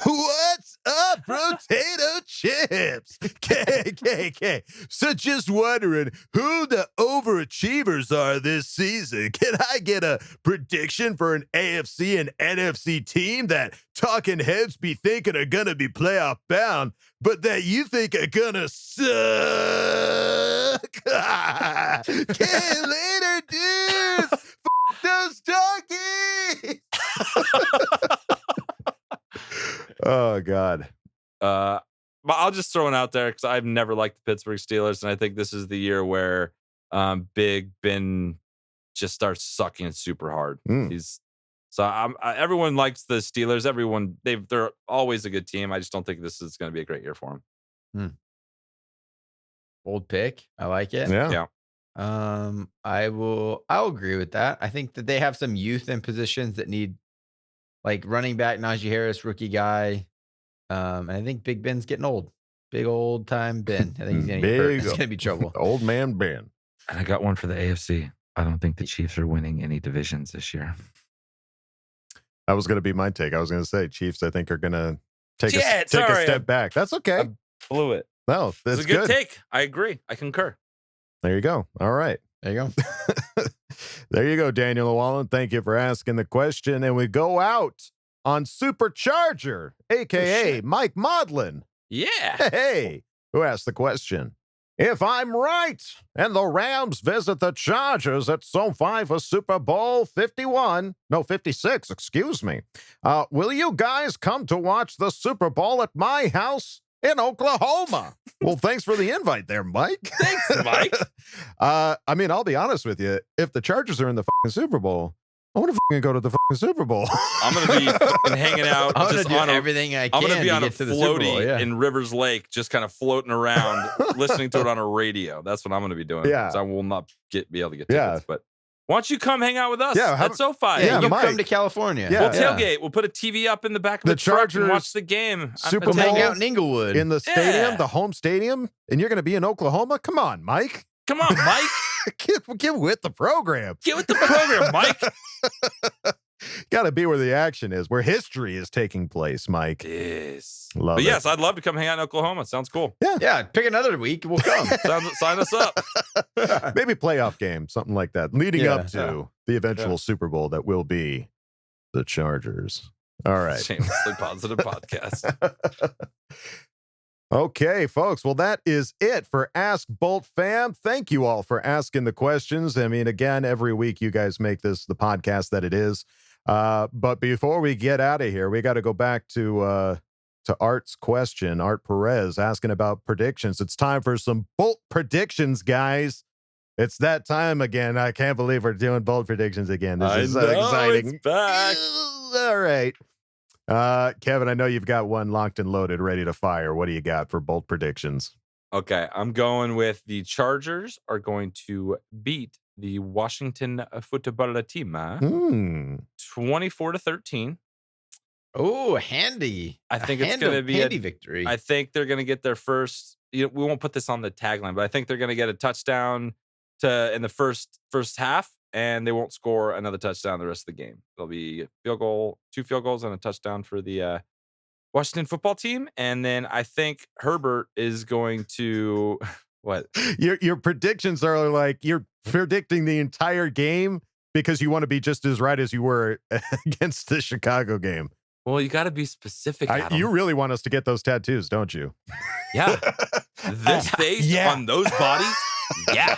What's up, potato chips? KKK. So just wondering who the overachievers are this season. Can I get a prediction for an AFC and NFC team that talking heads be thinking are going to be playoff bound, but that you think are going to suck? Okay, later, dudes. Those donkeys. Oh God.
But I'll just throw it out there because I've never liked the Pittsburgh Steelers, and I think this is the year where Big Ben just starts sucking it super hard. Everyone likes the Steelers. They're always a good team. I just don't think this is going to be a great year for them.
Bold pick. I like it.
Yeah.
I'll agree with that. I think that they have some youth in positions that need, like, running back Najee Harris, rookie guy. And I think Big Ben's getting old. Big old time Ben. I think he's going to get hurt. It's going to be trouble.
Old man Ben.
And I got one for the AFC. I don't think the Chiefs are winning any divisions this year.
That was going to be my take. I was going to say Chiefs, I think, are going to take a step back. That's okay.
I blew it.
No, that's
a good take. I agree. I concur.
There you go. All right.
There you go.
There you go, Daniel Llewellyn. Thank you for asking the question. And we go out on Supercharger, a.k.a. Mike Modlin.
Yeah.
Hey, who asked the question? If I'm right, and the Rams visit the Chargers at SoFi for Super Bowl 56, excuse me. Will you guys come to watch the Super Bowl at my house in Oklahoma? Well, thanks for the invite there, Mike.
Thanks, Mike.
I mean, I'll be honest with you. If the Chargers are in the fucking Super Bowl, I want to go to the fucking Super Bowl.
I'm going to be fucking hanging out.
I'm going to do everything I can.
I'm going to be on a
get to the Super Bowl,
floaty in Rivers Lake, just kind of floating around, listening to it on a radio. That's what I'm going to be doing.
Yeah.
I will not be able to get tickets. But why don't you come hang out with us at SoFi?
Yeah, you come to California.
We'll tailgate. We'll put a TV up in the back of the truck and watch the game.
Super Bowl
hang out in Inglewood.
In the stadium, the home stadium, and you're going to be in Oklahoma? Come on, Mike.
Come on, Mike.
Get with the program.
Get with the program, Mike.
Got to be where the action is, where history is taking place, Mike.
Yes.
Love it.
Yes, I'd love to come hang out in Oklahoma. Sounds cool.
Yeah. Pick another week. We'll come.
Sign us up.
Maybe playoff game, something like that, leading up to the eventual Super Bowl that will be the Chargers All right.
Shamelessly Positive Podcast.
Okay, folks. Well, that is it for Ask Bolt Fam. Thank you all for asking the questions. I mean, again, every week you guys make this the podcast that it is. But before we get out of here, we got to go back to Art's question. Art Perez asking about predictions. It's time for some Bolt predictions, guys. It's that time again. I can't believe we're doing Bolt predictions again. This is so exciting.
It's back.
All right. Kevin, I know you've got one locked and loaded, ready to fire. What do you got for Bolt predictions?
Okay, I'm going with the Chargers are going to beat the Washington football team 24-13.
Oh, handy.
I think it's going to be
handy victory.
I think they're going to get their first, we won't put this on the tagline, but I think they're going to get a touchdown in the first half, and they won't score another touchdown the rest of the game. There'll be two field goals and a touchdown for the Washington football team. And then I think Herbert is going to what?
Your predictions are like you're predicting the entire game because you want to be just as right as you were against the Chicago game.
Well, you got to be specific.
You really want us to get those tattoos, don't you?
Yeah. This face on those bodies. Yeah.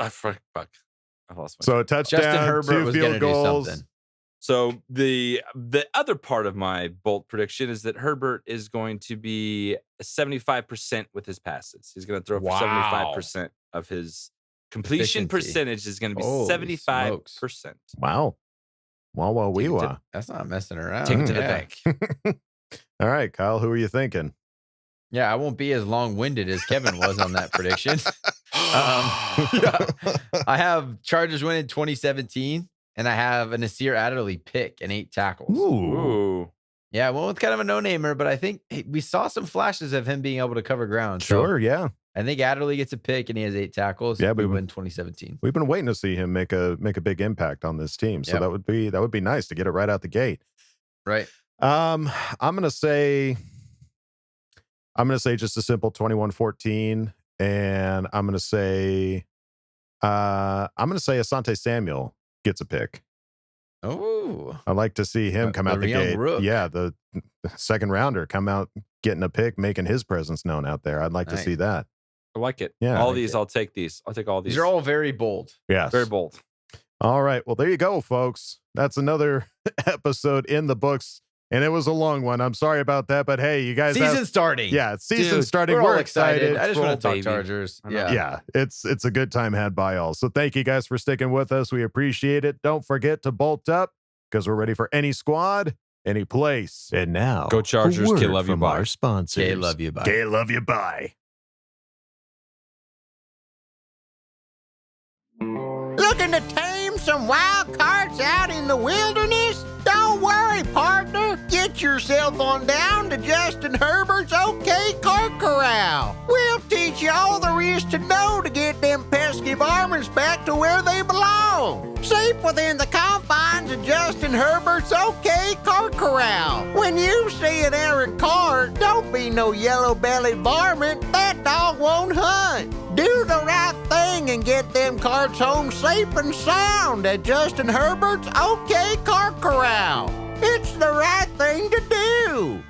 Fuck. I lost my.
So a touchdown,
Justin Herbert
2 field goals.
Do something.
So the other part of my Bolt prediction is that Herbert is going to be 75% with his passes. He's going to throw for 75% of his completion percentage is going to be 75%.
Wow. Wow.
That's not messing around.
Take it to the bank.
All right, Kyle, who are you thinking?
Yeah, I won't be as long-winded as Kevin was on that prediction. I have Chargers winning 2017, and I have a Nasir Adderley pick and 8 tackles.
Ooh.
Yeah, well, it's kind of a no-namer, but I think we saw some flashes of him being able to cover ground.
Sure, yeah.
I think Adderley gets a pick, and he has 8 tackles.
Yeah,
we win 2017.
We've been waiting to see him make a big impact on this team, so that would be nice to get it right out the gate.
Right.
I'm gonna say just a simple 21-14, and I'm gonna say Asante Samuel gets a pick.
Oh,
I like to see him come out the gate.
Rook.
Yeah, the second rounder come out getting a pick, making his presence known out there. I'd like to see that.
I like it.
Yeah,
all these, I'll take these. I'll take all these.
These are all very bold.
Yeah,
very bold.
All right. Well, there you go, folks. That's another episode in the books. And it was a long one. I'm sorry about that, but hey, you guys.
Season starting.
Yeah, season starting.
We're all excited. I just
Roll,
want to talk
baby.
Chargers.
Yeah, it's a good time had by all. So thank you guys for sticking with us. We appreciate it. Don't forget to bolt up because we're ready for any squad, any place.
And now,
go Chargers.
A word
K love you.
from
Bye.
our sponsors.
K love you. Bye.
K love you. Bye.
Looking to tame some wild cards out in the wilderness? Don't worry, partner. Get yourself on down to Justin Herbert's OK Card Corral. We'll teach you all there is to know to get them pesky varmints back to where they belong. Safe within the confines of Justin Herbert's OK Card Corral. When you see an errant card, don't be no yellow-bellied varmint. That dog won't hunt. Do the right thing and get them cards home safe and sound at Justin Herbert's OK Card Corral. It's the right thing to do.